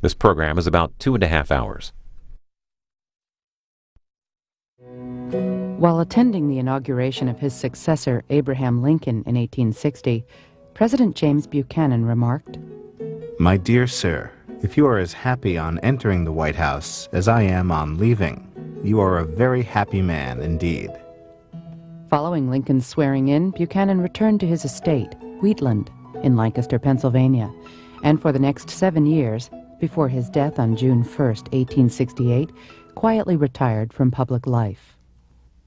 This program is about 2.5 hours. While attending the inauguration of his successor, Abraham Lincoln, in 1860, President James Buchanan remarked, "My dear sir, if you are as happy on entering the White House as I am on leaving, you are a very happy man indeed." Following Lincoln's swearing-in, Buchanan returned to his estate, Wheatland, in Lancaster, Pennsylvania, and for the next 7 years, before his death on June 1, 1868, quietly retired from public life.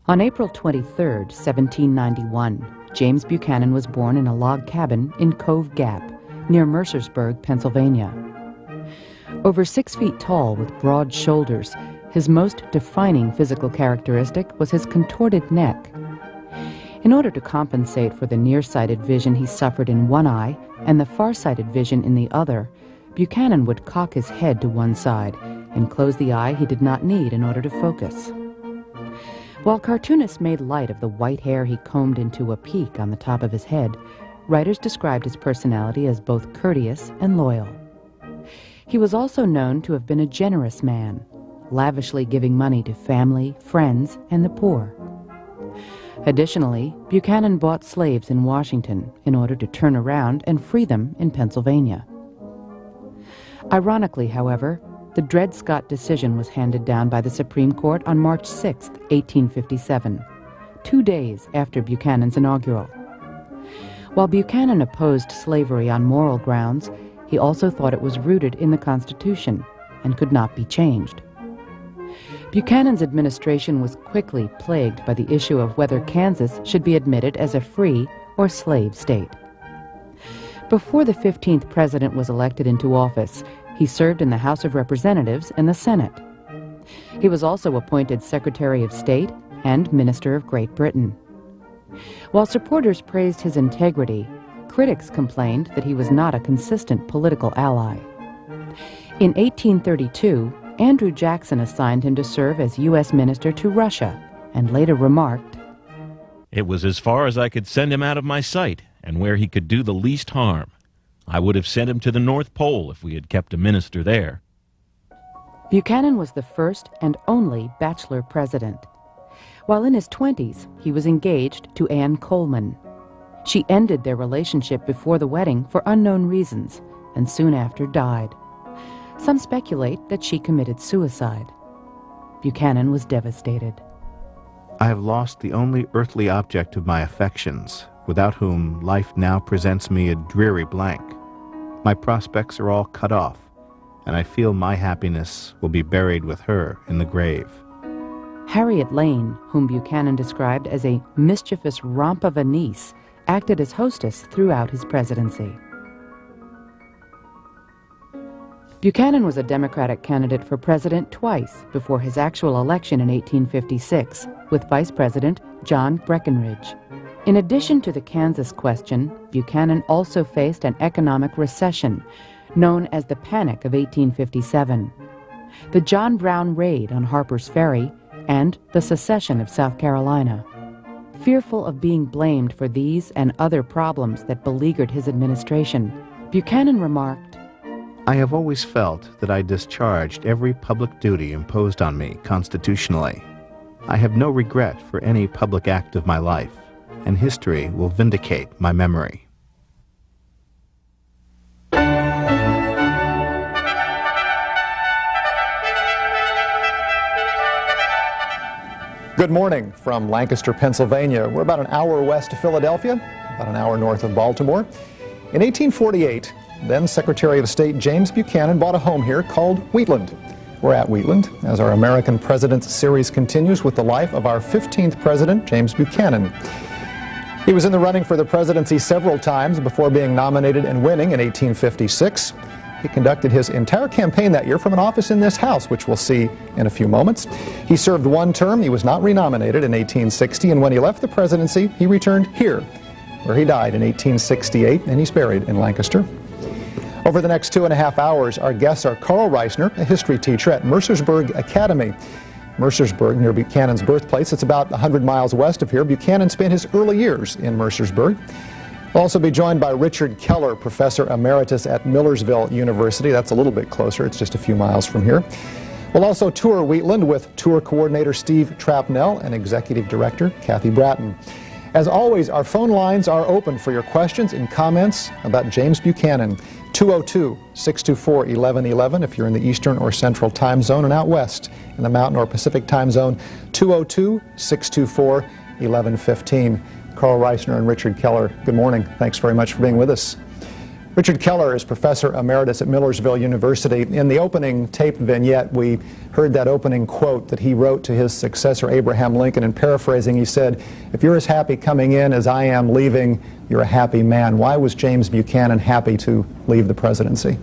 On April 23, 1791, James Buchanan was born in a log cabin in Cove Gap, near Mercersburg, Pennsylvania. Over 6 feet tall with broad shoulders, his most defining physical characteristic was his contorted neck. In order to compensate for the nearsighted vision he suffered in one eye and the farsighted vision in the other, Buchanan would cock his head to one side and close the eye he did not need in order to focus. While cartoonists made light of the white hair he combed into a peak on the top of his head, writers described his personality as both courteous and loyal. He was also known to have been a generous man, lavishly giving money to family, friends, and the poor. Additionally, Buchanan bought slaves in Washington in order to turn around and free them in Pennsylvania. Ironically, however, the Dred Scott decision was handed down by the Supreme Court on March 6, 1857, 2 days after Buchanan's inaugural. While Buchanan opposed slavery on moral grounds, he also thought it was rooted in the Constitution and could not be changed. Buchanan's administration was quickly plagued by the issue of whether Kansas should be admitted as a free or slave state. Before the 15th president was elected into office, he served in the House of Representatives and the Senate. He was also appointed Secretary of State and Minister of Great Britain. While supporters praised his integrity, critics complained that he was not a consistent political ally. In 1832, Andrew Jackson assigned him to serve as U.S. Minister to Russia, and later remarked, "It was as far as I could send him out of my sight, and where he could do the least harm. I would have sent him to the North Pole if we had kept a minister there." Buchanan was the first and only bachelor president. While in his 20s, he was engaged to Anne Coleman. She ended their relationship before the wedding for unknown reasons, and soon after died. Some speculate that she committed suicide. Buchanan was devastated. "I have lost the only earthly object of my affections, without whom life now presents me a dreary blank. My prospects are all cut off, and I feel my happiness will be buried with her in the grave." Harriet Lane, whom Buchanan described as a mischievous romp of a niece, acted as hostess throughout his presidency. Buchanan was a Democratic candidate for president twice before his actual election in 1856, with Vice President John Breckinridge. In addition to the Kansas question, Buchanan also faced an economic recession known as the Panic of 1857, the John Brown raid on Harper's Ferry, and the secession of South Carolina. Fearful of being blamed for these and other problems that beleaguered his administration, Buchanan remarked, "I have always felt that I discharged every public duty imposed on me constitutionally. I have no regret for any public act of my life, and history will vindicate my memory." Good morning from Lancaster, Pennsylvania. We're about an hour west of Philadelphia, about an hour north of Baltimore. In 1848, then Secretary of State James Buchanan bought a home here called Wheatland. We're at Wheatland as our American Presidents series continues with the life of our 15th President, James Buchanan. He was in the running for the presidency several times before being nominated and winning in 1856. He conducted his entire campaign that year from an office in this house, which we'll see in a few moments. He served one term. He was not renominated in 1860, and when he left the presidency, he returned here, where he died in 1868, and he's buried in Lancaster. Over the next 2.5 hours, our guests are Carl Reisner, a history teacher at Mercersburg Academy. Mercersburg, near Buchanan's birthplace. It's about 100 miles west of here. Buchanan spent his early years in Mercersburg. We'll also be joined by Richard Keller, Professor Emeritus at Millersville University. That's a little bit closer. It's just a few miles from here. We'll also tour Wheatland with Tour Coordinator Steve Trapnell and Executive Director Kathy Bratton. As always, our phone lines are open for your questions and comments about James Buchanan. 202-624-1111 if you're in the Eastern or Central time zone, and out west in the Mountain or Pacific time zone, 202-624-1115. Carl Reisner and Richard Keller, good morning. Thanks very much for being with us. Richard Keller is Professor Emeritus at Millersville University. In the opening taped vignette, we heard that opening quote that he wrote to his successor, Abraham Lincoln. And paraphrasing, he said, "If you're as happy coming in as I am leaving, you're a happy man." Why was James Buchanan happy to leave the presidency?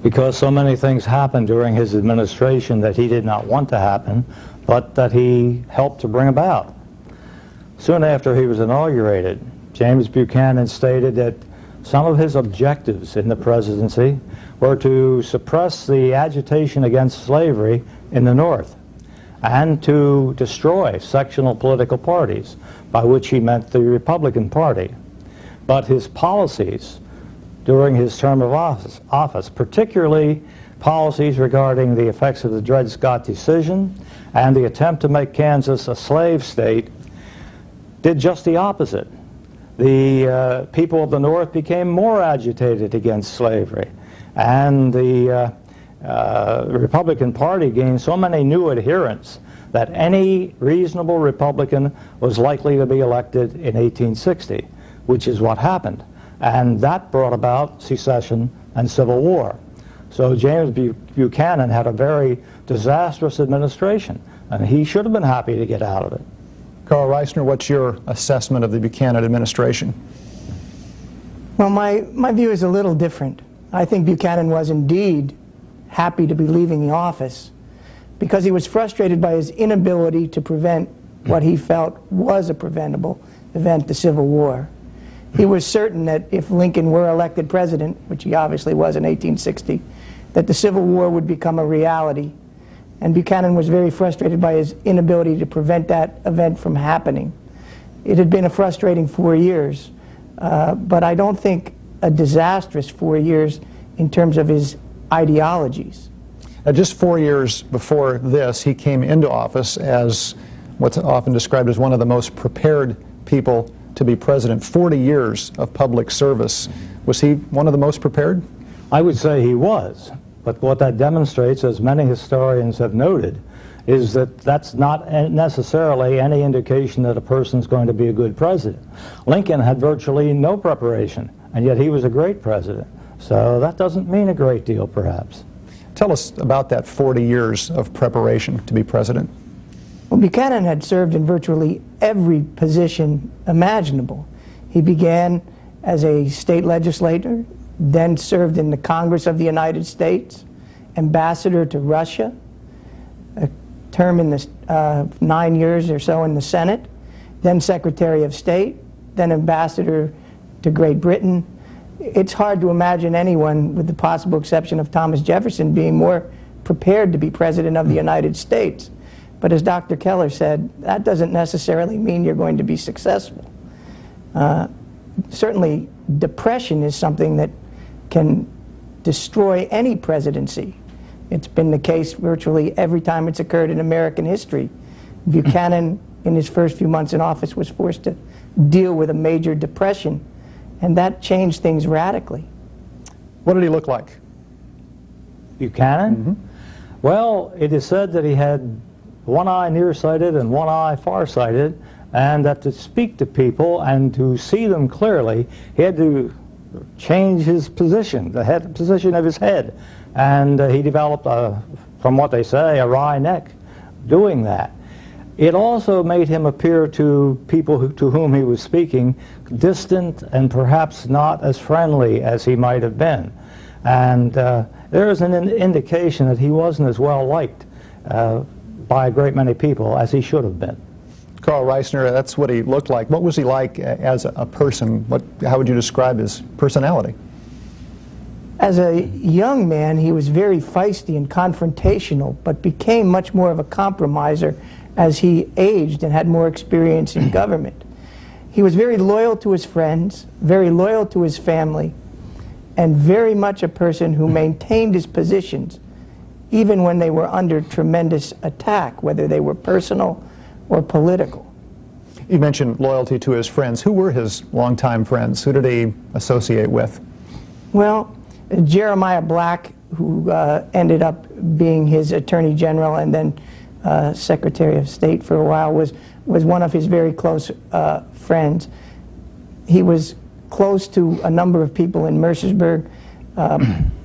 Because so many things happened during his administration that he did not want to happen, but that he helped to bring about. Soon after he was inaugurated, James Buchanan stated that some of his objectives in the presidency were to suppress the agitation against slavery in the North and to destroy sectional political parties, by which he meant the Republican Party. But his policies during his term of office, particularly policies regarding the effects of the Dred Scott decision and the attempt to make Kansas a slave state, did just the opposite. The people of the North became more agitated against slavery, and the Republican Party gained so many new adherents that any reasonable Republican was likely to be elected in 1860, which is what happened. And that brought about secession and civil war. So James Buchanan had a very disastrous administration, and he should have been happy to get out of it. Carl Reisner, what's your assessment of the Buchanan administration? Well, my view is a little different. I think Buchanan was indeed happy to be leaving the office because he was frustrated by his inability to prevent what he felt was a preventable event, the Civil War. He was certain that if Lincoln were elected president, which he obviously was in 1860, that the Civil War would become a reality. And Buchanan was very frustrated by his inability to prevent that event from happening. It had been a frustrating 4 years, but I don't think a disastrous 4 years in terms of his ideologies. Just 4 years before this, he came into office as what's often described as one of the most prepared people to be president. 40 years of public service. Was he one of the most prepared? I would say he was. But what that demonstrates, as many historians have noted, is that that's not necessarily any indication that a person's going to be a good president. Lincoln had virtually no preparation, and yet he was a great president. So that doesn't mean a great deal, perhaps. Tell us about that 40 years of preparation to be president. Well, Buchanan had served in virtually every position imaginable. He began as a state legislator, then served in the Congress of the United States, ambassador to Russia, a term in the 9 years or so in the Senate, then Secretary of State, then ambassador to Great Britain. It's hard to imagine anyone, with the possible exception of Thomas Jefferson, being more prepared to be President of the United States. But as Dr. Keller said, that doesn't necessarily mean you're going to be successful. Certainly, depression is something that can destroy any presidency. It's been the case virtually every time it's occurred in American history. Buchanan, in his first few months in office, was forced to deal with a major depression, and that changed things radically. What did he look like? Buchanan? Mm-hmm. Well, it is said that he had one eye nearsighted and one eye farsighted, and that to speak to people and to see them clearly, he had to change his position, the position of his head. And he developed, from what they say, a wry neck doing that. It also made him appear to people to whom he was speaking distant and perhaps not as friendly as he might have been. And there is an indication that he wasn't as well liked by a great many people as he should have been. Carl Reisner, that's what he looked like. What was he like as a person? How would you describe his personality? As a young man, he was very feisty and confrontational, but became much more of a compromiser as he aged and had more experience in government. He was very loyal to his friends, very loyal to his family, and very much a person who maintained his positions even when they were under tremendous attack, whether they were personal or political. You mentioned loyalty to his friends. Who were his longtime friends? Who did he associate with? Well, Jeremiah Black, who ended up being his Attorney General and then Secretary of State for a while, was one of his very close friends. He was close to a number of people in Mercersburg.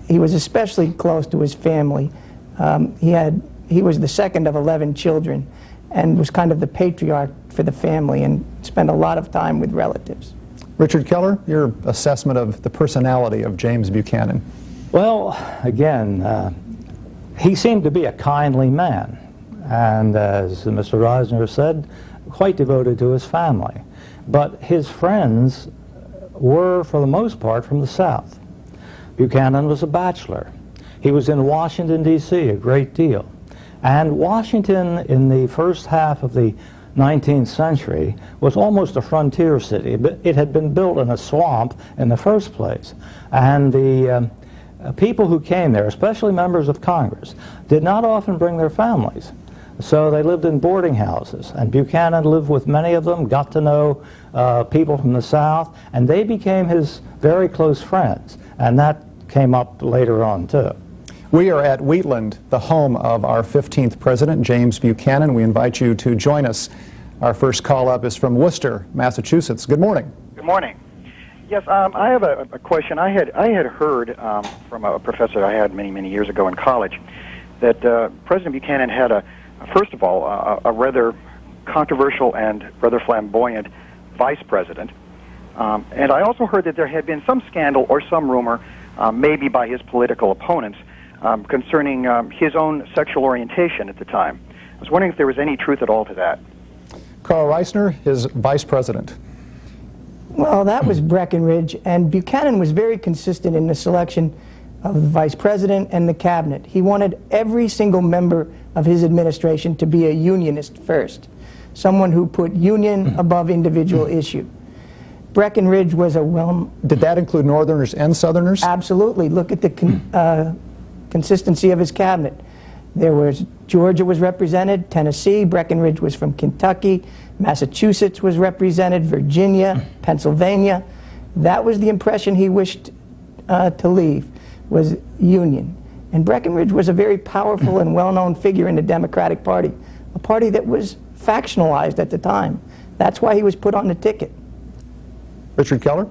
He was especially close to his family. He was the second of 11 children and was kind of the patriarch for the family and spent a lot of time with relatives. Richard Keller, your assessment of the personality of James Buchanan. Well, again, he seemed to be a kindly man, and as Mr. Reisner said, quite devoted to his family. But his friends were, for the most part, from the South. Buchanan was a bachelor. He was in Washington, D.C. a great deal. And Washington, in the first half of the 19th century, was almost a frontier city. It had been built in a swamp in the first place. And the people who came there, especially members of Congress, did not often bring their families. So they lived in boarding houses, and Buchanan lived with many of them, got to know people from the South, and they became his very close friends, and that came up later on, too. We are at Wheatland, the home of our 15th president, James Buchanan. We invite you to join us. Our first call up is from Worcester, Massachusetts. Good morning. Good morning. Yes, I have a question. I had heard from a professor I had many years ago in college that President Buchanan had first of all, a rather controversial and rather flamboyant vice president. And I also heard that there had been some scandal or some rumor, maybe by his political opponents, concerning his own sexual orientation at the time. I was wondering if there was any truth at all to that. Carl Reisner, his vice president. Well, that was Breckinridge, and Buchanan was very consistent in the selection of the vice president and the cabinet. He wanted every single member of his administration to be a unionist first, someone who put union above individual issue. Breckinridge was a Did that include Northerners and Southerners? Absolutely. Look at the consistency of his cabinet. Georgia was represented, Tennessee, Breckinridge was from Kentucky, Massachusetts was represented, Virginia, Pennsylvania. That was the impression he wished to leave, was union. And Breckinridge was a very powerful and well-known figure in the Democratic Party, a party that was factionalized at the time. That's why he was put on the ticket. Richard Keller?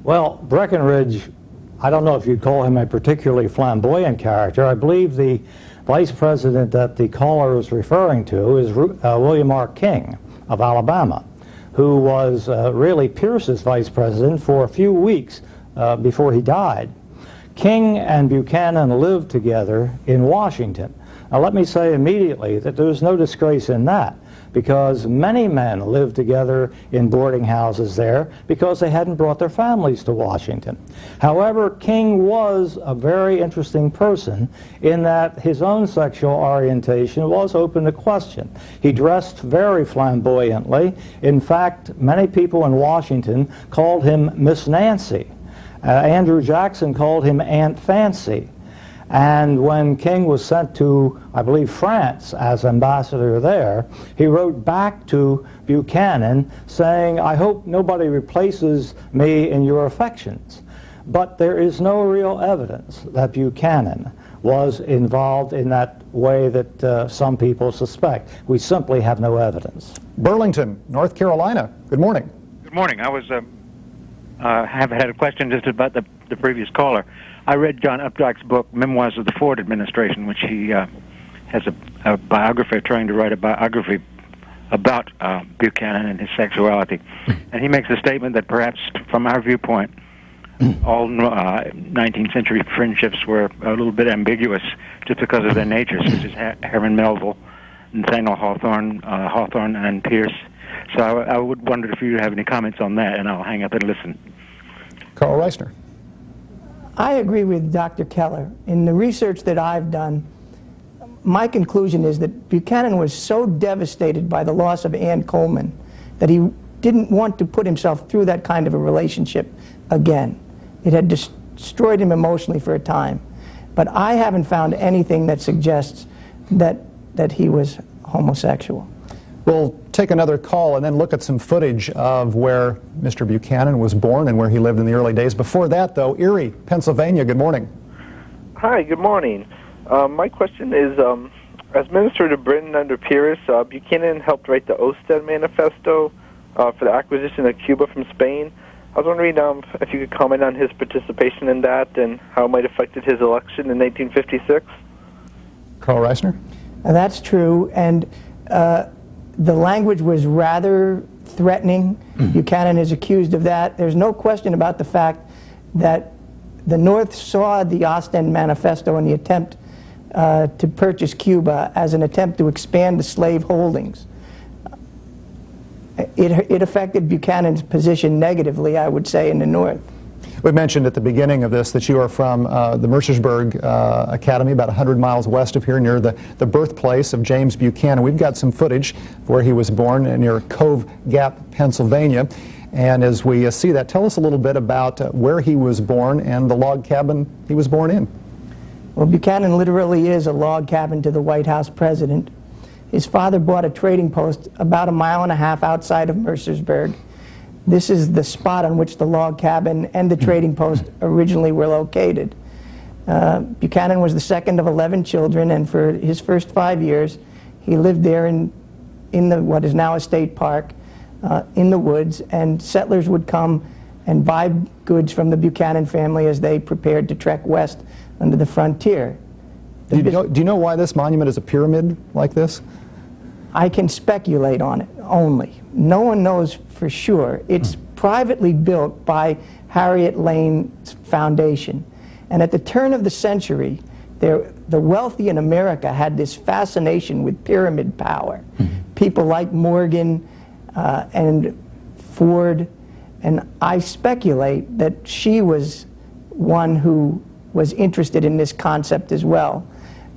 Well, Breckinridge, I don't know if you'd call him a particularly flamboyant character. I believe the vice president that the caller is referring to is William R. King of Alabama, who was really Pierce's vice president for a few weeks before he died. King and Buchanan lived together in Washington. Now let me say immediately that there's no disgrace in that, because many men lived together in boarding houses there because they hadn't brought their families to Washington. However, King was a very interesting person in that his own sexual orientation was open to question. He dressed very flamboyantly. In fact, many people in Washington called him Miss Nancy. Andrew Jackson called him Aunt Fancy. And when King was sent to, I believe, France as ambassador there, he wrote back to Buchanan saying, "I hope nobody replaces me in your affections." But there is no real evidence that Buchanan was involved in that way that some people suspect. We simply have no evidence. Burlington, North Carolina. Good morning. Good morning. I was have had a question just about the previous caller. I read John Updike's book, Memoirs of the Ford Administration, which he has a biographer trying to write a biography about Buchanan and his sexuality. And he makes a statement that perhaps, from our viewpoint, all 19th century friendships were a little bit ambiguous just because of their nature, such as Herman Melville, Nathaniel Hawthorne, and Pierce. So I would wonder if you have any comments on that, and I'll hang up and listen. Carl Reisner. I agree with Dr. Keller. In the research that I've done, my conclusion is that Buchanan was so devastated by the loss of Ann Coleman that he didn't want to put himself through that kind of a relationship again. It had destroyed him emotionally for a time. But I haven't found anything that suggests that he was homosexual. We'll take another call and then look at some footage of where Mr. Buchanan was born and where he lived in the early days. Before that, though, Erie, Pennsylvania, good morning. Hi, good morning. My question is, as Minister to Britain under Pierce, Buchanan helped write the Ostend Manifesto for the acquisition of Cuba from Spain. I was wondering if you could comment on his participation in that and how it might have affected his election in 1856. Carl Reisner? That's true, and the language was rather threatening. Buchanan is accused of that. There's no question about the fact that the North saw the Ostend Manifesto and the attempt to purchase Cuba as an attempt to expand the slave holdings. It affected Buchanan's position negatively, I would say, in the North. We mentioned at the beginning of this that you are from the Mercersburg Academy, about 100 miles west of here, near the birthplace of James Buchanan. We've got some footage of where he was born near Cove Gap, Pennsylvania. And as we see that, tell us a little bit about where he was born and the log cabin he was born in. Well, Buchanan literally is a log cabin to the White House president. His father bought a trading post about 1.5 miles outside of Mercersburg. This is the spot on which the log cabin and the trading post originally were located. Buchanan was the second of 11 children, and for his first 5 years, he lived there in what is now a state park, in the woods, and settlers would come and buy goods from the Buchanan family as they prepared to trek west under the frontier. Do you know why this monument is a pyramid like this? I can speculate on it only. No one knows for sure. It's privately built by Harriet Lane's Foundation. And at the turn of the century, the wealthy in America had this fascination with pyramid power. People like Morgan and Ford, and I speculate that she was one who was interested in this concept as well.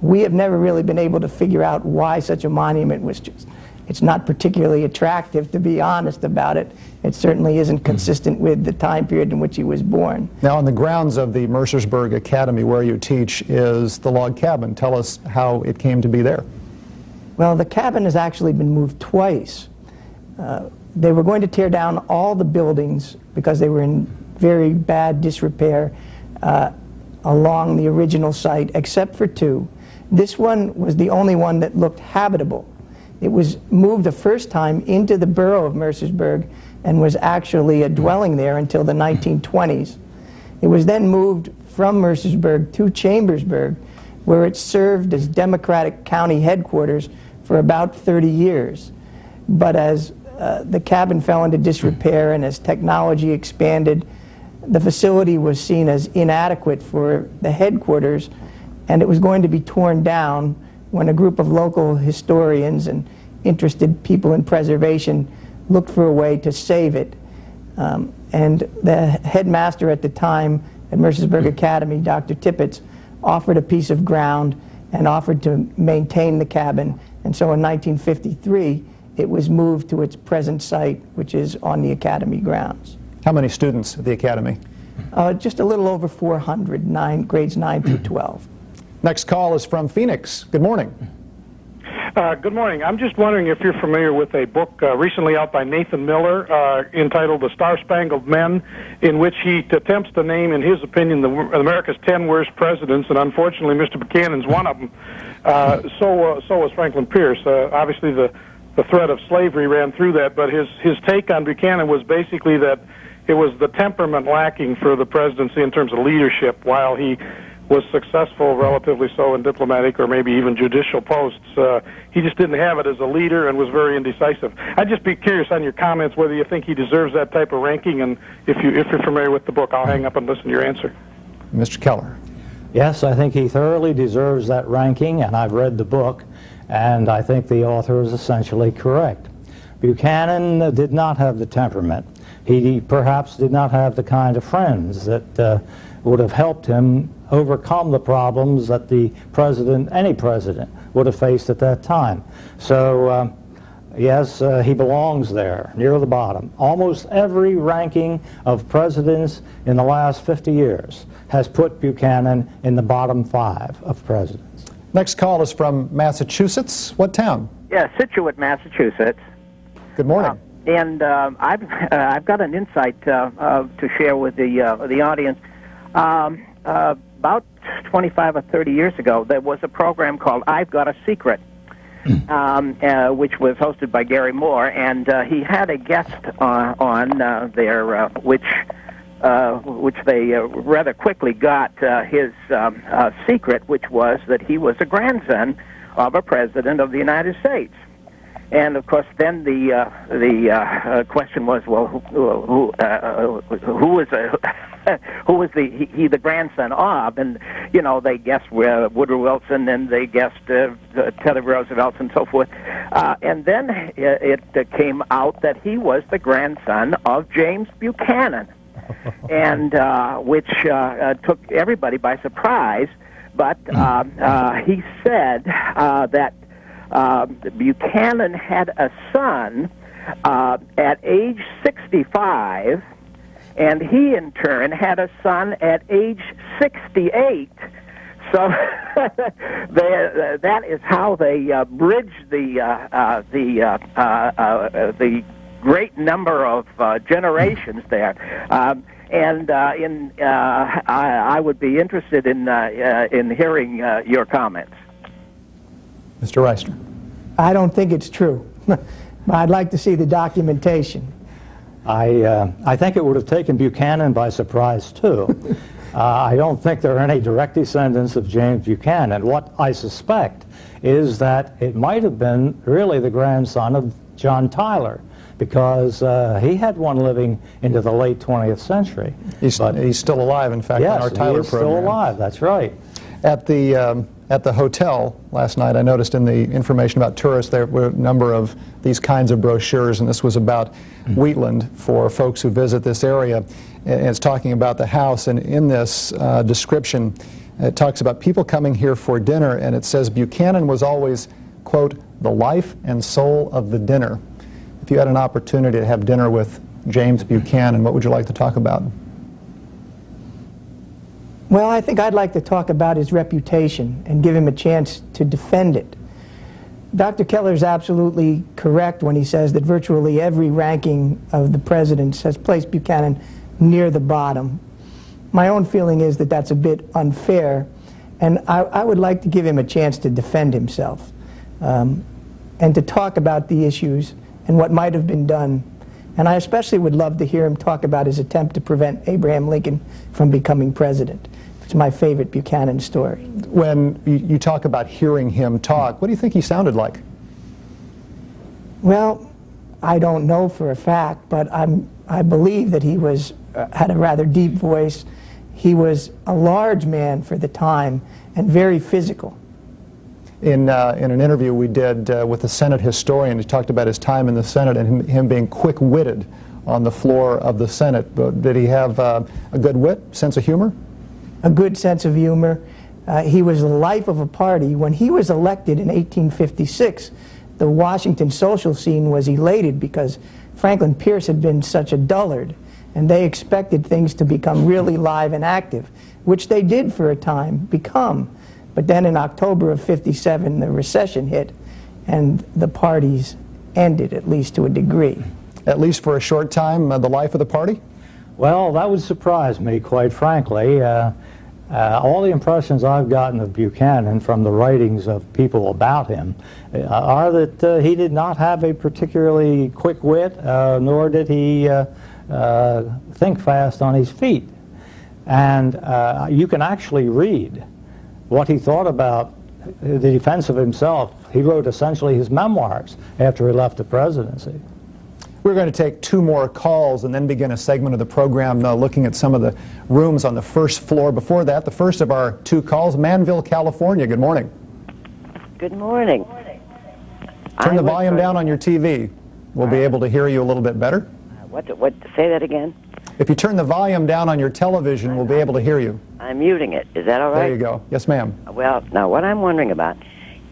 We have never really been able to figure out why such a monument was just, it's not particularly attractive, to be honest about it. It certainly isn't consistent with the time period in which he was born. Now, on the grounds of the Mercersburg Academy where you teach is the log cabin. Tell us how it came to be there. Well, the cabin has actually been moved twice. They were going to tear down all the buildings because they were in very bad disrepair along the original site, except for 2. This one was the only one that looked habitable. It was moved the first time into the borough of Mercersburg and was actually a dwelling there until the 1920s. It was then moved from Mercersburg to Chambersburg, where it served as Democratic County headquarters for about 30 years. But as the cabin fell into disrepair and as technology expanded, the facility was seen as inadequate for the headquarters, and it was going to be torn down when a group of local historians and interested people in preservation looked for a way to save it. And the headmaster at the time at Mercersburg Academy, Dr. Tippett, offered a piece of ground and offered to maintain the cabin. And so in 1953, it was moved to its present site, which is on the Academy grounds. How many students at the Academy? Just a little over 400, grades 9 through 12. Next call is from Phoenix. Good morning. Good morning. I'm just wondering if you're familiar with a book recently out by Nathan Miller entitled The Star-Spangled Men, in which he attempts to name, in his opinion, America's 10 worst presidents, and unfortunately Mr. Buchanan's one of them. So was Franklin Pierce. Obviously the threat of slavery ran through that, but his take on Buchanan was basically that it was the temperament lacking for the presidency in terms of leadership. While he was successful, relatively so, in diplomatic or maybe even judicial posts, he just didn't have it as a leader and was very indecisive. I'd just be curious on your comments whether you think he deserves that type of ranking, and if you're familiar with the book, I'll hang up and listen to your answer. Mr. Keller. Yes, I think he thoroughly deserves that ranking, and I've read the book, and I think the author is essentially correct. Buchanan did not have the temperament. He perhaps did not have the kind of friends that would have helped him overcome the problems that any president would have faced at that time. So Yes, he belongs there, near the bottom. Almost every ranking of presidents in the last 50 years has put Buchanan in the bottom 5 of presidents. Next call is from Massachusetts. What town? Yeah, Situate, Massachusetts. Good morning. And I've got an insight to share with the audience. About 25 or 30 years ago, there was a program called I've Got a Secret, which was hosted by Gary Moore, and he had a guest on there, which they rather quickly got his secret, which was that he was a grandson of a president of the United States. And of course, then the question was, well, who was who was the grandson of? And you know, they guessed Woodrow Wilson, and they guessed Teddy Roosevelt, and so forth. And then it came out that he was the grandson of James Buchanan, and which took everybody by surprise. But he said that Buchanan had a son at age 65, and he in turn had a son at age 68. So that is how they bridged the great number of generations there. I would be interested in hearing your comments. Mr. Reisner. I don't think it's true. I'd like to see the documentation. I think it would have taken Buchanan by surprise, too. I don't think there are any direct descendants of James Buchanan. What I suspect is that it might have been really the grandson of John Tyler, because he had one living into the late 20th century. He's still alive, in fact, yes, on our Tyler program. Yes, he is still alive, that's right. At the hotel last night, I noticed in the information about tourists there were a number of these kinds of brochures, and this was about Wheatland for folks who visit this area. And it's talking about the house, and in this description, it talks about people coming here for dinner, and it says Buchanan was always, quote, the life and soul of the dinner. If you had an opportunity to have dinner with James Buchanan, what would you like to talk about? Well, I think I'd like to talk about his reputation and give him a chance to defend it. Dr. Keller is absolutely correct when he says that virtually every ranking of the presidents has placed Buchanan near the bottom. My own feeling is that that's a bit unfair, and I would like to give him a chance to defend himself and to talk about the issues and what might have been done. And I especially would love to hear him talk about his attempt to prevent Abraham Lincoln from becoming president. It's my favorite Buchanan story. When you talk about hearing him talk, what do you think he sounded like? Well, I don't know for a fact, but I believe that he had a rather deep voice. He was a large man for the time and very physical. In an interview we did with a Senate historian, he talked about his time in the Senate and him being quick-witted on the floor of the Senate. But did he have a good wit, sense of humor? A good sense of humor. He was the life of a party. When he was elected in 1856, the Washington social scene was elated because Franklin Pierce had been such a dullard, and they expected things to become really live and active, which they did for a time become. But then in October of '57, the recession hit, and the parties ended, at least to a degree. At least for a short time, the life of the party? Well, that would surprise me, quite frankly. All the impressions I've gotten of Buchanan from the writings of people about him are that he did not have a particularly quick wit, nor did he think fast on his feet. And you can actually read what he thought about the defense of himself. He wrote essentially his memoirs after he left the presidency. We're going to take 2 more calls and then begin a segment of the program looking at some of the rooms on the first floor. Before that, the first of our 2 calls, Manville, California. Good morning. Good morning. Turn the volume down on your TV. We'll be able to hear you a little bit better. Say that again? If you turn the volume down on your television, we'll be able to hear you. I'm muting it. Is that all right? There you go. Yes, ma'am. Well, now what I'm wondering about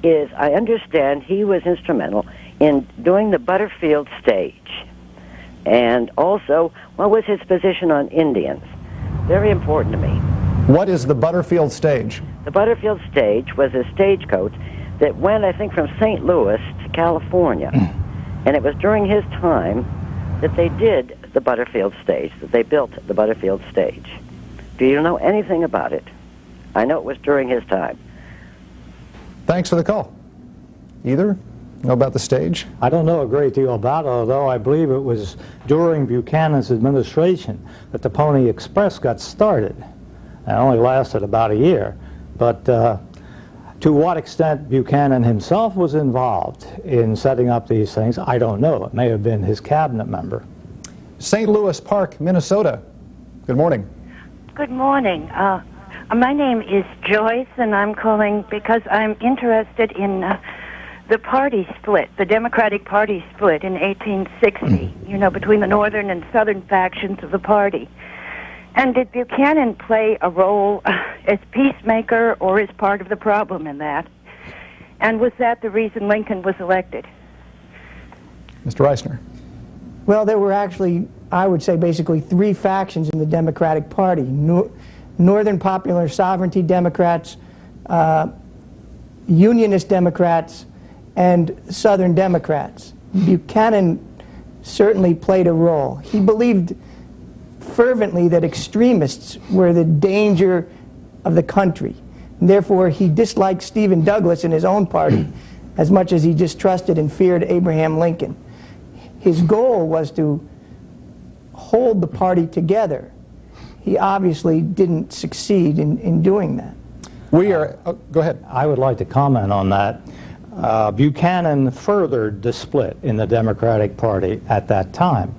is I understand he was instrumental in doing the Butterfield stage? And also, what was his position on Indians? Very important to me. What is the Butterfield stage? The Butterfield stage was a stagecoach that went, I think, from St. Louis to California. And it was during his time that they did the Butterfield stage, that they built the Butterfield stage. Do you know anything about it? I know it was during his time. Thanks for the call. Either know about the stage? I don't know a great deal about it, although I believe it was during Buchanan's administration that the Pony Express got started. It only lasted about a year. But to what extent Buchanan himself was involved in setting up these things, I don't know. It may have been his cabinet member. St. Louis Park, Minnesota. Good morning. Good morning. My name is Joyce, and I'm calling because I'm interested in the party split, the Democratic Party split in 1860, you know, between the northern and southern factions of the party. And did Buchanan play a role as peacemaker or as part of the problem in that? And was that the reason Lincoln was elected? Mr. Reisner. Well, there were actually, I would say, basically three factions in the Democratic Party. Northern Popular Sovereignty Democrats, Unionist Democrats, and Southern Democrats. Buchanan certainly played a role. He believed fervently that extremists were the danger of the country. And therefore, he disliked Stephen Douglas in his own party as much as he distrusted and feared Abraham Lincoln. His goal was to hold the party together. He obviously didn't succeed in doing that. Go ahead. I would like to comment on that. Buchanan furthered the split in the Democratic Party at that time.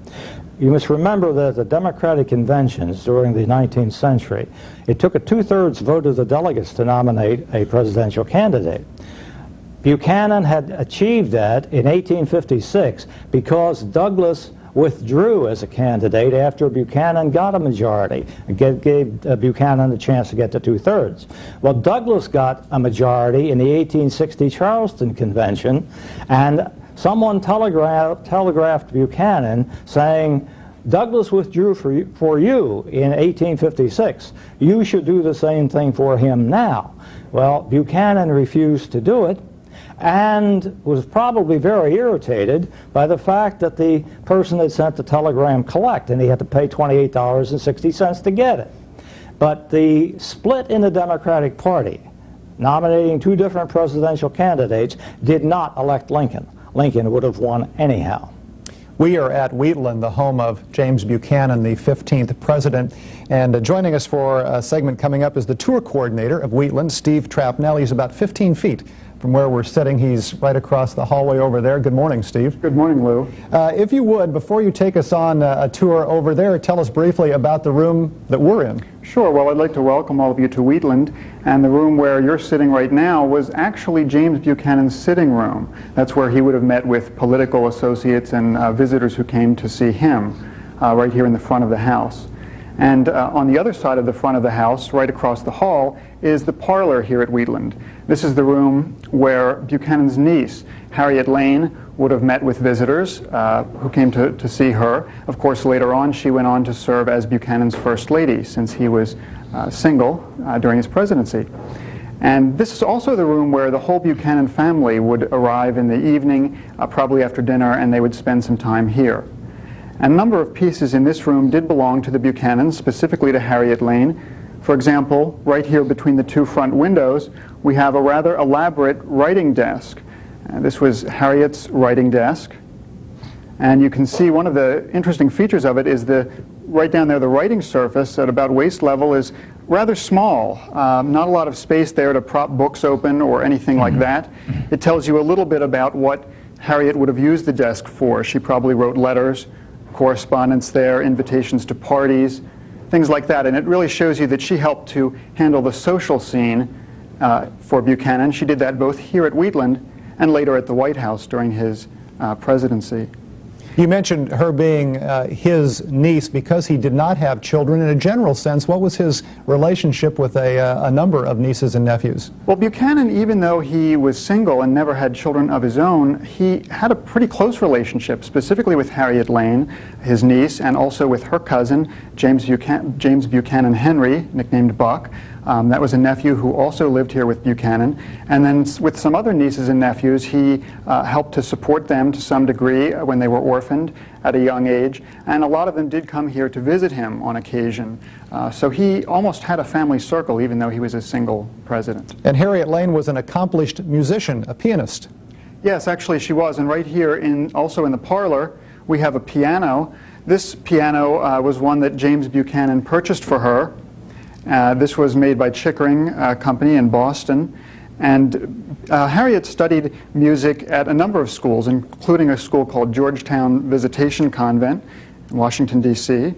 You must remember that the Democratic conventions during the 19th century, it took a two-thirds vote of the delegates to nominate a presidential candidate. Buchanan had achieved that in 1856 because Douglas withdrew as a candidate after Buchanan got a majority and gave Buchanan a chance to get to two-thirds. Well, Douglas got a majority in the 1860 Charleston Convention, and someone telegraphed Buchanan saying, Douglas withdrew for you in 1856. You should do the same thing for him now. Well, Buchanan refused to do it and was probably very irritated by the fact that the person had sent the telegram collect, and he had to pay $28.60 to get it. But the split in the Democratic Party, nominating two different presidential candidates, did not elect Lincoln. Lincoln would have won anyhow. We are at Wheatland, the home of James Buchanan, the 15th president. And joining us for a segment coming up is the tour coordinator of Wheatland, Steve Trapnell. He's about 15 feet from where we're sitting. He's right across the hallway over there. Good morning, Steve. Good morning, Lou. If you would, before you take us on a tour over there, tell us briefly about the room that we're in. Sure. Well, I'd like to welcome all of you to Wheatland. And the room where you're sitting right now was actually James Buchanan's sitting room. That's where he would have met with political associates and visitors who came to see him, right here in the front of the house. And on the other side of the front of the house, right across the hall, is the parlor here at Wheatland. This is the room where Buchanan's niece, Harriet Lane, would have met with visitors who came to see her. Of course, later on, she went on to serve as Buchanan's first lady, since he was single during his presidency. And this is also the room where the whole Buchanan family would arrive in the evening, probably after dinner, and they would spend some time here. A number of pieces in this room did belong to the Buchanans, specifically to Harriet Lane. For example, right here between the two front windows, we have a rather elaborate writing desk. This was Harriet's writing desk. And you can see one of the interesting features of it is right down there, the writing surface at about waist level is rather small. Not a lot of space there to prop books open or anything like that. It tells you a little bit about what Harriet would have used the desk for. She probably wrote letters, correspondence there, invitations to parties, things like that. And it really shows you that she helped to handle the social scene for Buchanan. She did that both here at Wheatland and later at the White House during his presidency. You mentioned her being his niece because he did not have children. In a general sense, what was his relationship with a number of nieces and nephews? Well, Buchanan, even though he was single and never had children of his own, he had a pretty close relationship, specifically with Harriet Lane, his niece, and also with her cousin, James Buchanan Henry, nicknamed Buck. That was a nephew who also lived here with Buchanan. And then with some other nieces and nephews, he helped to support them to some degree when they were orphaned at a young age. And a lot of them did come here to visit him on occasion. So he almost had a family circle, even though he was a single president. And Harriet Lane was an accomplished musician, a pianist. Yes, actually she was. And right here, also in the parlor, we have a piano. This piano was one that James Buchanan purchased for her. This was made by Chickering Company in Boston. And Harriet studied music at a number of schools, including a school called Georgetown Visitation Convent in Washington, D.C.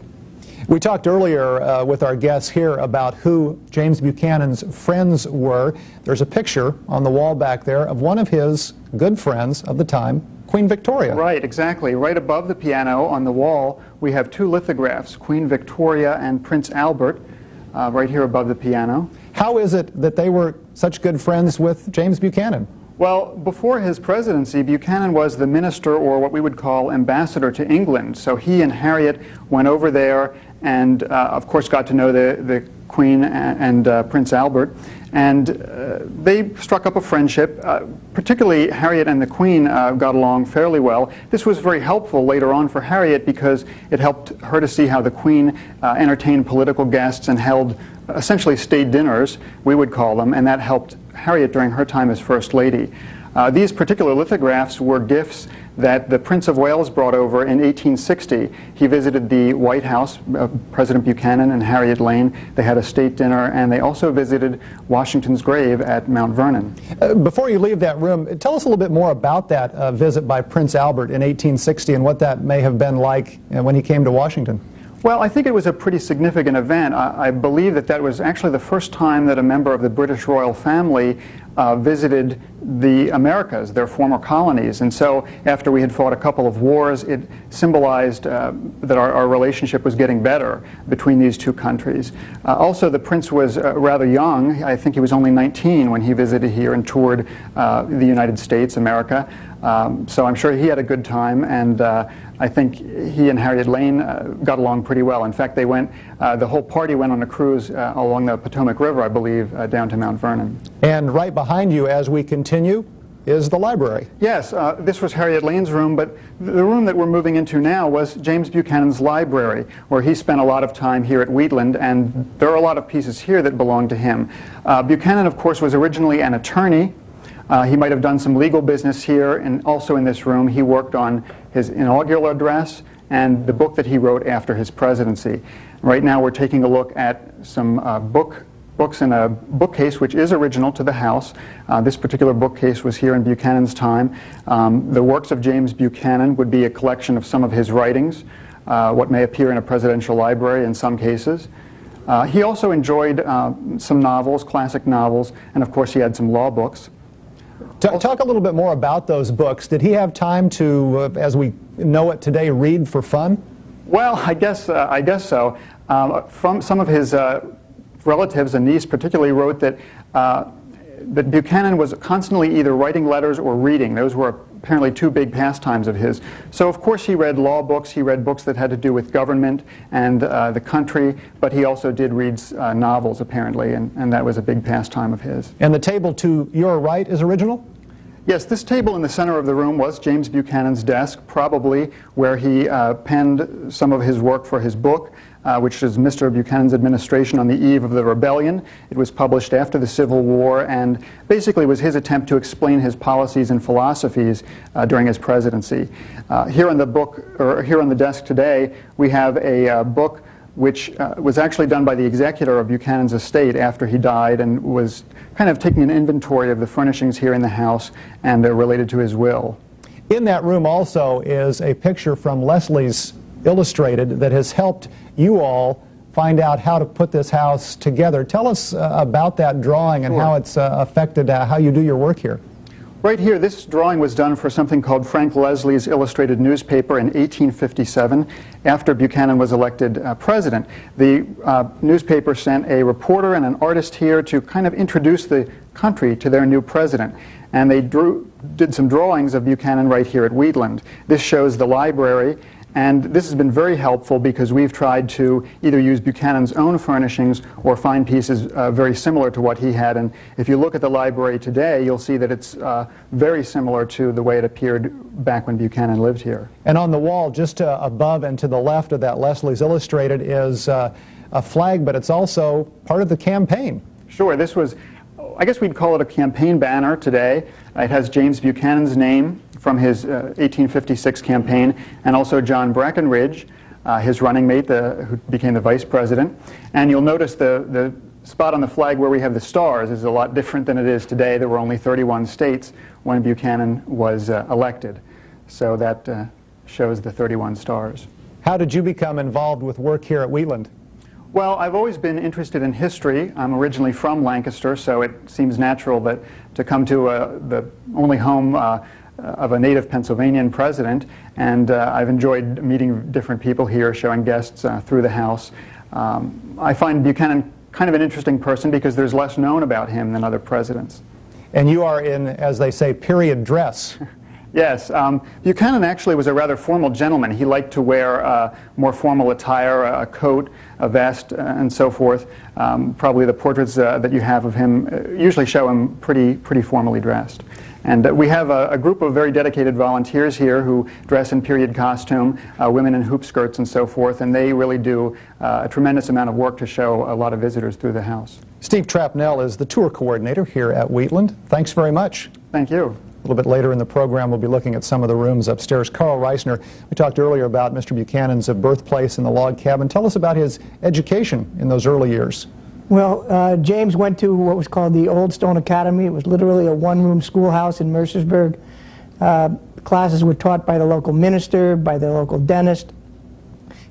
We talked earlier with our guests here about who James Buchanan's friends were. There's a picture on the wall back there of one of his good friends of the time, Queen Victoria. Right, exactly. Right above the piano on the wall, we have two lithographs, Queen Victoria and Prince Albert, right here above the piano. How is it that they were such good friends with James Buchanan? Well, before his presidency, Buchanan was the minister, or what we would call ambassador, to England. So he and Harriet went over there and, of course, got to know the Queen and Prince Albert. And they struck up a friendship. Particularly, Harriet and the Queen got along fairly well. This was very helpful later on for Harriet because it helped her to see how the Queen entertained political guests and held essentially state dinners, we would call them, and that helped Harriet during her time as First Lady. These particular lithographs were gifts that the Prince of Wales brought over in 1860. He visited the White House, President Buchanan and Harriet Lane. They had a state dinner, and they also visited Washington's grave at Mount Vernon. Before you leave that room, tell us a little bit more about that visit by Prince Albert in 1860 and what that may have been like when he came to Washington. Well, I think it was a pretty significant event. I believe that was actually the first time that a member of the British royal family visited the Americas, their former colonies. And so after we had fought a couple of wars, it symbolized that our relationship was getting better between these two countries. Also, the prince was rather young. I think he was only 19 when he visited here and toured the United States, America. So I'm sure he had a good time, and I think he and Harriet Lane got along pretty well. In fact, they went, the whole party went on a cruise along the Potomac River, I believe, down to Mount Vernon. And right behind you, as we continue, is the library. Yes, this was Harriet Lane's room, but the room that we're moving into now was James Buchanan's library, where he spent a lot of time here at Wheatland, and there are a lot of pieces here that belong to him. Buchanan, of course, was originally an attorney. He might have done some legal business here, and also in this room he worked on his inaugural address and the book that he wrote after his presidency. Right now we're taking a look at some books in a bookcase which is original to the house. This particular bookcase was here in Buchanan's time. The works of James Buchanan would be a collection of some of his writings, what may appear in a presidential library in some cases. He also enjoyed some novels, classic novels, and of course he had some law books. Talk a little bit more about those books. Did he have time to, as we know it today, read for fun? Well, I guess so. From some of his relatives, a niece particularly, wrote that that Buchanan was constantly either writing letters or reading. Those were apparently two big pastimes of his. So of course he read law books, he read books that had to do with government and the country, but he also did read novels apparently, and that was a big pastime of his. And the table to your right is original? Yes, this table in the center of the room was James Buchanan's desk, probably where he penned some of his work for his book, which is Mr. Buchanan's Administration on the Eve of the Rebellion. It was published after the Civil War and basically was his attempt to explain his policies and philosophies during his presidency. Here on the book, or here on the desk today, we have a book which was actually done by the executor of Buchanan's estate after he died, and was kind of taking an inventory of the furnishings here in the house, and they're related to his will. In that room also is a picture from Leslie's Illustrated that has helped you all find out how to put this house together. Tell us about that drawing and how it's affected how you do your work here. Right here, this drawing was done for something called Frank Leslie's Illustrated Newspaper in 1857, after Buchanan was elected president. The newspaper sent a reporter and an artist here to kind of introduce the country to their new president. And they did some drawings of Buchanan right here at Wheatland. This shows the library, and this has been very helpful because we've tried to either use Buchanan's own furnishings or find pieces very similar to what he had. And if you look at the library today, you'll see that it's very similar to the way it appeared back when Buchanan lived here. And on the wall, just above and to the left of that Leslie's Illustrated, is a flag, but it's also part of the campaign. Sure, this was, I guess we'd call it a campaign banner today. It has James Buchanan's name from his 1856 campaign, and also John Breckinridge, his running mate, who became the vice president. And you'll notice the spot on the flag where we have the stars is a lot different than it is today. There were only 31 states when Buchanan was elected. So that shows the 31 stars. How did you become involved with work here at Wheatland? Well, I've always been interested in history. I'm originally from Lancaster, so it seems natural that to come to the only home of a native Pennsylvanian president, and I've enjoyed meeting different people here, showing guests through the house. I find Buchanan kind of an interesting person because there's less known about him than other presidents. And you are in, as they say, period dress. Yes, Buchanan actually was a rather formal gentleman. He liked to wear more formal attire, a coat, a vest, and so forth. Probably the portraits that you have of him usually show him pretty formally dressed. And we have a group of very dedicated volunteers here who dress in period costume, women in hoop skirts and so forth, and they really do a tremendous amount of work to show a lot of visitors through the house. Steve Trapnell is the tour coordinator here at Wheatland. Thanks very much. Thank you. A little bit later in the program, we'll be looking at some of the rooms upstairs. Carl Reisner, we talked earlier about Mr. Buchanan's birthplace in the log cabin. Tell us about his education in those early years. Well, James went to what was called the Old Stone Academy. It was literally a one-room schoolhouse in Mercersburg. Classes were taught by the local minister, by the local dentist.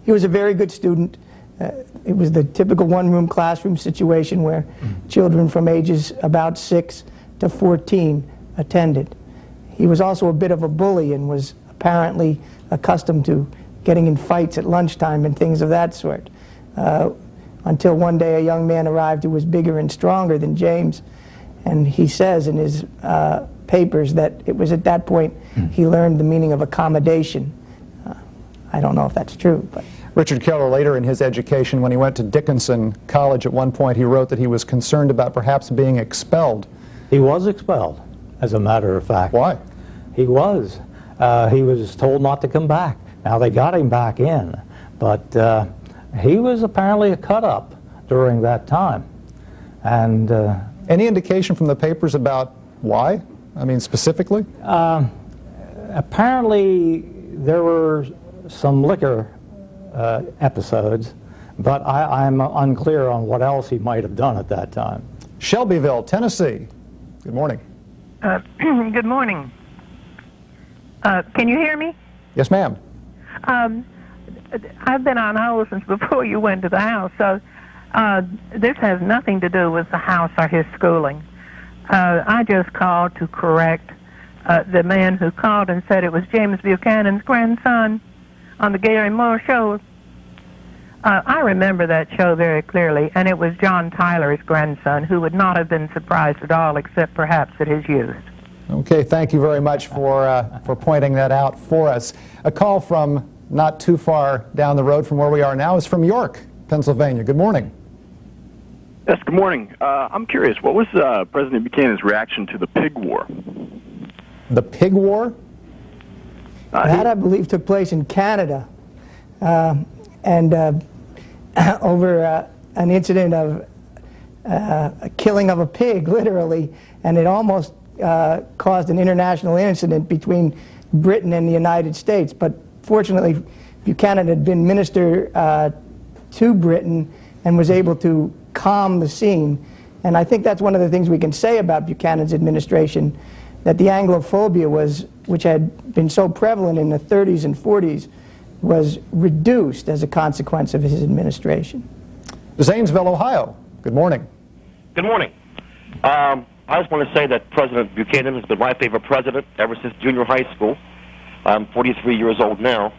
He was a very good student. It was the typical one-room classroom situation where children from ages about 6 to 14 attended. He was also a bit of a bully and was apparently accustomed to getting in fights at lunchtime and things of that sort. Until one day a young man arrived who was bigger and stronger than James, and he says in his papers that it was at that point he learned the meaning of accommodation. I don't know if that's true, but... Richard Keller, later in his education, when he went to Dickinson College at one point, he wrote that he was concerned about perhaps being expelled. He was expelled, as a matter of fact. Why? He was. He was told not to come back. Now, they got him back in, but he was apparently a cut-up during that time. And any indication from the papers about why? I mean, specifically? Apparently, there were some liquor episodes, but I'm unclear on what else he might have done at that time. Shelbyville, Tennessee. Good morning. Good morning. Can you hear me? Yes, ma'am. I've been on hold since before you went to the house, so this has nothing to do with the house or his schooling. I just called to correct the man who called and said it was James Buchanan's grandson on the Gary Moore show. I remember that show very clearly, and it was John Tyler's grandson, who would not have been surprised at all, except perhaps at his youth. Okay, thank you very much for pointing that out for us. A call from not too far down the road from where we are now is from York, Pennsylvania. Good morning. Yes, good morning. I'm curious, what was President Buchanan's reaction to the pig war? The pig war? That, I believe, took place in Canada, and over an incident of a killing of a pig, literally, and it almost caused an international incident between Britain and the United States. But fortunately, Buchanan had been minister to Britain and was able to calm the scene. And I think that's one of the things we can say about Buchanan's administration, that the Anglophobia which had been so prevalent in the 30s and 40s, was reduced as a consequence of his administration. Zanesville, Ohio. Good morning. Good morning. I I just want to say that President Buchanan has been my favorite president ever since junior high school. I'm 43 years old now,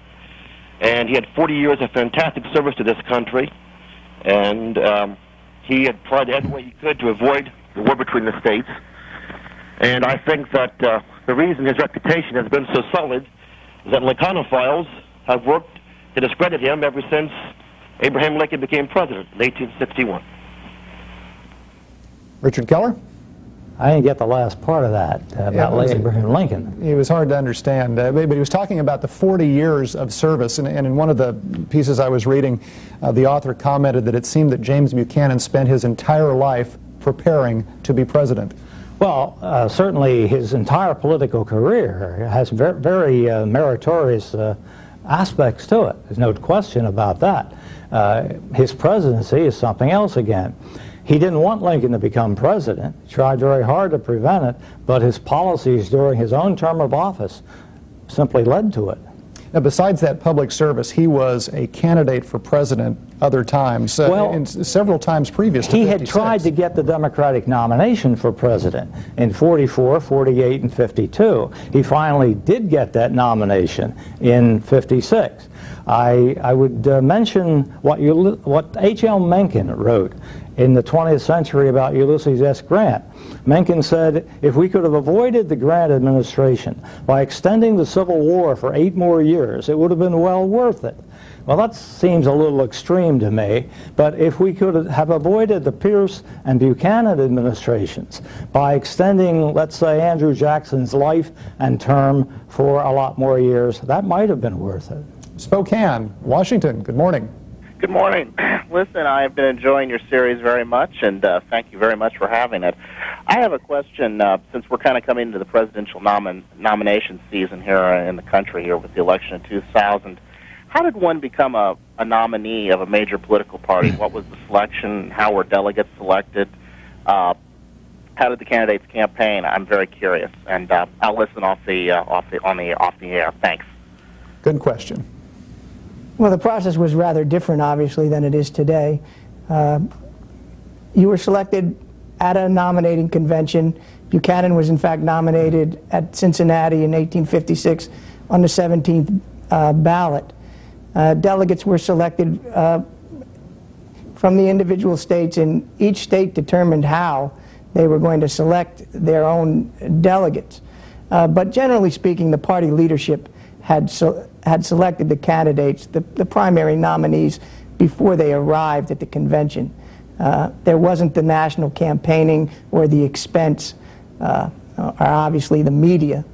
and he had 40 years of fantastic service to this country, and he had tried every way he could to avoid the war between the states. And I think that the reason his reputation has been so solid is that Lincolnophiles have worked to discredit him ever since Abraham Lincoln became president in 1861. Richard Keller? I didn't get the last part of that about Abraham Lincoln. It was hard to understand, but he was talking about the 40 years of service, and in one of the pieces I was reading, the author commented that it seemed that James Buchanan spent his entire life preparing to be president. Well, certainly his entire political career has very meritorious aspects to it. There's no question about that. His presidency is something else again. He didn't want Lincoln to become president. He tried very hard to prevent it, but his policies during his own term of office simply led to it. Now, besides that public service, he was a candidate for president other times, several times previous to 56. He had tried to get the Democratic nomination for president in 44, 48, and 52. He finally did get that nomination in 56. I would mention what H.L. Mencken wrote in the 20th century about Ulysses S. Grant. Mencken said, if we could have avoided the Grant administration by extending the Civil War for 8 more years, it would have been well worth it. Well, that seems a little extreme to me, but if we could have avoided the Pierce and Buchanan administrations by extending, let's say, Andrew Jackson's life and term for a lot more years, that might have been worth it. Spokane, Washington, good morning. Good morning. Listen, I have been enjoying your series very much, and thank you very much for having it. I have a question, since we're kind of coming into the presidential nomination season here in the country here with the election in 2000. How did one become a nominee of a major political party? What was the selection? How were delegates selected? How did the candidates campaign? I'm very curious, and I'll listen off the air. Thanks. Good question. Well, the process was rather different, obviously, than it is today. You were selected at a nominating convention. Buchanan was, in fact, nominated at Cincinnati in 1856 on the 17th ballot. Delegates were selected from the individual states, and each state determined how they were going to select their own delegates. But generally speaking, the party leadership had selected the candidates, the primary nominees, before they arrived at the convention. There wasn't the national campaigning or the expense, or obviously the media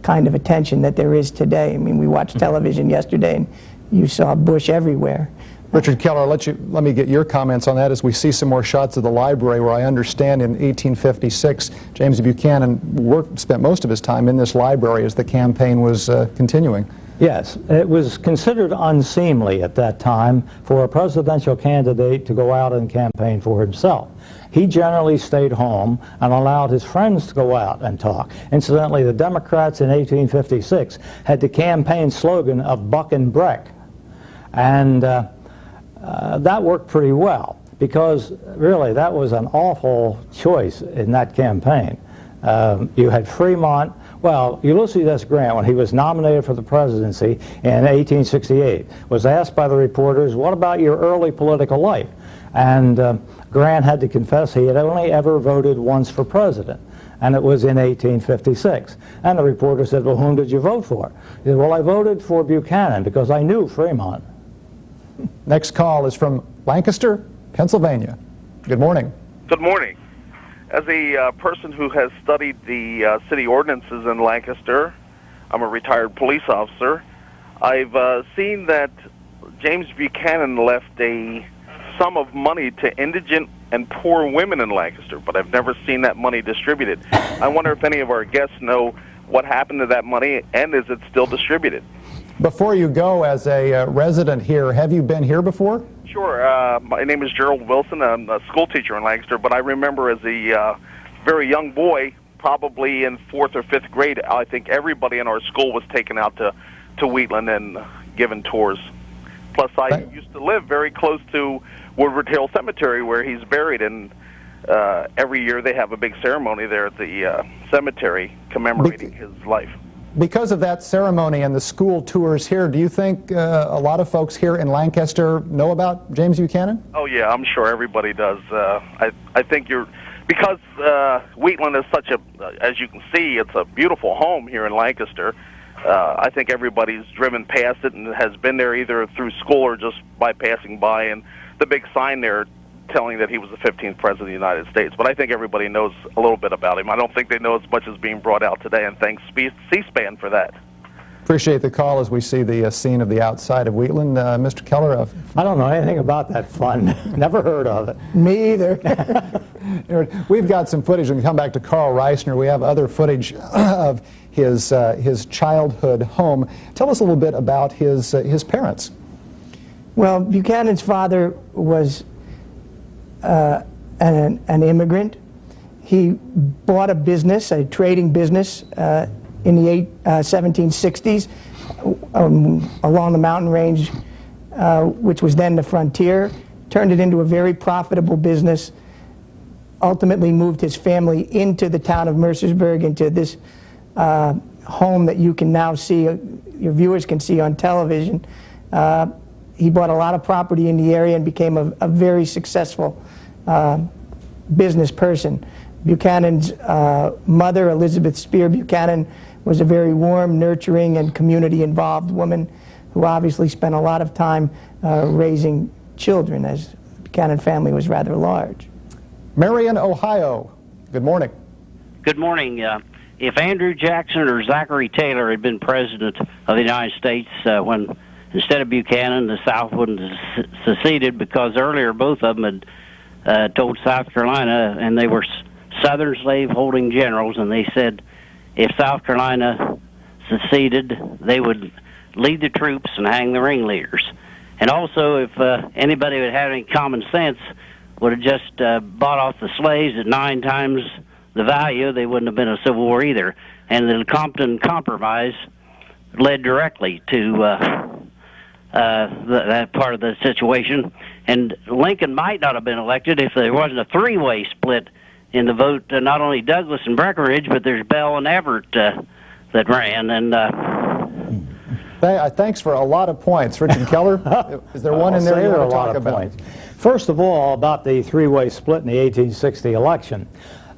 kind of attention that there is today. I mean, we watched television yesterday and you saw Bush everywhere. Richard Keller, let me get your comments on that as we see some more shots of the library, where I understand in 1856 James Buchanan spent most of his time in this library as the campaign was continuing. Yes, it was considered unseemly at that time for a presidential candidate to go out and campaign for himself. He generally stayed home and allowed his friends to go out and talk. Incidentally, the Democrats in 1856 had the campaign slogan of Buck and Breck. And that worked pretty well, because really that was an awful choice in that campaign. You had Fremont. Well, Ulysses S. Grant, when he was nominated for the presidency in 1868, was asked by the reporters, what about your early political life? And Grant had to confess he had only ever voted once for president, and it was in 1856. And the reporter said, well, whom did you vote for? He said, well, I voted for Buchanan because I knew Fremont. Next call is from Lancaster, Pennsylvania. Good morning. Good morning. As a person who has studied the city ordinances in Lancaster, I'm a retired police officer. I've seen that James Buchanan left a sum of money to indigent and poor women in Lancaster, but I've never seen that money distributed. I wonder if any of our guests know what happened to that money, and is it still distributed? Before you go, as a resident here, have you been here before? Sure. My name is Gerald Wilson. I'm a school teacher in Lancaster, but I remember as a very young boy, probably in 4th or 5th grade, I think everybody in our school was taken out to Wheatland and given tours. Plus, I used to live very close to Woodward Hill Cemetery, where he's buried, and every year they have a big ceremony there at the cemetery commemorating his life. Because of that ceremony and the school tours here, do you think a lot of folks here in Lancaster know about James Buchanan? Oh yeah, I'm sure everybody does. I think because Wheatland is such a, as you can see, it's a beautiful home here in Lancaster. I think everybody's driven past it and has been there either through school or just by passing by, and the big sign there telling that he was the 15th president of the United States. But I think everybody knows a little bit about him. I don't think they know as much as being brought out today, and thanks C-SPAN for that. Appreciate the call as we see the scene of the outside of Wheatland. Mr. Keller? I don't know anything about that fund. Never heard of it. Me either. We've got some footage. We can come back to Carl Reisner. We have other footage of his childhood home. Tell us a little bit about his parents. Well, Buchanan's father was an immigrant. He bought a business, a trading business, in the 1760s along the mountain range, which was then the frontier, turned it into a very profitable business, ultimately moved his family into the town of Mercersburg, into this home that you can now see, your viewers can see on television. He bought a lot of property in the area and became a very successful business person. Buchanan's mother, Elizabeth Spear Buchanan, was a very warm, nurturing, and community-involved woman who obviously spent a lot of time raising children, as the Buchanan family was rather large. Marion, Ohio. Good morning. Good morning. If Andrew Jackson or Zachary Taylor had been president of the United States when instead of Buchanan, the South wouldn't have seceded, because earlier both of them had told South Carolina, and they were Southern slave-holding generals, and they said if South Carolina seceded, they would lead the troops and hang the ringleaders. And also, if anybody would have any common sense, would have just bought off the slaves at 9 times the value, they wouldn't have been a civil war either. And the Compton Compromise led directly to that part of the situation. And Lincoln might not have been elected if there wasn't a three-way split in the vote. Not only Douglas and Breckinridge, but there's Bell and Everett that ran. And thanks for a lot of points. Richard Keller, is there one in there you want to talk about? First of all, about the three-way split in the 1860 election.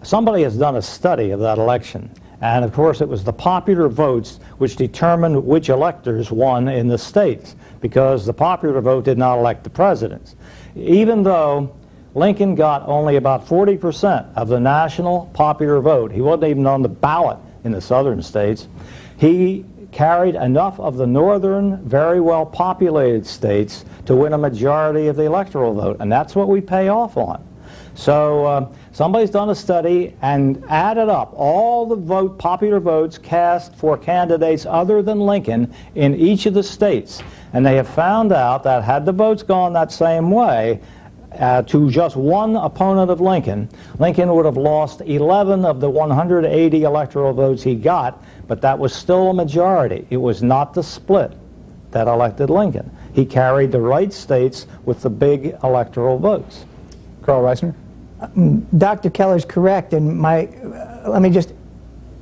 Somebody has done a study of that election. And of course, it was the popular votes which determined which electors won in the states, because the popular vote did not elect the presidents. Even though Lincoln got only about 40% of the national popular vote, he wasn't even on the ballot in the southern states, he carried enough of the northern, very well populated states to win a majority of the electoral vote, and that's what we pay off on. So somebody's done a study and added up all the popular votes cast for candidates other than Lincoln in each of the states, and they have found out that had the votes gone that same way to just one opponent of Lincoln, Lincoln would have lost 11 of the 180 electoral votes he got, but that was still a majority. It was not the split that elected Lincoln. He carried the right states with the big electoral votes. Carl Reisner? Dr. Keller's correct, and let me just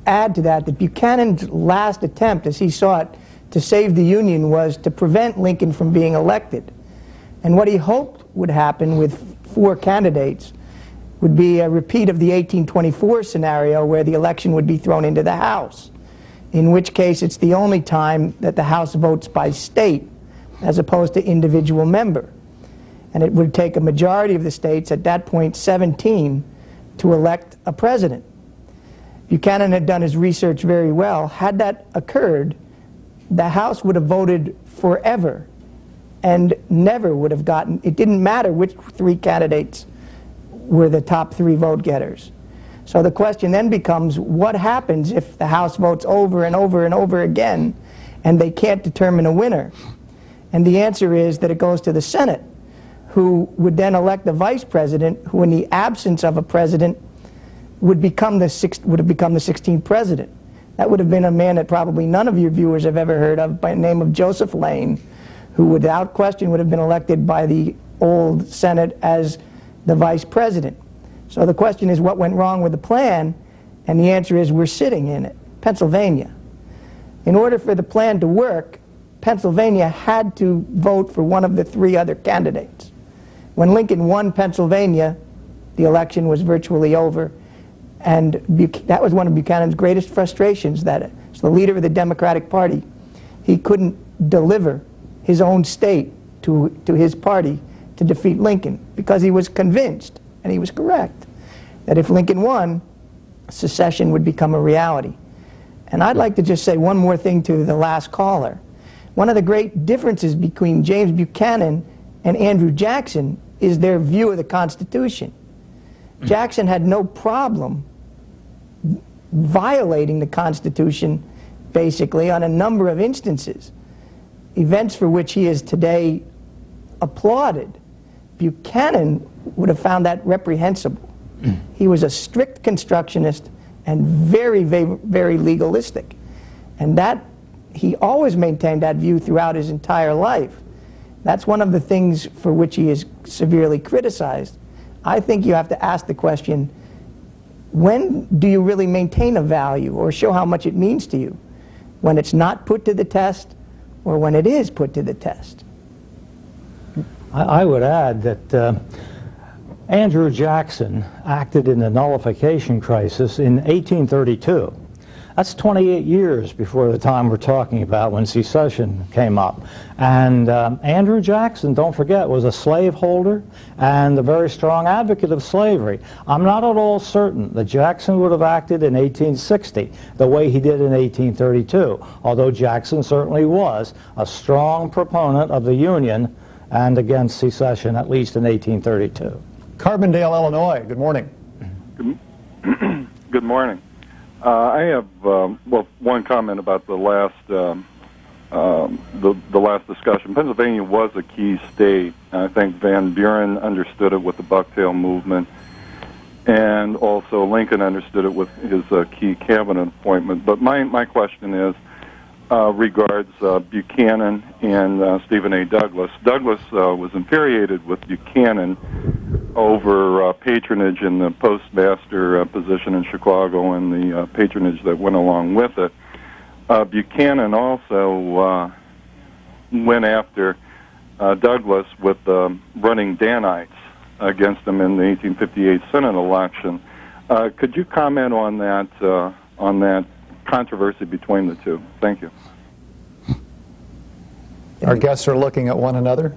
add to that Buchanan's last attempt, as he saw it, to save the Union was to prevent Lincoln from being elected. And what he hoped would happen with 4 candidates would be a repeat of the 1824 scenario where the election would be thrown into the House, in which case it's the only time that the House votes by state as opposed to individual member. And it would take a majority of the states, at that point 17, to elect a president. Buchanan had done his research very well. Had that occurred, the House would have voted forever and never would have gotten, it didn't matter which 3 candidates were the top 3 vote getters. So the question then becomes, what happens if the House votes over and over and over again and they can't determine a winner? And the answer is that it goes to the Senate, who would then elect the vice president, who in the absence of a president would have become the 16th president. That would have been a man that probably none of your viewers have ever heard of, by the name of Joseph Lane, who without question would have been elected by the old Senate as the vice president. So the question is, what went wrong with the plan? And the answer is, we're sitting in it, Pennsylvania. In order for the plan to work, Pennsylvania had to vote for one of the three other candidates. When Lincoln won Pennsylvania, the election was virtually over, and that was one of Buchanan's greatest frustrations, that as the leader of the Democratic Party, he couldn't deliver his own state to his party to defeat Lincoln, because he was convinced, and he was correct, that if Lincoln won, secession would become a reality. And I'd like to just say one more thing to the last caller. One of the great differences between James Buchanan and Andrew Jackson is their view of the Constitution. Jackson had no problem violating the Constitution, basically, on a number of instances, events for which he is today applauded. Buchanan would have found that reprehensible. He was a strict constructionist and very, very, very legalistic. And that, he always maintained that view throughout his entire life. That's one of the things for which he is severely criticized. I think you have to ask the question, when do you really maintain a value or show how much it means to you? When it's not put to the test, or when it is put to the test? I would add that Andrew Jackson acted in the nullification crisis in 1832. That's 28 years before the time we're talking about when secession came up. And Andrew Jackson, don't forget, was a slaveholder and a very strong advocate of slavery. I'm not at all certain that Jackson would have acted in 1860 the way he did in 1832, although Jackson certainly was a strong proponent of the Union and against secession, at least in 1832. Carbondale, Illinois, good morning. Good morning. I have one comment about the last the last discussion. Pennsylvania was a key state. I think Van Buren understood it with the Bucktail movement, and also Lincoln understood it with his key cabinet appointment. But my question is regards Buchanan and Stephen A. Douglas. Douglas was infuriated with Buchanan over patronage in the postmaster position in Chicago and the patronage that went along with it. Buchanan also went after Douglas with running Danites against him in the 1858 Senate election. Could you comment on that controversy between the two? Thank you. Our guests are looking at one another.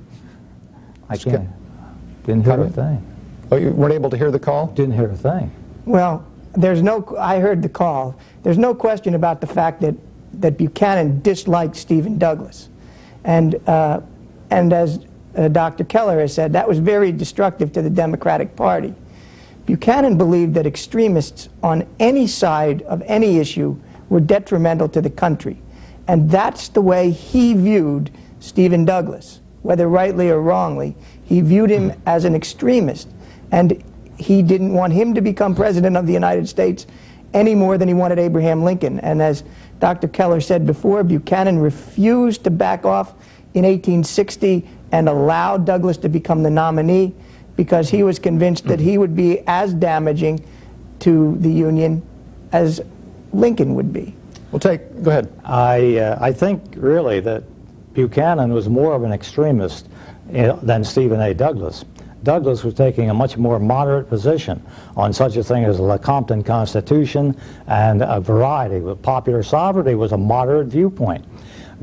I can't. Didn't hear a thing. Oh, you weren't able to hear the call? Didn't hear a thing. Well, I heard the call. There's no question about the fact that Buchanan disliked Stephen Douglas. And as Dr. Keller has said, that was very destructive to the Democratic Party. Buchanan believed that extremists on any side of any issue were detrimental to the country. And that's the way he viewed Stephen Douglas, whether rightly or wrongly. He viewed him as an extremist, and he didn't want him to become president of the United States any more than he wanted Abraham Lincoln. And as Dr. Keller said before, Buchanan refused to back off in 1860 and allowed Douglas to become the nominee because he was convinced that he would be as damaging to the Union as Lincoln would be. Go ahead. I think really that Buchanan was more of an extremist than Stephen A. Douglas. Douglas was taking a much more moderate position on such a thing as the Lecompton Constitution and a variety. With popular sovereignty was a moderate viewpoint.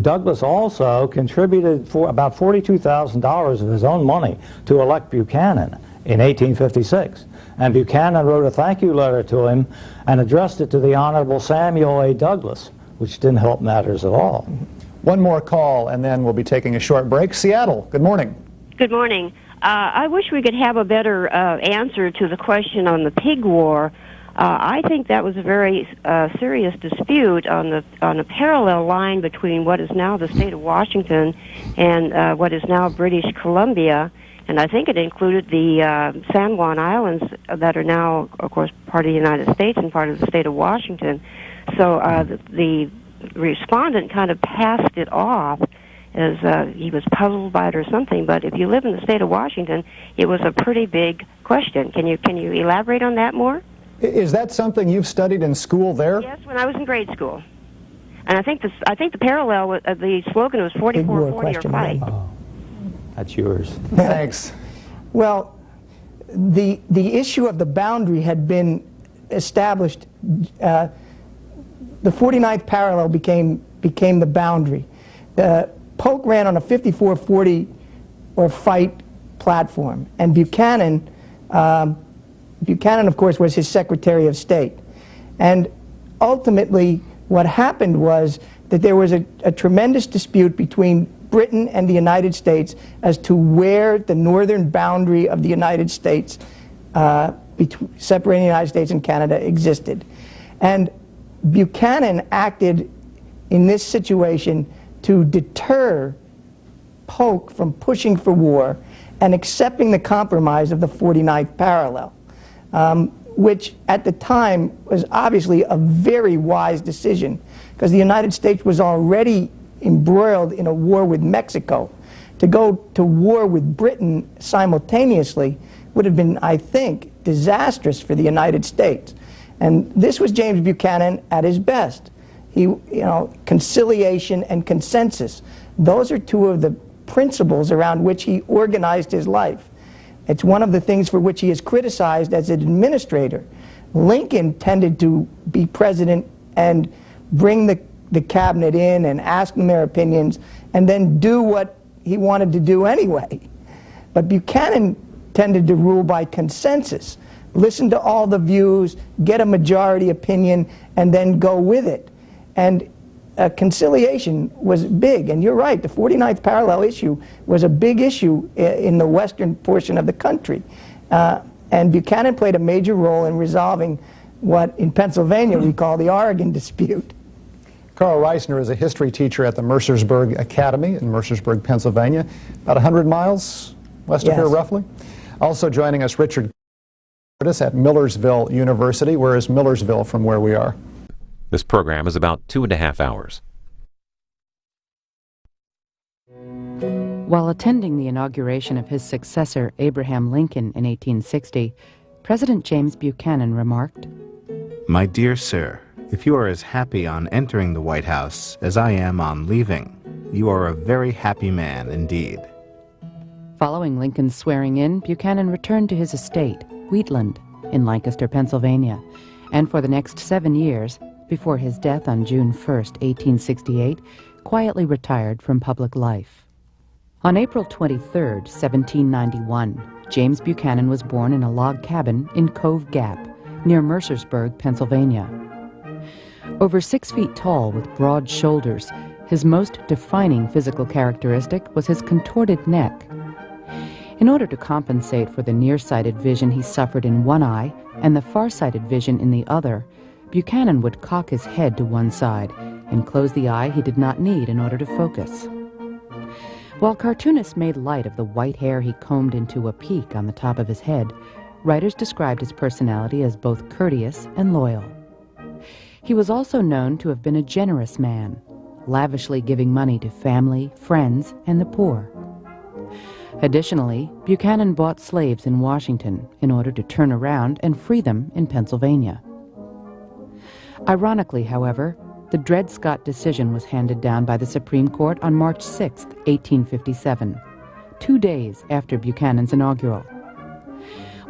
Douglas also contributed for about $42,000 of his own money to elect Buchanan in 1856. And Buchanan wrote a thank you letter to him and addressed it to the Honorable Samuel A. Douglas, which didn't help matters at all. One more call, and then we'll be taking a short break. Seattle, good morning. Good morning. I wish we could have a better answer to the question on the pig war. I think that was a very serious dispute on a parallel line between what is now the state of Washington and what is now British Columbia. And I think it included the San Juan Islands that are now, of course, part of the United States and part of the state of Washington. So the respondent kind of passed it off as he was puzzled by it or something. But if you live in the state of Washington, it was a pretty big question. Can you elaborate on that more? Is that something you've studied in school there? Yes, when I was in grade school. And I think the parallel with the slogan was 44-40 or fight. Oh, that's yours. Thanks. Well, the issue of the boundary had been established. The 49th parallel became the boundary. Polk ran on a 54-40 or fight platform, and Buchanan, of course, was his Secretary of State. And ultimately, what happened was that there was a tremendous dispute between Britain and the United States as to where the northern boundary of the United States, separating the United States and Canada, existed. And Buchanan acted in this situation to deter Polk from pushing for war and accepting the compromise of the 49th parallel, which at the time was obviously a very wise decision, because the United States was already embroiled in a war with Mexico. To go to war with Britain simultaneously would have been, I think, disastrous for the United States. And this was James Buchanan at his best. Conciliation and consensus. Those are two of the principles around which he organized his life. It's one of the things for which he is criticized as an administrator. Lincoln tended to be president and bring the cabinet in and ask them their opinions and then do what he wanted to do anyway. But Buchanan tended to rule by consensus. Listen to all the views, get a majority opinion, and then go with it. And conciliation was big. And you're right, the 49th parallel issue was a big issue in the western portion of the country. And Buchanan played a major role in resolving what in Pennsylvania we call the Oregon dispute. Carl Reisner is a history teacher at the Mercersburg Academy in Mercersburg, Pennsylvania, about 100 miles west of here, roughly. Also joining us, Richard Curtis at Millersville University. Where is Millersville from where we are? This program is about 2.5 hours. While attending the inauguration of his successor, Abraham Lincoln, in 1860, President James Buchanan remarked, "My dear sir, if you are as happy on entering the White House as I am on leaving, you are a very happy man indeed." Following Lincoln's swearing in, Buchanan returned to his estate, Wheatland, in Lancaster, Pennsylvania, and for the next 7 years, before his death on June 1st, 1868, quietly retired from public life. On April 23, 1791, James Buchanan was born in a log cabin in Cove Gap, near Mercersburg, Pennsylvania. Over 6 feet tall with broad shoulders, his most defining physical characteristic was his contorted neck. In order to compensate for the nearsighted vision he suffered in one eye and the farsighted vision in the other, Buchanan would cock his head to one side and close the eye he did not need in order to focus. While cartoonists made light of the white hair he combed into a peak on the top of his head, writers described his personality as both courteous and loyal. He was also known to have been a generous man, lavishly giving money to family, friends, and the poor. Additionally, Buchanan bought slaves in Washington in order to turn around and free them in Pennsylvania. Ironically, however, the Dred Scott decision was handed down by the Supreme Court on March 6, 1857, 2 days after Buchanan's inaugural.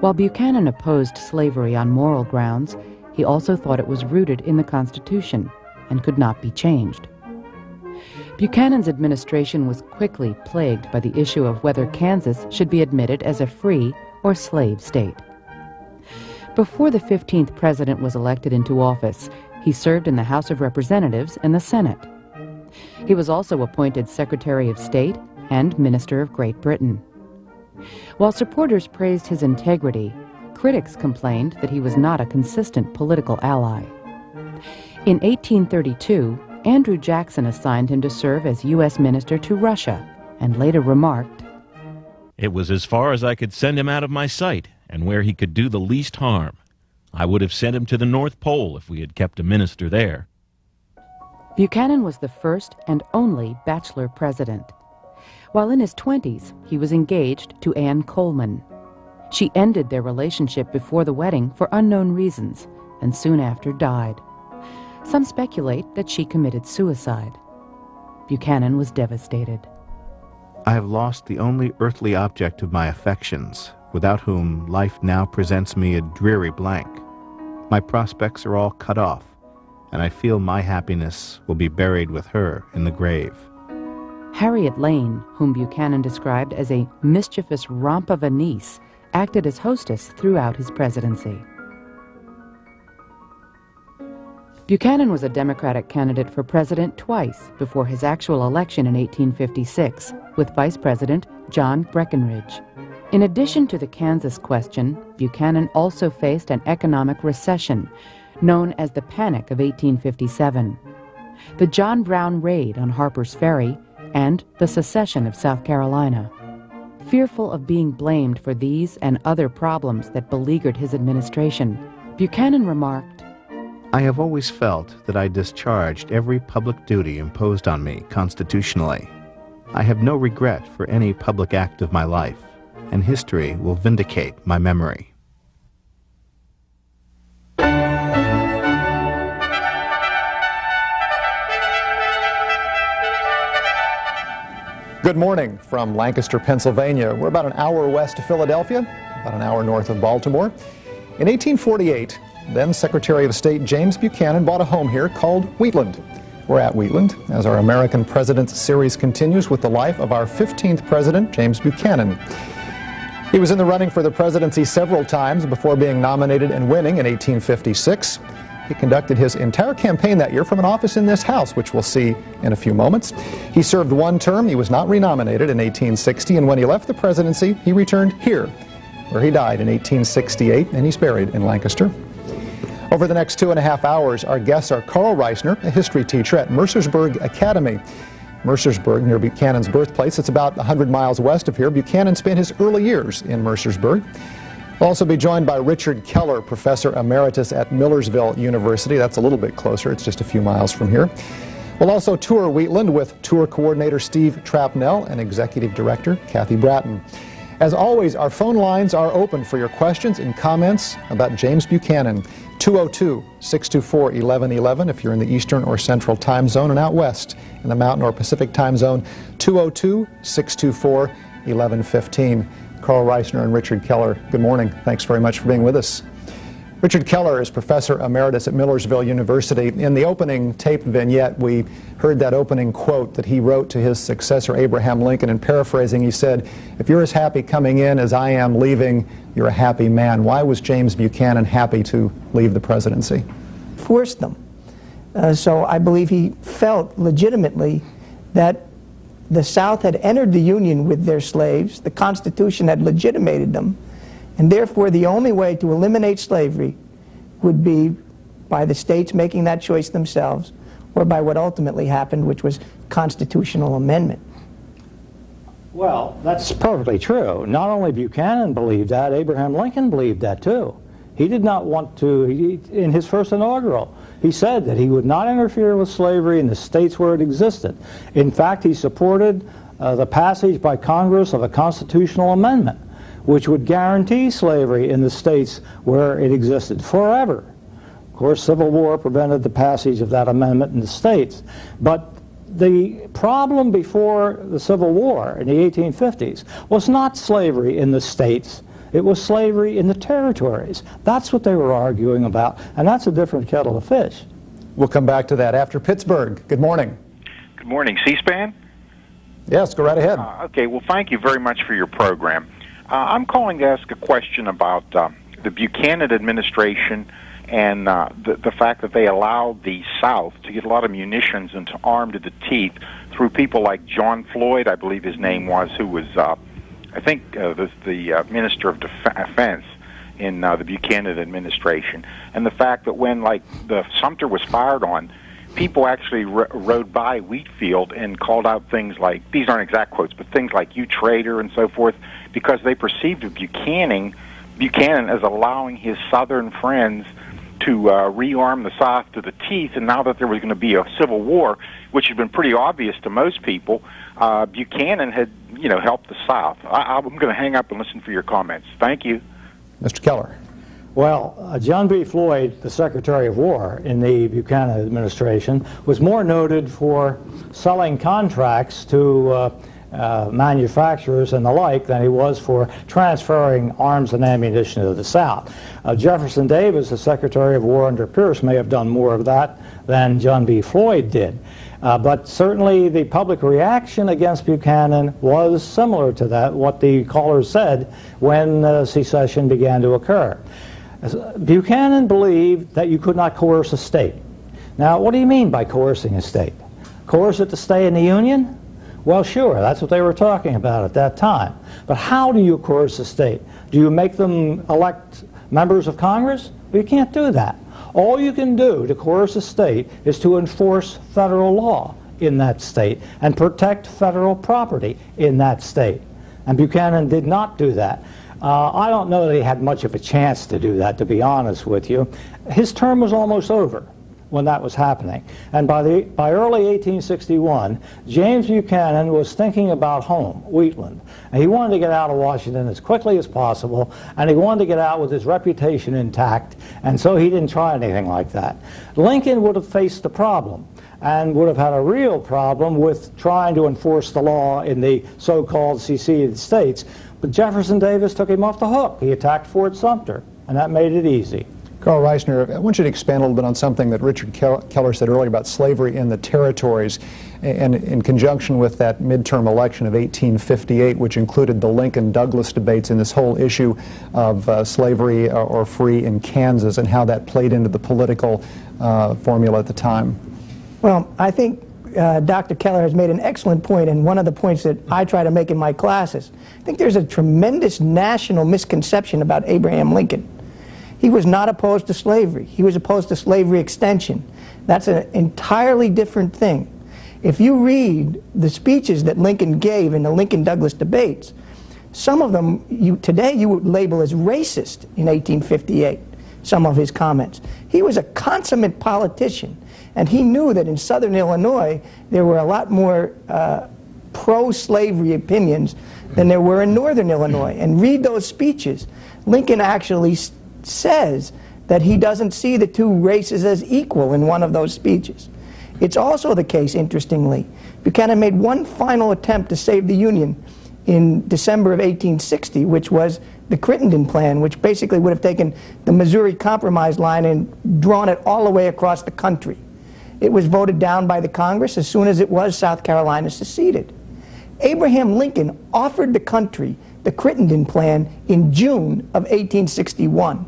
While Buchanan opposed slavery on moral grounds, he also thought it was rooted in the Constitution and could not be changed. Buchanan's administration was quickly plagued by the issue of whether Kansas should be admitted as a free or slave state. Before the 15th president was elected into office, he served in the House of Representatives and the Senate. He was also appointed Secretary of State and Minister of Great Britain. While supporters praised his integrity, critics complained that he was not a consistent political ally. In 1832, Andrew Jackson assigned him to serve as U.S. Minister to Russia, and later remarked, "It was as far as I could send him out of my sight, and where he could do the least harm. I would have sent him to the North Pole if we had kept a minister there." Buchanan was the first and only bachelor president. While in his 20s, he was engaged to Ann Coleman. She ended their relationship before the wedding for unknown reasons, and soon after died. Some speculate that she committed suicide. Buchanan was devastated. I have lost the only earthly object of my affections, without whom life now presents me a dreary blank. My prospects are all cut off, and I feel my happiness will be buried with her in the grave. Harriet Lane, whom Buchanan described as a mischievous romp of a niece, acted as hostess throughout his presidency. Buchanan was a Democratic candidate for president twice before his actual election in 1856, with Vice President John Breckinridge. In addition to the Kansas question, Buchanan also faced an economic recession, known as the Panic of 1857, the John Brown raid on Harper's Ferry, and the secession of South Carolina. Fearful of being blamed for these and other problems that beleaguered his administration, Buchanan remarked, I have always felt that I discharged every public duty imposed on me constitutionally. I have no regret for any public act of my life, and history will vindicate my memory. Good morning from Lancaster, Pennsylvania. We're about an hour west of Philadelphia, about an hour north of Baltimore. In 1848, then Secretary of State James Buchanan bought a home here called Wheatland. We're at Wheatland as our American Presidents series continues with the life of our 15th President, James Buchanan. He was in the running for the presidency several times before being nominated and winning in 1856. He conducted his entire campaign that year from an office in this house, which we'll see in a few moments. He served one term. He was not renominated in 1860, and when he left the presidency, he returned here, where he died in 1868, and he's buried in Lancaster. Over the next 2.5 hours, our guests are Carl Reisner, a history teacher at Mercersburg Academy. Mercersburg, near Buchanan's birthplace. It's about 100 miles west of here. Buchanan spent his early years in Mercersburg. We'll also be joined by Richard Keller, Professor Emeritus at Millersville University. That's a little bit closer. It's just a few miles from here. We'll also tour Wheatland with Tour Coordinator Steve Trapnell and Executive Director Kathy Bratton. As always, our phone lines are open for your questions and comments about James Buchanan. 202-624-1111 if you're in the Eastern or Central time zone, and out west in the Mountain or Pacific time zone, 202-624-1115. Carl Reisner and Richard Keller, good morning. Thanks very much for being with us. Richard Keller is Professor Emeritus at Millersville University. In the opening tape vignette, we heard that opening quote that he wrote to his successor, Abraham Lincoln, and paraphrasing, he said, if you're as happy coming in as I am leaving, you're a happy man. Why was James Buchanan happy to leave the presidency? Forced them. So I believe he felt legitimately that the South had entered the Union with their slaves, the Constitution had legitimated them, and therefore the only way to eliminate slavery would be by the states making that choice themselves, or by what ultimately happened, which was constitutional amendment. Well, that's perfectly true. Not only Buchanan believed that, Abraham Lincoln believed that too. He did not want to, in his first inaugural, he said that he would not interfere with slavery in the states where it existed. In fact, he supported the passage by Congress of a constitutional amendment, which would guarantee slavery in the states where it existed forever. Of course, Civil War prevented the passage of that amendment in the states. But the problem before the Civil War in the 1850s was not slavery in the states. It was slavery in the territories. That's what they were arguing about, and that's a different kettle of fish. We'll come back to that after Pittsburgh. Good morning. Good morning. C-SPAN? Yes, go right ahead. Okay, well, thank you very much for your program. I'm calling to ask a question about the Buchanan administration and the fact that they allowed the South to get a lot of munitions and to arm to the teeth through people like John Floyd, I believe his name was, who was, I think, the Minister of Defense in the Buchanan administration. And the fact that when, like, the Sumter was fired on, people actually rode by Wheatfield and called out things like, these aren't exact quotes, but things like, you traitor and so forth, because they perceived Buchanan as allowing his Southern friends to rearm the South to the teeth, and now that there was going to be a civil war, which had been pretty obvious to most people, Buchanan had, helped the South. I'm going to hang up and listen for your comments. Thank you. Mr. Keller. Well, John B. Floyd, the Secretary of War in the Buchanan administration, was more noted for selling contracts to manufacturers and the like than he was for transferring arms and ammunition to the South. Jefferson Davis, the Secretary of War under Pierce, may have done more of that than John B. Floyd did. But certainly the public reaction against Buchanan was similar to that, what the caller said, when secession began to occur. Buchanan believed that you could not coerce a state. Now, what do you mean by coercing a state? Coerce it to stay in the Union? Well, sure, that's what they were talking about at that time. But how do you coerce a state? Do you make them elect members of Congress? Well, you can't do that. All you can do to coerce a state is to enforce federal law in that state and protect federal property in that state. And Buchanan did not do that. I don't know that he had much of a chance to do that, to be honest with you. His term was almost over when that was happening. And by early 1861, James Buchanan was thinking about home, Wheatland. And he wanted to get out of Washington as quickly as possible, and he wanted to get out with his reputation intact, and so he didn't try anything like that. Lincoln would have faced the problem, and would have had a real problem with trying to enforce the law in the so-called seceded states. But Jefferson Davis took him off the hook. He attacked Fort Sumter, and that made it easy. Carl Reisner, I want you to expand a little bit on something that Richard Keller said earlier about slavery in the territories, and in conjunction with that midterm election of 1858, which included the Lincoln-Douglas debates and this whole issue of slavery or free in Kansas, and how that played into the political formula at the time. Well, I think Dr. Keller has made an excellent point, and one of the points that I try to make in my classes. I think there's a tremendous national misconception about Abraham Lincoln. He was not opposed to slavery. He was opposed to slavery extension. That's an entirely different thing. If you read the speeches that Lincoln gave in the Lincoln-Douglas debates, some of them today you would label as racist in 1858, some of his comments. He was a consummate politician, and he knew that in southern Illinois there were a lot more pro-slavery opinions than there were in northern Illinois. And read those speeches. Lincoln actually says that he doesn't see the two races as equal in one of those speeches. It's also the case, interestingly, Buchanan made one final attempt to save the Union in December of 1860, which was the Crittenden Plan, which basically would have taken the Missouri Compromise line and drawn it all the way across the country. It was voted down by the Congress as soon as it was South Carolina seceded. Abraham Lincoln offered the country the Crittenden Plan in June of 1861.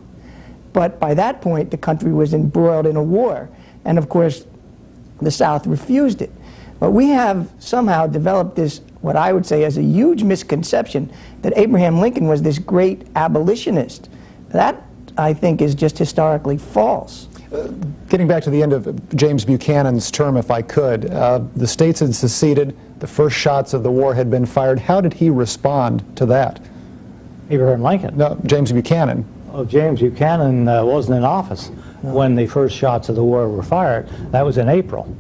But by that point, the country was embroiled in a war. And of course, the South refused it. But we have somehow developed this, what I would say is a huge misconception, that Abraham Lincoln was this great abolitionist. That, I think, is just historically false. Getting back to the end of James Buchanan's term, if I could, the states had seceded, the first shots of the war had been fired. How did he respond to that? Abraham Lincoln? No, James Buchanan. Oh, James Buchanan wasn't in office when the first shots of the war were fired. That was in April.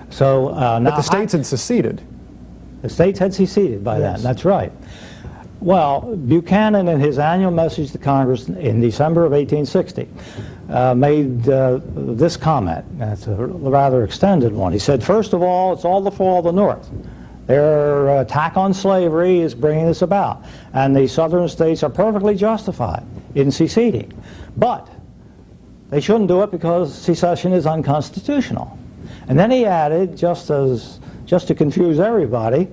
So now, but the states had seceded. The states had seceded by then, that's right. Well, Buchanan, in his annual message to Congress in December of 1860, made this comment. It's a rather extended one. He said, first of all, it's all the fault of the North. Their attack on slavery is bringing this about, and the southern states are perfectly justified in seceding. But they shouldn't do it because secession is unconstitutional. And then he added, just to confuse everybody,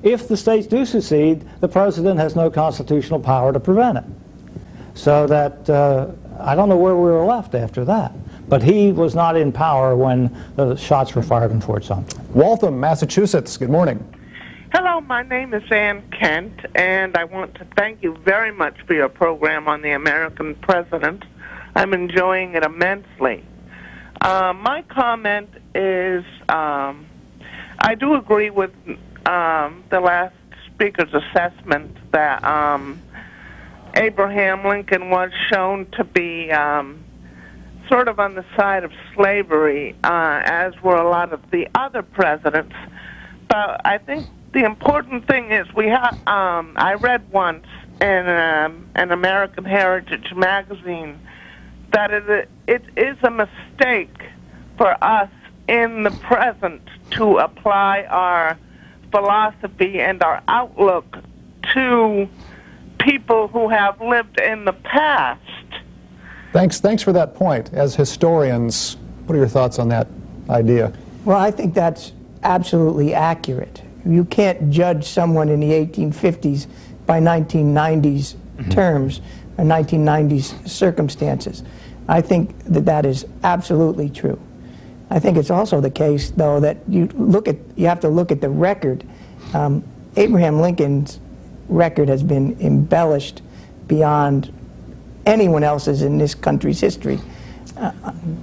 if the states do secede, the president has no constitutional power to prevent it. So that, I don't know where we were left after that. But he was not in power when the shots were fired in Fort Sumter. Waltham, Massachusetts, good morning. Hello, my name is Ann Kent, and I want to thank you very much for your program on the American president. I'm enjoying it immensely. My comment is, I do agree with the last speaker's assessment that Abraham Lincoln was shown to be sort of on the side of slavery, as were a lot of the other presidents. But I think the important thing is I read once in an American Heritage magazine that it is a mistake for us in the present to apply our philosophy and our outlook to people who have lived in the past. Thanks for that point. As historians, what are your thoughts on that idea? Well, I think that's absolutely accurate. You can't judge someone in the 1850s by 1990s terms or 1990s circumstances. I think that is absolutely true. I think it's also the case, though, that you have to look at the record. Abraham Lincoln's record has been embellished beyond anyone else's in this country's history.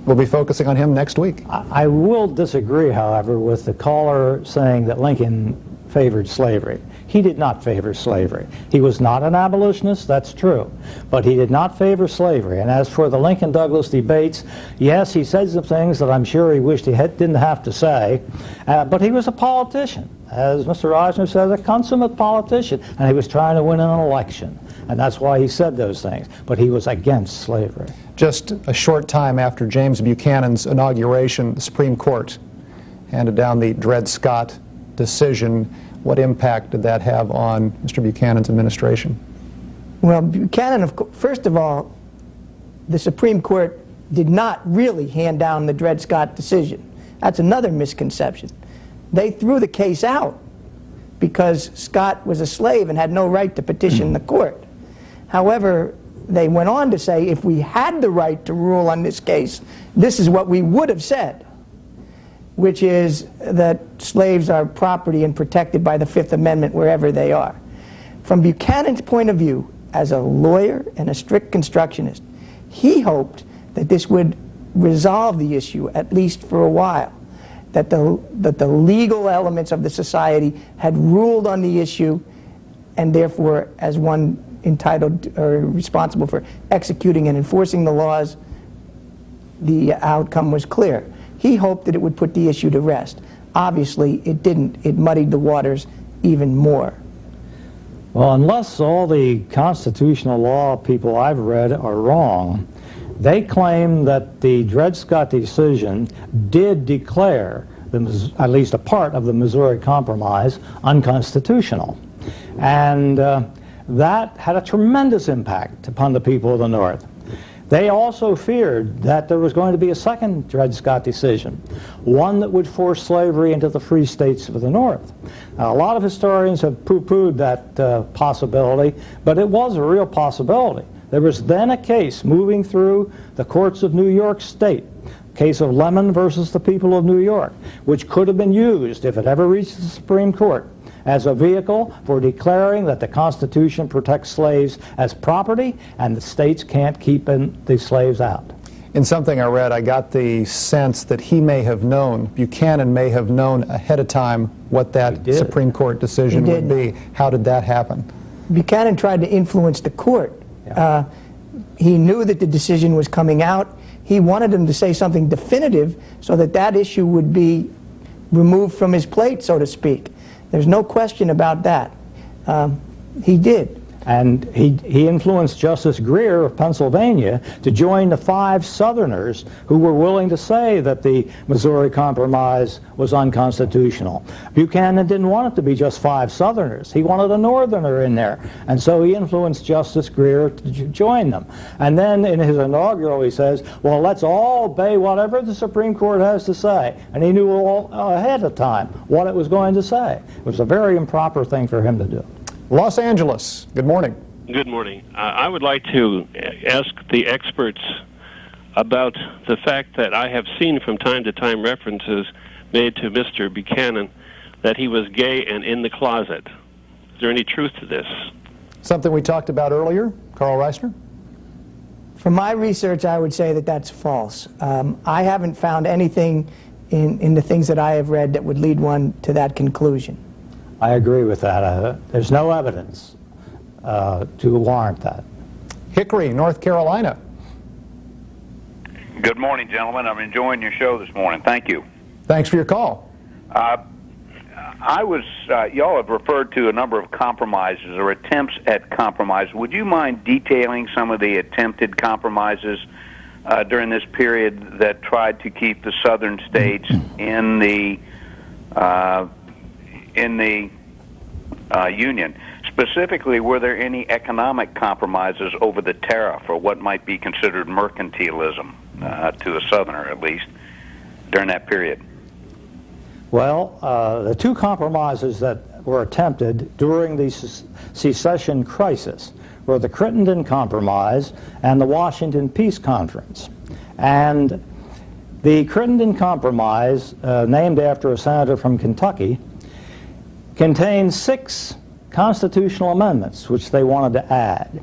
We'll be focusing on him next week. I will disagree, however, with the caller saying that Lincoln favored slavery. He did not favor slavery. He was not an abolitionist, that's true, but he did not favor slavery. And as for the Lincoln-Douglas debates, yes, he said some things that I'm sure he wished he didn't have to say, but he was a politician. As Mr. Rosner said, a consummate politician, and he was trying to win an election. And that's why he said those things. But he was against slavery. Just a short time after James Buchanan's inauguration, the Supreme Court handed down the Dred Scott decision. What impact did that have on Mr. Buchanan's administration? Well, Buchanan, first of all, the Supreme Court did not really hand down the Dred Scott decision. That's another misconception. They threw the case out because Scott was a slave and had no right to petition the court. However, they went on to say, if we had the right to rule on this case, this is what we would have said, which is that slaves are property and protected by the Fifth Amendment wherever they are. From Buchanan's point of view, as a lawyer and a strict constructionist, he hoped that this would resolve the issue, at least for a while, that the legal elements of the society had ruled on the issue, and therefore, as one entitled or responsible for executing and enforcing the laws, the outcome was clear. He hoped that it would put the issue to rest. Obviously, it didn't. It muddied the waters even more. Well, unless all the constitutional law people I've read are wrong, they claim that the Dred Scott decision did declare at least a part of the Missouri Compromise unconstitutional. And that had a tremendous impact upon the people of the North. They also feared that there was going to be a second Dred Scott decision, one that would force slavery into the free states of the North. Now, a lot of historians have poo-pooed that possibility, but it was a real possibility. There was then a case moving through the courts of New York State, case of Lemon versus the people of New York, which could have been used, if it ever reached the Supreme Court, as a vehicle for declaring that the Constitution protects slaves as property and the states can't keep the slaves out. In something I read, I got the sense that he may have known, Buchanan may have known ahead of time what that Supreme Court decision would be. How did that happen? Buchanan tried to influence the court. Yeah. He knew that the decision was coming out. He wanted him to say something definitive so that that issue would be removed from his plate, so to speak. There's no question about that. He did. And he influenced Justice Greer of Pennsylvania to join the 5 Southerners who were willing to say that the Missouri Compromise was unconstitutional. Buchanan didn't want it to be just 5 Southerners. He wanted a Northerner in there. And so he influenced Justice Greer to join them. And then in his inaugural he says, well, let's all obey whatever the Supreme Court has to say. And he knew all ahead of time what it was going to say. It was a very improper thing for him to do. Los Angeles, good morning. Good morning. I would like to ask the experts about the fact that I have seen from time to time references made to Mr. Buchanan that he was gay and in the closet. Is there any truth to this? Something we talked about earlier, Carl Reisner? From my research, I would say that that's false. I haven't found anything in the things that I have read that would lead one to that conclusion. I agree with that. There's no evidence to warrant that. Hickory, North Carolina. Good morning, gentlemen. I'm enjoying your show this morning. Thank you. Thanks for your call. Y'all have referred to a number of compromises or attempts at compromise. Would you mind detailing some of the attempted compromises during this period that tried to keep the southern states in the Union? Specifically, were there any economic compromises over the tariff or what might be considered mercantilism to a Southerner, at least, during that period? Well, the two compromises that were attempted during the secession crisis were the Crittenden Compromise and the Washington Peace Conference. And the Crittenden Compromise, named after a senator from Kentucky, contained 6 constitutional amendments which they wanted to add,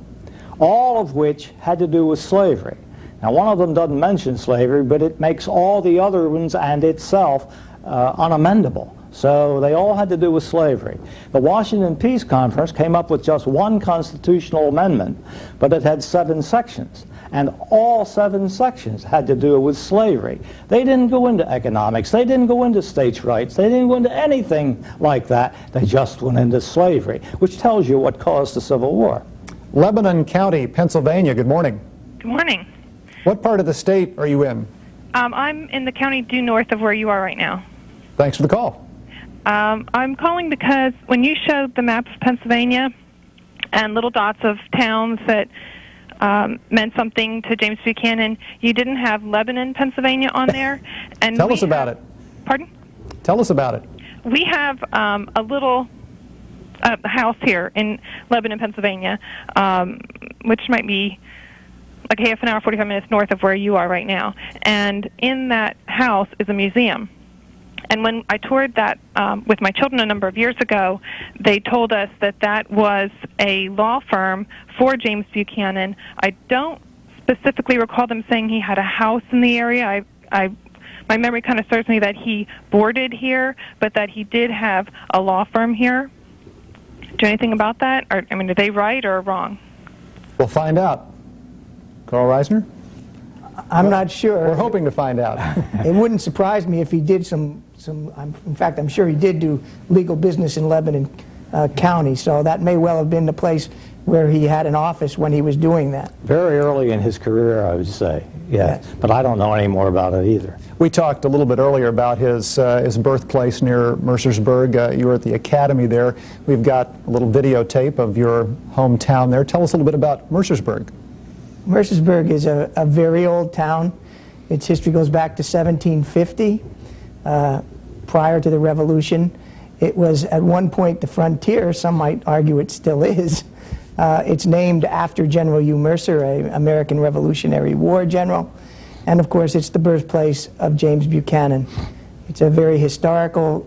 all of which had to do with slavery. Now, one of them doesn't mention slavery, but it makes all the other ones and itself unamendable. So they all had to do with slavery. The Washington Peace Conference came up with just one constitutional amendment, but it had 7 sections. And all 7 sections had to do with slavery. They didn't go into economics. They didn't go into states' rights. They didn't go into anything like that. They just went into slavery, which tells you what caused the Civil War. Lebanon County, Pennsylvania, good morning. Good morning. What part of the state are you in? I'm in the county due north of where you are right now. Thanks for the call. I'm calling because when you showed the maps of Pennsylvania and little dots of towns that meant something to James Buchanan, you didn't have Lebanon, Pennsylvania on there. And Tell us about it. Pardon? Tell us about it. We have a little house here in Lebanon, Pennsylvania, which might be like half an hour, 45 minutes north of where you are right now. And in that house is a museum. And when I toured that with my children a number of years ago, they told us that that was a law firm for James Buchanan. I don't specifically recall them saying he had a house in the area. My memory kind of serves me that he boarded here, but that he did have a law firm here. Do you know anything about that? Or, I mean, are they right or wrong? We'll find out. Carl Reisner? I'm not sure. We're hoping to find out. It wouldn't surprise me if he did in fact, I'm sure he did do legal business in Lebanon County, so that may well have been the place where he had an office when he was doing that. Very early in his career, I would say, yes. But I don't know any more about it either. We talked a little bit earlier about his birthplace near Mercersburg. You were at the academy there. We've got a little videotape of your hometown there. Tell us a little bit about Mercersburg. Mercersburg is a very old town. Its history goes back to 1750. Prior to the Revolution, it was at one point the frontier. Some might argue it still is. It's named after General Hugh Mercer, an American Revolutionary War general. And of course, it's the birthplace of James Buchanan. It's a very historical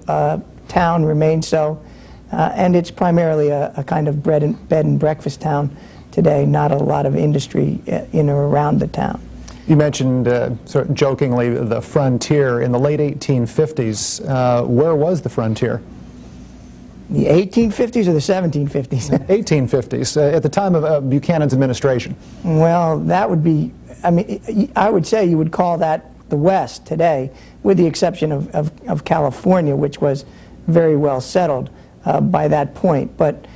town, remains so, and it's primarily a kind of bed and breakfast town today, not a lot of industry in or around the town. You mentioned, sort of jokingly, the frontier in the late 1850s. Where was the frontier? The 1850s or the 1750s? 1850s, at the time of Buchanan's administration. Well, that would be, I mean, I would say you would call that the West today, with the exception of California, which was very well settled by that point. But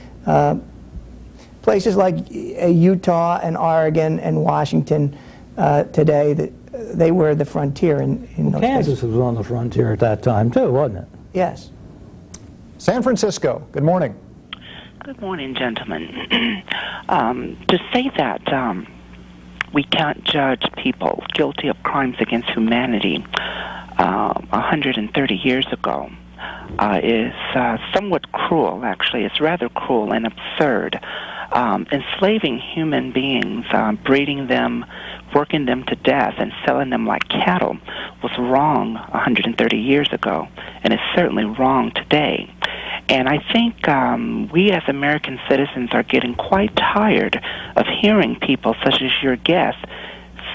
places like Utah and Oregon and Washington today, they were the frontier in those Kansas places. was on the frontier at that time too, wasn't it? Yes. San Francisco, good morning. Good morning, gentlemen. To say that we can't judge people guilty of crimes against humanity 130 years ago is somewhat cruel, actually. It's rather cruel and absurd. Enslaving human beings, breeding them, working them to death, and selling them like cattle was wrong 130 years ago, and it's certainly wrong today. And I think we as American citizens are getting quite tired of hearing people such as your guest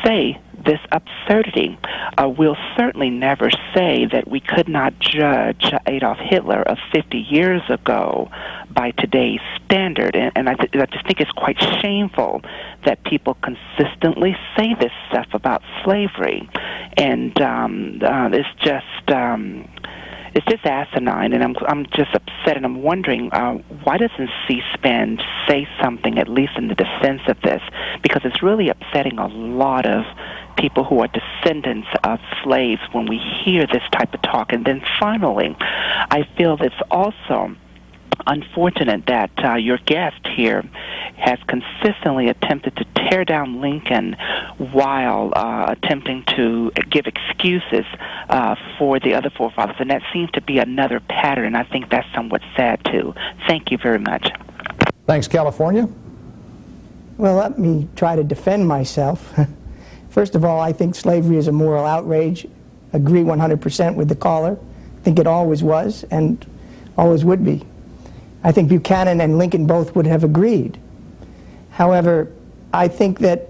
say this absurdity. We'll certainly never say that we could not judge Adolf Hitler of 50 years ago by today's standard, and I just think it's quite shameful that people consistently say this stuff about slavery, and it's just asinine, and I'm just upset, and I'm wondering why doesn't C-SPAN say something at least in the defense of this, because it's really upsetting a lot of people who are descendants of slaves when we hear this type of talk. And then finally, I feel it's also unfortunate that your guest here has consistently attempted to tear down Lincoln while attempting to give excuses for the other forefathers, and that seems to be another pattern, and I think that's somewhat sad too. Thank you very much. Thanks, California. Well, let me try to defend myself. First of all, I think slavery is a moral outrage. Agree 100% with the caller. I think it always was and always would be. I think Buchanan and Lincoln both would have agreed. However, I think that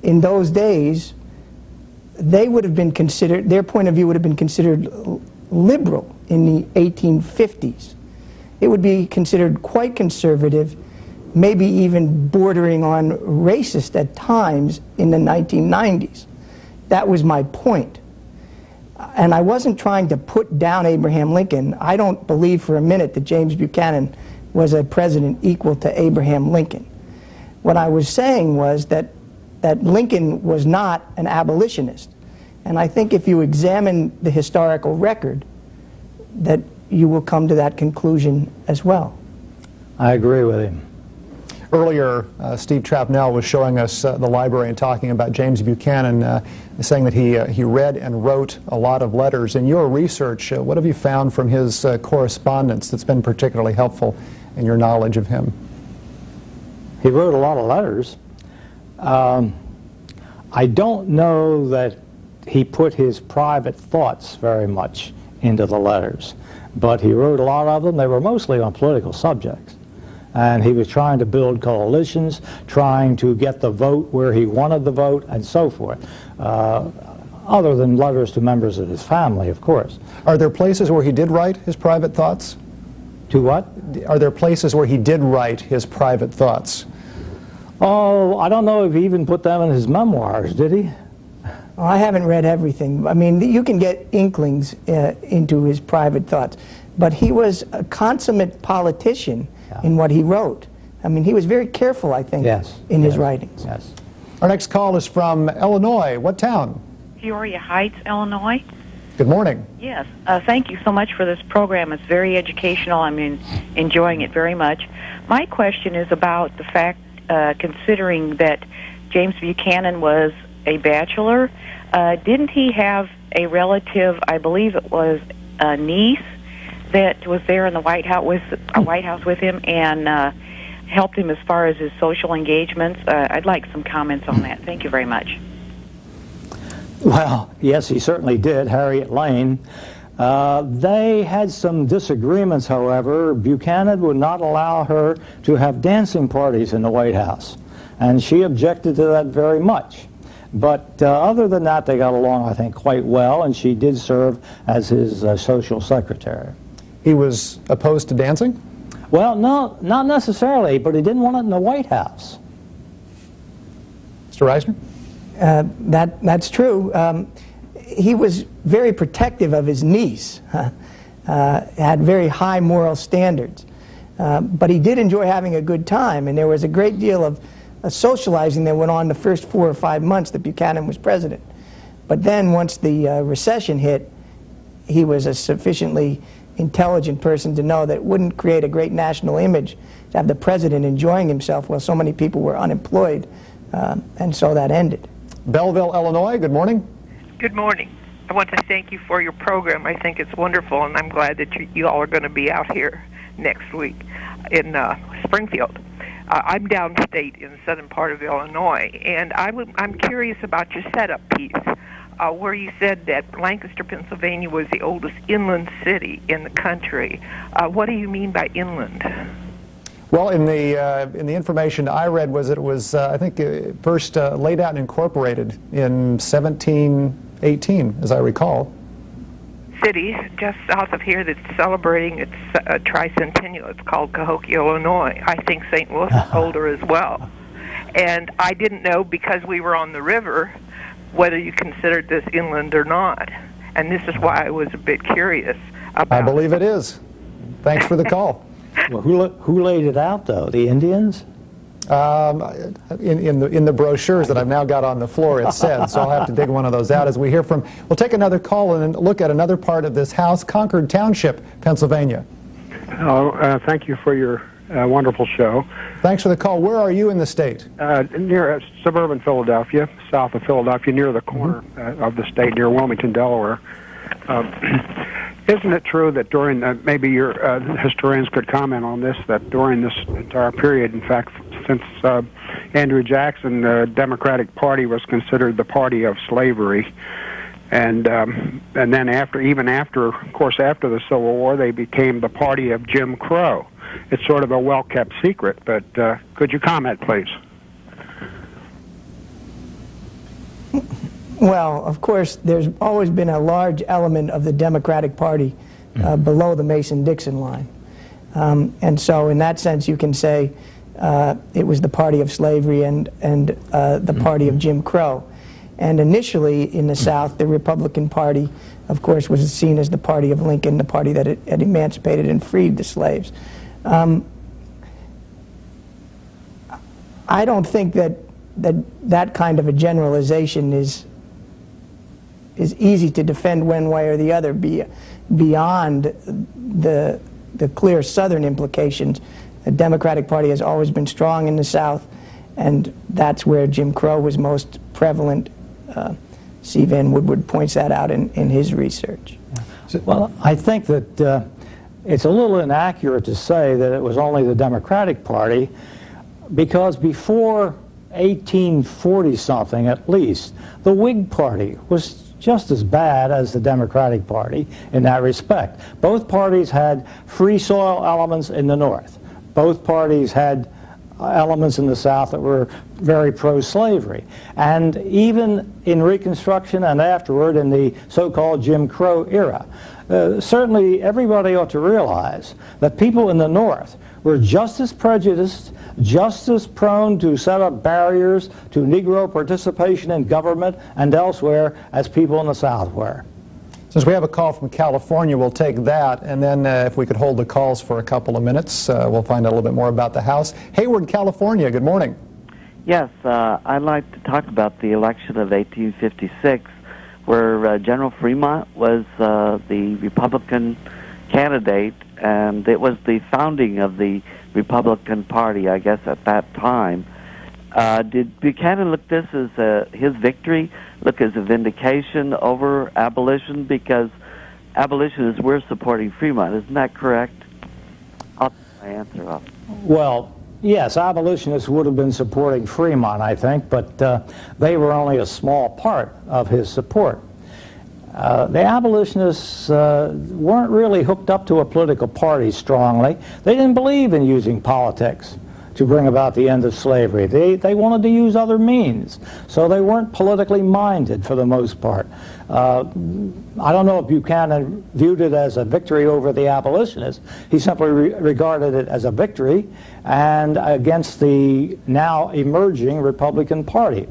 in those days, they would have been considered, their point of view would have been considered liberal in the 1850s. It would be considered quite conservative, maybe even bordering on racist at times in the 1990s. That was my point. And I wasn't trying to put down Abraham Lincoln. I don't believe for a minute that James Buchanan was a president equal to Abraham Lincoln. What I was saying was that Lincoln was not an abolitionist. And I think if you examine the historical record, that you will come to that conclusion as well. I agree with him. Earlier, Steve Trapnell was showing us the library and talking about James Buchanan, saying that he read and wrote a lot of letters. In your research, what have you found from his correspondence that's been particularly helpful in your knowledge of him? He wrote a lot of letters. I don't know that he put his private thoughts very much into the letters, but he wrote a lot of them. They were mostly on political subjects. And he was trying to build coalitions, trying to get the vote where he wanted the vote, and so forth. Other than letters to members of his family, of course. Are there places where he did write his private thoughts? To what? Are there places where he did write his private thoughts? Oh, I don't know if he even put them in his memoirs, did he? Well, I haven't read everything. I mean, you can get inklings into his private thoughts. But he was a consummate politician in what he wrote. I mean, he was very careful, I think, in his writings. Yes. Our next call is from Illinois. What town? Peoria Heights, Illinois. Good morning. Yes. Thank you so much for this program. It's very educational. I'm enjoying it very much. My question is about the fact, considering that James Buchanan was a bachelor, didn't he have a relative, I believe it was a niece, that was there in the White House with him and helped him as far as his social engagements? I'd like some comments on that. Thank you very much. Well, yes, he certainly did, Harriet Lane. They had some disagreements, however. Buchanan would not allow her to have dancing parties in the White House, and she objected to that very much. But other than that, they got along, I think, quite well, and she did serve as his social secretary. He was opposed to dancing? Well, no, not necessarily, but he didn't want it in the White House. Mr. Reisner? That's true. He was very protective of his niece, had very high moral standards. But he did enjoy having a good time, and there was a great deal of socializing that went on the first 4 or 5 months that Buchanan was president. But then once the recession hit, he was a sufficiently intelligent person to know that it wouldn't create a great national image to have the president enjoying himself while so many people were unemployed, and so that ended. Belleville, Illinois, good morning. Good morning. I want to thank you for your program. I think it's wonderful, and I'm glad that you all are going to be out here next week in Springfield. I'm downstate in the southern part of Illinois, and I'm curious about your setup piece, where you said that Lancaster, Pennsylvania was the oldest inland city in the country. What do you mean by inland? Well, in the information I read was it was I think first laid out and incorporated in 1718, as I recall. City just south of here that's celebrating its tricentennial. It's called Cahokia, Illinois. I think St. Louis is older as well. And I didn't know, because we were on the river, whether you considered this inland or not. And this is why I was a bit curious about I believe it is. Thanks for the call. Well, who laid it out, though? The Indians? In the brochures that I've now got on the floor, it said, so I'll have to dig one of those out as we hear from. We'll take another call and look at another part of this house, Concord Township, Pennsylvania. Thank you for your wonderful show. Thanks for the call. Where are you in the state? Near suburban Philadelphia, south of Philadelphia, near the corner of the state, near Wilmington, Delaware. Isn't it true that during, maybe your historians could comment on this, that during this entire period, in fact, since Andrew Jackson, the Democratic Party was considered the party of slavery, and then after, of course, after the Civil War, they became the party of Jim Crow. It's sort of a well-kept secret, but could you comment, please? Well, of course, there's always been a large element of the Democratic Party below the Mason-Dixon line. And so in that sense, you can say it was the party of slavery and the party of Jim Crow. And initially in the South, the Republican Party, of course, was seen as the party of Lincoln, the party that had emancipated and freed the slaves. I don't think that kind of a generalization is easy to defend one way or the other beyond the clear Southern implications. The Democratic Party has always been strong in the South, and that's where Jim Crow was most prevalent. C. Van Woodward points that out in his research. Well, I think that it's a little inaccurate to say that it was only the Democratic Party, because before 1840-something at least, the Whig Party was just as bad as the Democratic Party in that respect. Both parties had free soil elements in the North. Both parties had elements in the South that were very pro-slavery. And even in Reconstruction and afterward in the so-called Jim Crow era, certainly everybody ought to realize that people in the North were just as prejudiced, just as prone to set up barriers to Negro participation in government and elsewhere as people in the South were. Since we have a call from California, we'll take that, and then if we could hold the calls for a couple of minutes, we'll find out a little bit more about the House. Hayward, California, good morning. Yes, I'd like to talk about the election of 1856, where General Fremont was the Republican candidate, and it was the founding of the Republican Party, I guess, at that time. Did Buchanan look this as his victory, look as a vindication over abolition? Because abolitionists were supporting Fremont, isn't that correct? I'll put my answer up. Well, yes, abolitionists would have been supporting Fremont, I think, but they were only a small part of his support. The abolitionists weren't really hooked up to a political party strongly. They didn't believe in using politics to bring about the end of slavery. They wanted to use other means, so they weren't politically minded for the most part. I don't know if Buchanan viewed it as a victory over the abolitionists. He simply regarded it as a victory and against the now emerging Republican Party.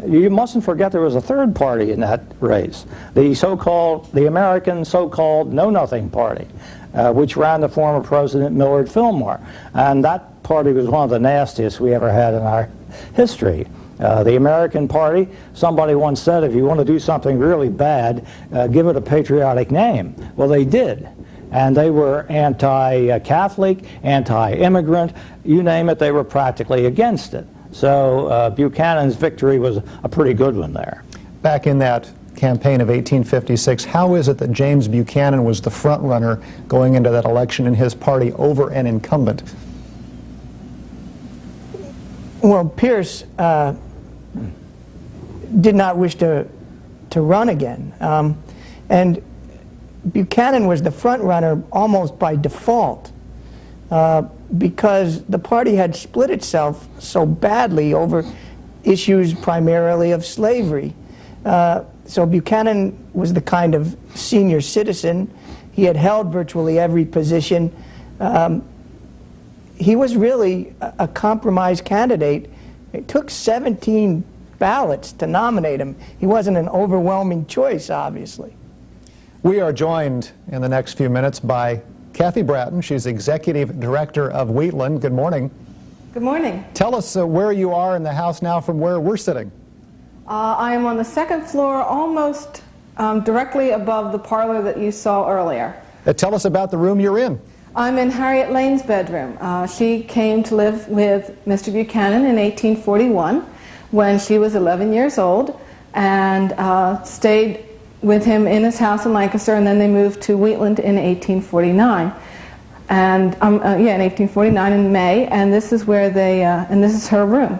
You mustn't forget there was a third party in that race, the American so-called Know-Nothing Party, which ran the former President Millard Fillmore. And that party was one of the nastiest we ever had in our history. The American Party, somebody once said, if you want to do something really bad, give it a patriotic name. Well, they did. And they were anti-Catholic, anti-immigrant, you name it, they were practically against it. So Buchanan's victory was a pretty good one there. Back in that campaign of 1856, how is it that James Buchanan was the front runner going into that election in his party over an incumbent? Well, Pierce did not wish to run again. And Buchanan was the front runner almost by default. because the party had split itself so badly over issues primarily of slavery. So Buchanan was the kind of senior citizen. He had held virtually every position. He was really a compromise candidate. It took 17 ballots to nominate him. He wasn't an overwhelming choice, obviously. We are joined in the next few minutes by Kathy Bratton. She's Executive Director of Wheatland. Good morning. Good morning. Tell us where you are in the house now from where we're sitting. I am on the second floor, almost directly above the parlor that you saw earlier. Tell us about the room you're in. I'm in Harriet Lane's bedroom. She came to live with Mr. Buchanan in 1841 when she was 11 years old, and stayed with him in his house in Lancaster, and then they moved to Wheatland in 1849. And in 1849 in May, and this is where they, and this is her room.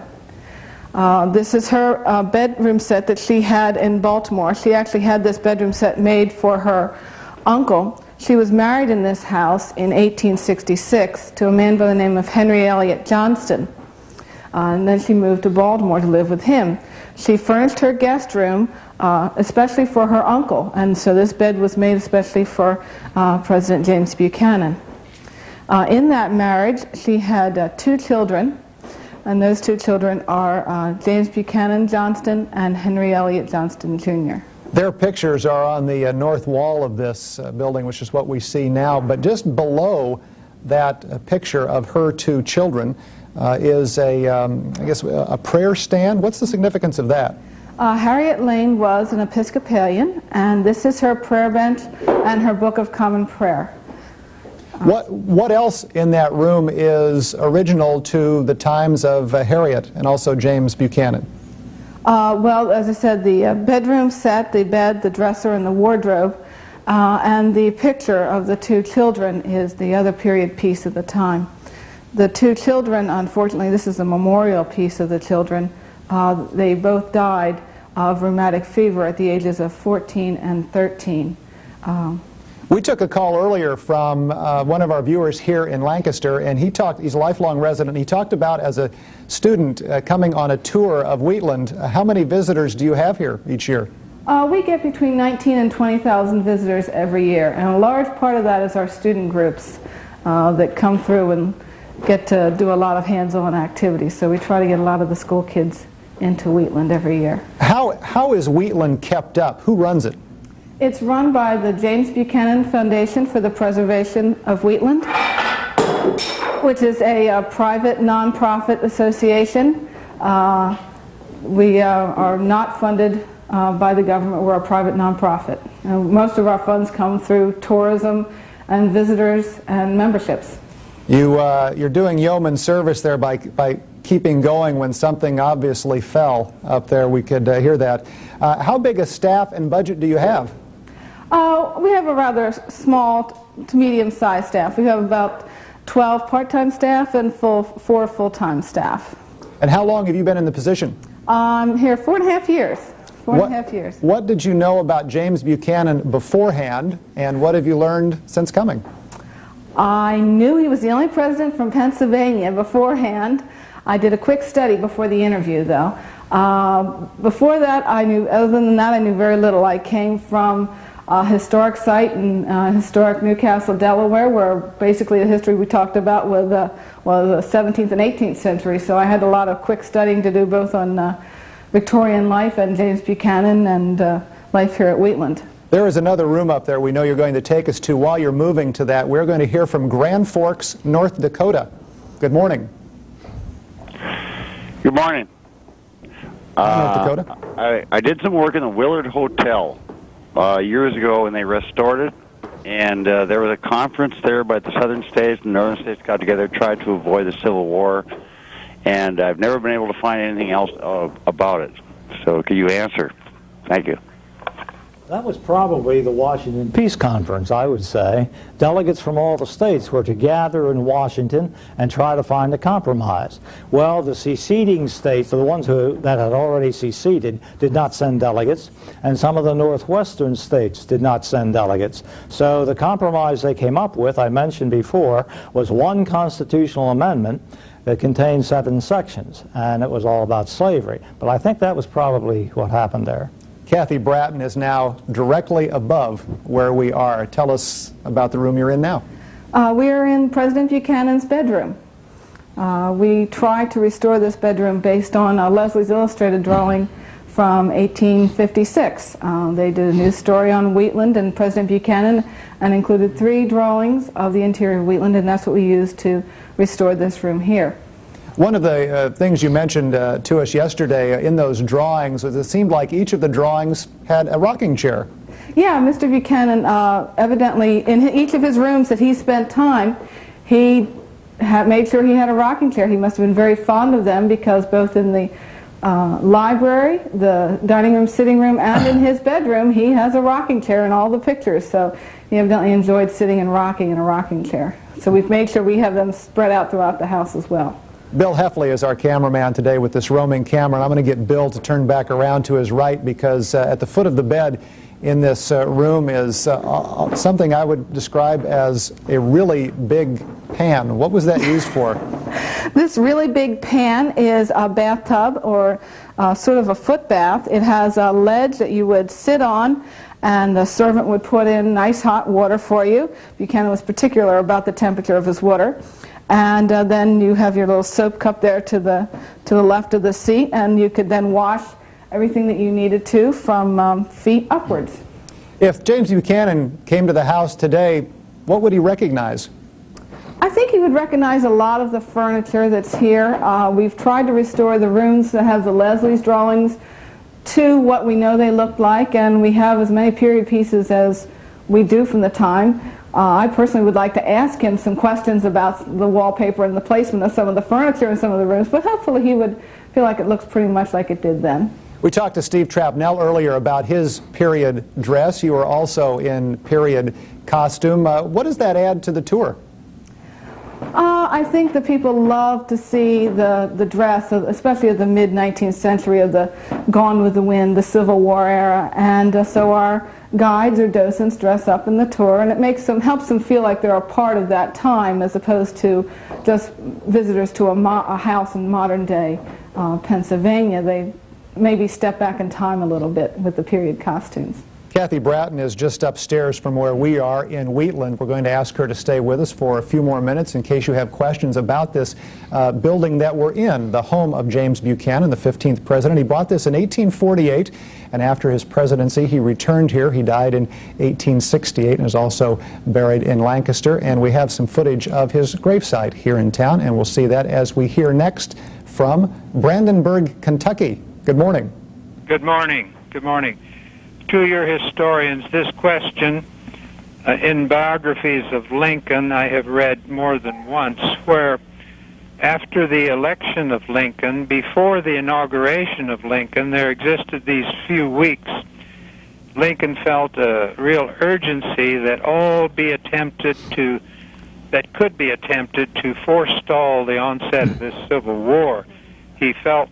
This is her bedroom set that she had in Baltimore. She actually had this bedroom set made for her uncle. She was married in this house in 1866 to a man by the name of Henry Elliott Johnston. And then she moved to Baltimore to live with him. She furnished her guest room especially for her uncle, and so this bed was made especially for President James Buchanan. In that marriage, she had 2 children, and those 2 children are James Buchanan Johnston and Henry Elliott Johnston, Jr. Their pictures are on the north wall of this building, which is what we see now, but just below that picture of her 2 children is I guess a prayer stand. What's the significance of that? Harriet Lane was an Episcopalian, and this is her prayer bench and her Book of Common Prayer. What else in that room is original to the times of Harriet and also James Buchanan? Well, as I said, the bedroom set, the bed, the dresser, and the wardrobe, and the picture of the 2 children is the other period piece of the time. The 2 children, unfortunately, this is a memorial piece of the children. They both died of rheumatic fever at the ages of 14 and 13. We took a call earlier from one of our viewers here in Lancaster, and he's a lifelong resident. He talked about, as a student coming on a tour of Wheatland, how many visitors do you have here each year? We get between 19 and 20,000 visitors every year, and a large part of that is our student groups that come through and get to do a lot of hands-on activities. So we try to get a lot of the school kids into Wheatland every year. How is Wheatland kept up? Who runs it? It's run by the James Buchanan Foundation for the Preservation of Wheatland, which is a private nonprofit association. We are not funded by the government. We're a private nonprofit. Most of our funds come through tourism and visitors and memberships. You're doing yeoman service there by keeping going when something obviously fell up there. We could hear that. How big a staff and budget do you have? We have a rather small to medium-sized staff. We have about 12 part-time staff and 4 full-time staff. And how long have you been in the position? I'm here 4.5 years. 4.5 years. What did you know about James Buchanan beforehand, and what have you learned since coming? I knew he was the only president from Pennsylvania beforehand. I did a quick study before the interview, though. Before that, other than that, I knew very little. I came from a historic site in historic Newcastle, Delaware, where basically the history we talked about was the 17th and 18th century. So I had a lot of quick studying to do both on Victorian life and James Buchanan and life here at Wheatland. There is another room up there we know you're going to take us to. While you're moving to that, we're going to hear from Grand Forks, North Dakota. Good morning. Good morning. North Dakota. I did some work in the Willard Hotel years ago, and they restored it. And there was a conference there by the southern states and northern states got together, tried to avoid the Civil War. And I've never been able to find anything else about it. So could you answer? Thank you. That was probably the Washington Peace Conference, I would say. Delegates from all the states were to gather in Washington and try to find a compromise. Well, the seceding states, the ones that had already seceded, did not send delegates, and some of the northwestern states did not send delegates. So the compromise they came up with, I mentioned before, was one constitutional amendment that contained 7 sections, and it was all about slavery. But I think that was probably what happened there. Kathy Bratton is now directly above where we are. Tell us about the room you're in now. We are in President Buchanan's bedroom. We tried to restore this bedroom based on Leslie's illustrated drawing from 1856. They did a news story on Wheatland and President Buchanan and included 3 drawings of the interior of Wheatland, and that's what we used to restore this room here. One of the things you mentioned to us yesterday in those drawings was it seemed like each of the drawings had a rocking chair. Yeah, Mr. Buchanan, evidently, in each of his rooms that he spent time, he made sure he had a rocking chair. He must have been very fond of them because both in the library, the dining room, sitting room, and in his bedroom, he has a rocking chair in all the pictures. So he evidently enjoyed sitting and rocking in a rocking chair. So we've made sure we have them spread out throughout the house as well. Bill Heffley is our cameraman today with this roaming camera, and I'm going to get Bill to turn back around to his right because at the foot of the bed in this room is something I would describe as a really big pan. What was that used for? This really big pan is a bathtub or sort of a foot bath. It has a ledge that you would sit on, and the servant would put in nice hot water for you. Buchanan was particular about the temperature of his water. And then you have your little soap cup there to the left of the seat, and you could then wash everything that you needed to from feet upwards. If James Buchanan came to the house today, what would he recognize? I think he would recognize a lot of the furniture that's here. We've tried to restore the rooms that have the Leslie's drawings to what we know they looked like, and we have as many period pieces as we do from the time. I personally would like to ask him some questions about the wallpaper and the placement of some of the furniture in some of the rooms, but hopefully he would feel like it looks pretty much like it did then. We talked to Steve Trapnell earlier about his period dress. You were also in period costume. What does that add to the tour? I think that people love to see the dress, especially of the mid-19th century, of the Gone with the Wind, the Civil War era, and so our guides or docents dress up in the tour, and it helps them feel like they're a part of that time as opposed to just visitors to a house in modern-day Pennsylvania. They maybe step back in time a little bit with the period costumes. Kathy Bratton is just upstairs from where we are in Wheatland. We're going to ask her to stay with us for a few more minutes in case you have questions about this building that we're in, the home of James Buchanan, the 15th president. He bought this in 1848, and after his presidency, he returned here. He died in 1868 and is also buried in Lancaster. And we have some footage of his gravesite here in town, and we'll see that as we hear next from Brandenburg, Kentucky. Good morning. Good morning. Good morning. To your historians, this question in biographies of Lincoln I have read more than once, where after the election of Lincoln, before the inauguration of Lincoln, there existed these few weeks. Lincoln felt a real urgency that could be attempted to forestall the onset of this Civil War. He felt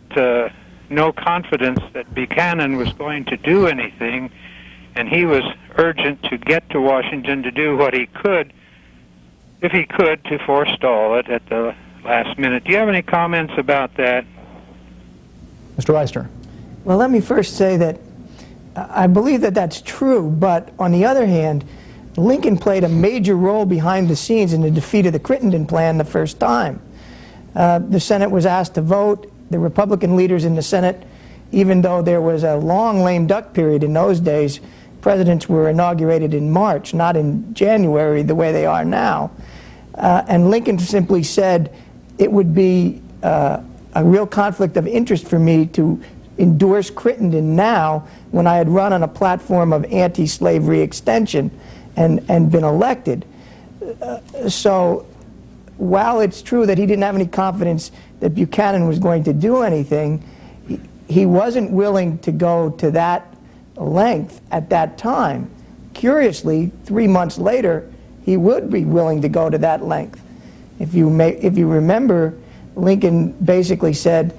no confidence that Buchanan was going to do anything, and he was urgent to get to Washington to do what he could, if he could, to forestall it at the last minute. Do you have any comments about that? Mr. Reisner. Well, let me first say that I believe that that's true, but on the other hand, Lincoln played a major role behind the scenes in the defeat of the Crittenden Plan the first time. The Senate was asked to vote. The Republican leaders in the Senate, even though there was a long lame duck period in those days, presidents were inaugurated in March, not in January the way they are now. And Lincoln simply said it would be a real conflict of interest for me to endorse Crittenden now when I had run on a platform of anti-slavery extension and been elected. So while it's true that he didn't have any confidence that Buchanan was going to do anything, he wasn't willing to go to that length at that time. Curiously, 3 months later, he would be willing to go to that length. If you remember, Lincoln basically said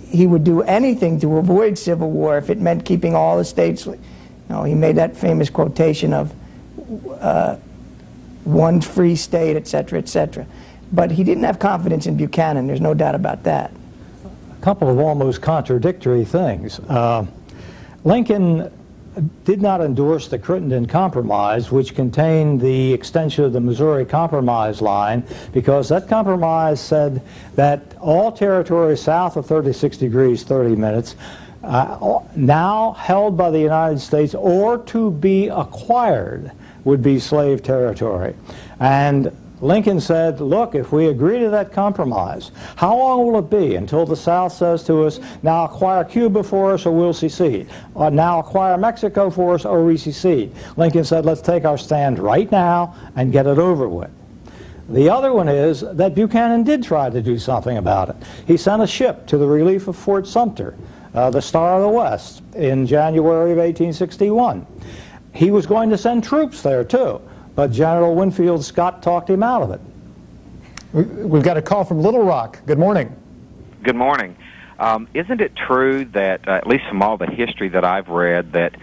he would do anything to avoid civil war if it meant keeping all the states. He made that famous quotation of one free state, etc., etc. But he didn't have confidence in Buchanan. There's no doubt about that. A couple of almost contradictory things. Lincoln did not endorse the Crittenden Compromise, which contained the extension of the Missouri Compromise line, because that compromise said that all territory south of 36 degrees 30 minutes now held by the United States or to be acquired would be slave territory. And Lincoln said, look, if we agree to that compromise, how long will it be until the South says to us, now acquire Cuba for us or we'll secede, or now acquire Mexico for us or we secede? Lincoln said, let's take our stand right now and get it over with. The other one is that Buchanan did try to do something about it. He sent a ship to the relief of Fort Sumter, the Star of the West, in January of 1861. He was going to send troops there too, but General Winfield Scott talked him out of it. We've got a call from Little Rock. Good morning. Good morning. Isn't it true that, at least from all the history that I've read, that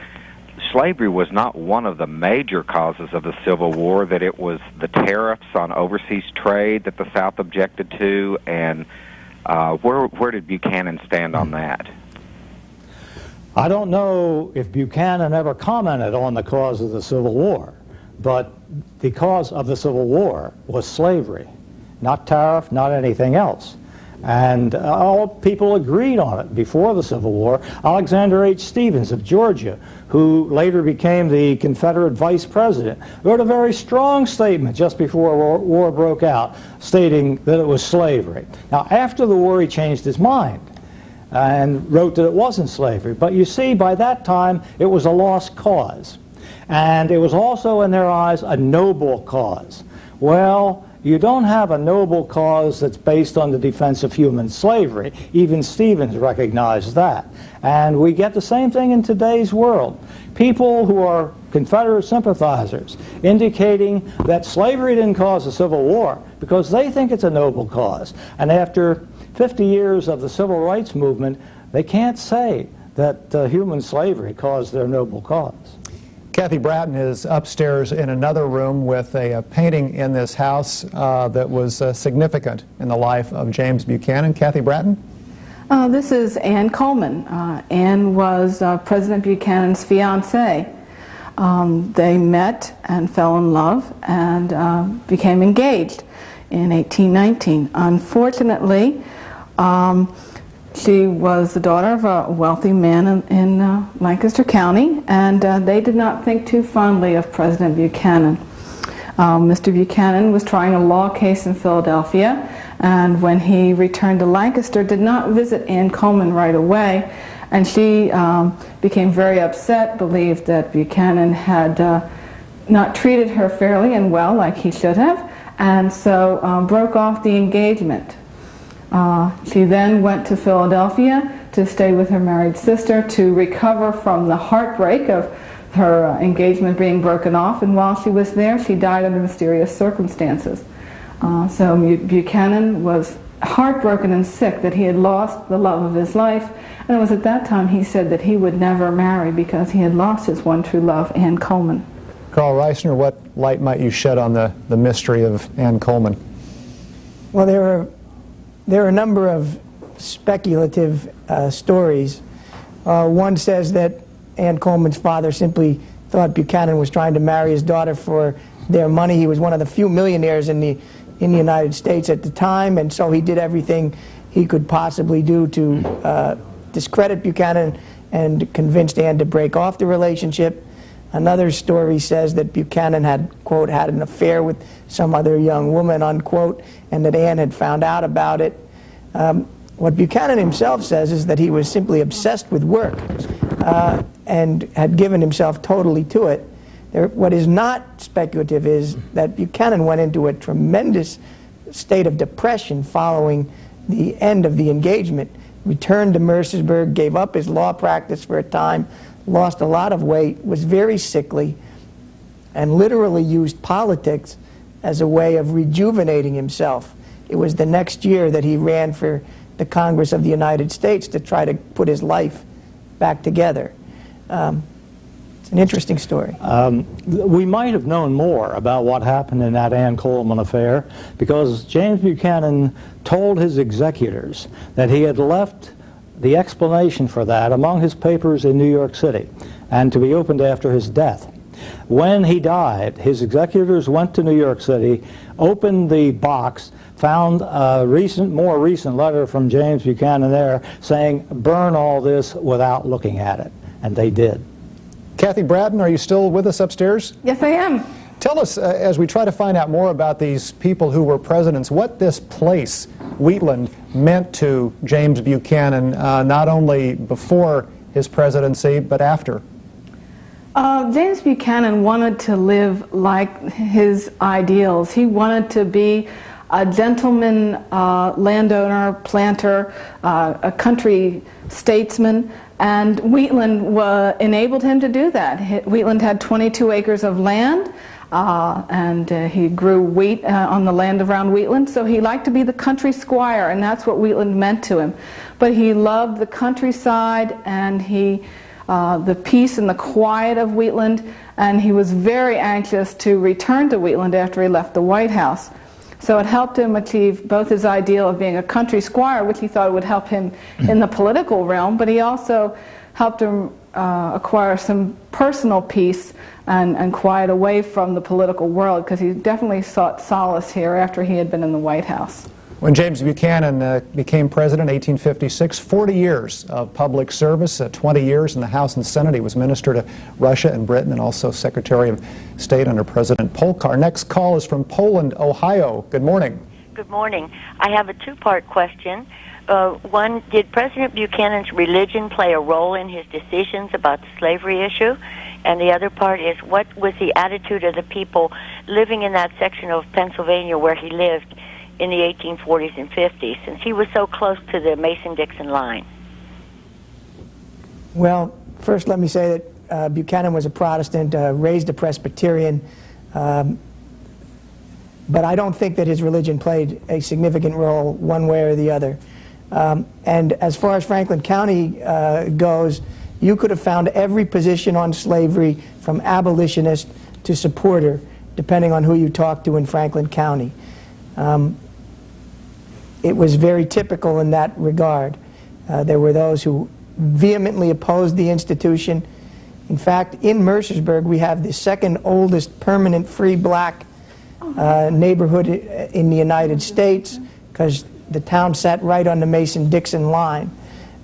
slavery was not one of the major causes of the Civil War, that it was the tariffs on overseas trade that the South objected to, and where did Buchanan stand on that? I don't know if Buchanan ever commented on the cause of the Civil War, but the cause of the Civil War was slavery, not tariff, not anything else. And all people agreed on it before the Civil War. Alexander H. Stephens of Georgia, who later became the Confederate vice president, wrote a very strong statement just before war broke out, stating that it was slavery. Now, after the war, he changed his mind and wrote that it wasn't slavery. But you see, by that time, it was a lost cause. And it was also, in their eyes, a noble cause. Well, you don't have a noble cause that's based on the defense of human slavery. Even Stephens recognized that. And we get the same thing in today's world. People who are Confederate sympathizers indicating that slavery didn't cause the Civil War because they think it's a noble cause. And after 50 years of the Civil Rights Movement, they can't say that human slavery caused their noble cause. Kathy Bratton is upstairs in another room with a painting in this house that was significant in the life of James Buchanan. Kathy Bratton? This is Ann Coleman. Ann was President Buchanan's fiancée. They met and fell in love and became engaged in 1819. Unfortunately, she was the daughter of a wealthy man in Lancaster County, and they did not think too fondly of President Buchanan. Mr. Buchanan was trying a law case in Philadelphia, and when he returned to Lancaster, did not visit Ann Coleman right away, and she became very upset, believed that Buchanan had not treated her fairly and well like he should have, and so broke off the engagement. She then went to Philadelphia to stay with her married sister to recover from the heartbreak of her engagement being broken off, and while she was there, she died under mysterious circumstances. So Buchanan was heartbroken and sick that he had lost the love of his life, and it was at that time he said that he would never marry because he had lost his one true love, Ann Coleman. Carl Reisner, what light might you shed on the mystery of Ann Coleman? Well, there are a number of speculative stories. One says that Ann Coleman's father simply thought Buchanan was trying to marry his daughter for their money. He was one of the few millionaires in the United States at the time, and so he did everything he could possibly do to discredit Buchanan and convinced Ann to break off the relationship. Another story says that Buchanan had, quote, had an affair with some other young woman, unquote, and that Ann had found out about it. What Buchanan himself says is that he was simply obsessed with work and had given himself totally to it. What is not speculative is that Buchanan went into a tremendous state of depression following the end of the engagement, returned to Mercersburg, gave up his law practice for a time, lost a lot of weight, was very sickly, and literally used politics as a way of rejuvenating himself. It was the next year that he ran for the Congress of the United States to try to put his life back together. It's an interesting story. We might have known more about what happened in that Ann Coleman affair because James Buchanan told his executors that he had left the explanation for that among his papers in New York City and to be opened after his death. When he died, his executors went to New York City, opened the box, found a more recent letter from James Buchanan there saying, burn all this without looking at it. And they did. Kathy Braden, are you still with us upstairs? Yes, I am. Tell us, as we try to find out more about these people who were presidents, what this place, Wheatland, meant to James Buchanan, not only before his presidency, but after. James Buchanan wanted to live like his ideals. He wanted to be a gentleman, landowner, planter, a country statesman, and Wheatland enabled him to do that. Wheatland had 22 acres of land, and he grew wheat on the land around Wheatland, so he liked to be the country squire, and that's what Wheatland meant to him. But he loved the countryside and the peace and the quiet of Wheatland, and he was very anxious to return to Wheatland after he left the White House. So it helped him achieve both his ideal of being a country squire, which he thought would help him in the political realm, but he also helped him acquire some personal peace and quiet away from the political world, because he definitely sought solace here after he had been in the White House. When James Buchanan became president in 1856, 40 years of public service, 20 years in the House and Senate. He was minister to Russia and Britain and also Secretary of State under President Polk. Our next call is from Poland, Ohio. Good morning. Good morning. I have a two-part question. One, did President Buchanan's religion play a role in his decisions about the slavery issue? And the other part is, what was the attitude of the people living in that section of Pennsylvania where he lived in the 1840s and 50s, since he was so close to the Mason-Dixon line? Well, first let me say that Buchanan was a Protestant, raised a Presbyterian, but I don't think that his religion played a significant role one way or the other. And as far as Franklin County goes, you could have found every position on slavery from abolitionist to supporter, depending on who you talked to in Franklin County. It was very typical in that regard. There were those who vehemently opposed the institution. In fact, in Mercersburg, we have the second oldest permanent free black neighborhood in the United States, because the town sat right on the Mason-Dixon line.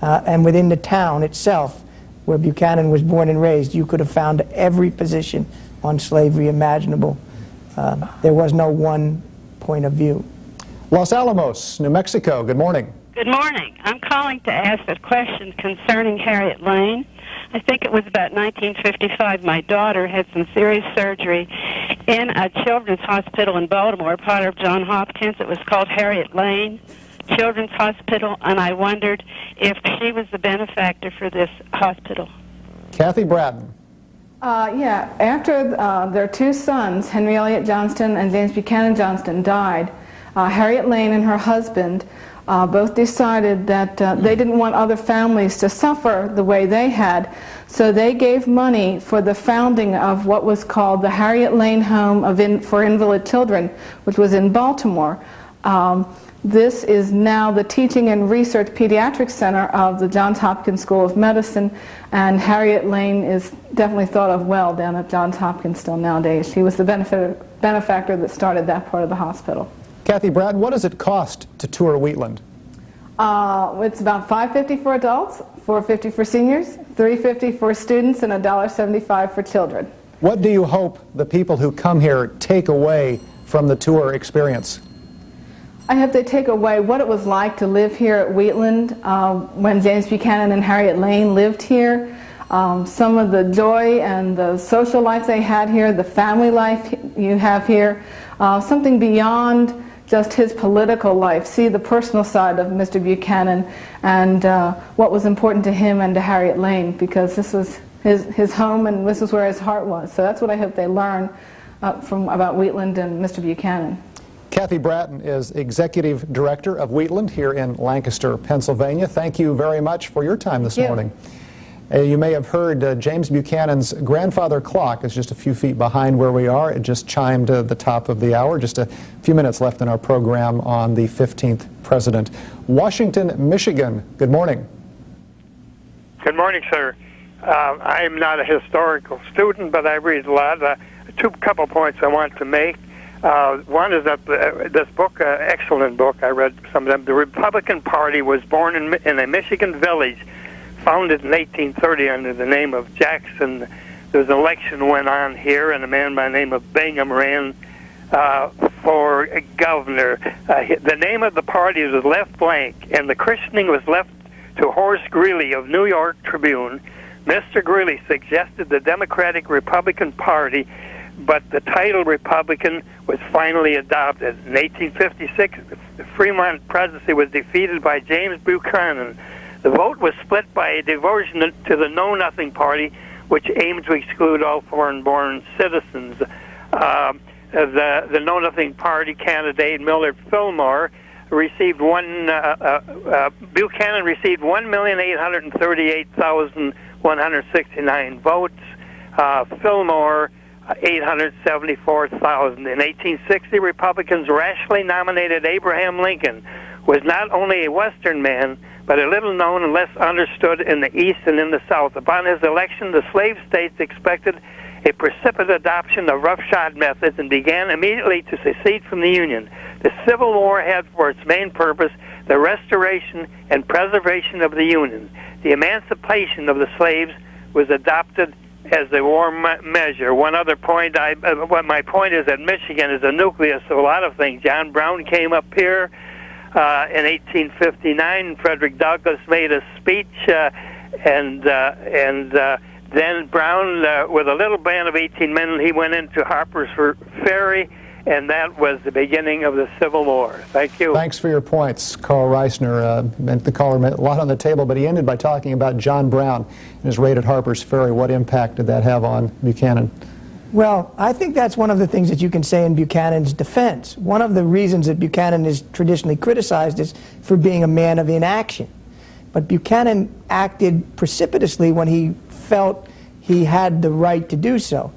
And within the town itself, where Buchanan was born and raised, you could have found every position on slavery imaginable. There was no one point of view. Los Alamos, New Mexico. Good morning. Good morning. I'm calling to ask a question concerning Harriet Lane. I think it was about 1955. My daughter had some serious surgery in a children's hospital in Baltimore, part of Johns Hopkins. It was called Harriet Lane Children's Hospital, and I wondered if she was the benefactor for this hospital. Kathy Braden. Yeah, after their two sons, Henry Elliott Johnston and James Buchanan Johnston, died, Harriet Lane and her husband both decided that they didn't want other families to suffer the way they had, so they gave money for the founding of what was called the Harriet Lane Home for Invalid Children, which was in Baltimore. This is now the Teaching and Research Pediatric Center of the Johns Hopkins School of Medicine, and Harriet Lane is definitely thought of well down at Johns Hopkins still nowadays. She was the benefactor that started that part of the hospital. Kathy Braden, what does it cost to tour Wheatland? It's about $5.50 for adults, $4.50 for seniors, $3.50 for students, and $1.75 for children. What do you hope the people who come here take away from the tour experience? I hope they take away what it was like to live here at Wheatland when James Buchanan and Harriet Lane lived here. Some of the joy and the social life they had here, the family life you have here, something beyond just his political life. See the personal side of Mr. Buchanan and what was important to him and to Harriet Lane, because this was his home, and this is where his heart was. So that's what I hope they learn about Wheatland and Mr. Buchanan. Kathy Bratton is Executive Director of Wheatland here in Lancaster, Pennsylvania. Thank you very much for your time this morning. You may have heard James Buchanan's grandfather clock is just a few feet behind where we are. It just chimed the top of the hour. Just a few minutes left in our program on the 15th president. Washington, Michigan, good morning. Good morning, sir. I'm not a historical student, but I read a lot. Couple points I want to make. One is that this book, excellent book, I read some of them. The Republican Party was born in a Michigan village, founded in 1830 under the name of Jackson. There was an election went on here, and a man by the name of Bingham ran for governor. The name of the party was left blank, and the christening was left to Horace Greeley of New York Tribune. Mr. Greeley suggested the Democratic Republican Party, but the title Republican was finally adopted. In 1856, the Fremont presidency was defeated by James Buchanan. The vote was split by a diversion to the Know Nothing Party, which aimed to exclude all foreign-born citizens. The Know Nothing Party candidate, Millard Fillmore, received Buchanan received 1,838,169 votes. Fillmore 874,000. In 1860, Republicans rationally nominated Abraham Lincoln, who was not only a Western man, but a little known and less understood in the East and in the South. Upon his election, the slave states expected a precipitate adoption of roughshod methods and began immediately to secede from the Union. The Civil War had for its main purpose the restoration and preservation of the Union. The emancipation of the slaves was adopted as a war measure. One other point, what my point is that Michigan is a nucleus of a lot of things. John Brown came up here in 1859. Frederick Douglass made a speech, and then Brown, with a little band of 18 men, he went into Harper's Ferry, and that was the beginning of the Civil War. Thank you. Thanks for your points, Carl Reisner. The caller meant a lot on the table, but he ended by talking about John Brown and his raid at Harper's Ferry. What impact did that have on Buchanan? Well, I think that's one of the things that you can say in Buchanan's defense. One of the reasons that Buchanan is traditionally criticized is for being a man of inaction. But Buchanan acted precipitously when he felt he had the right to do so.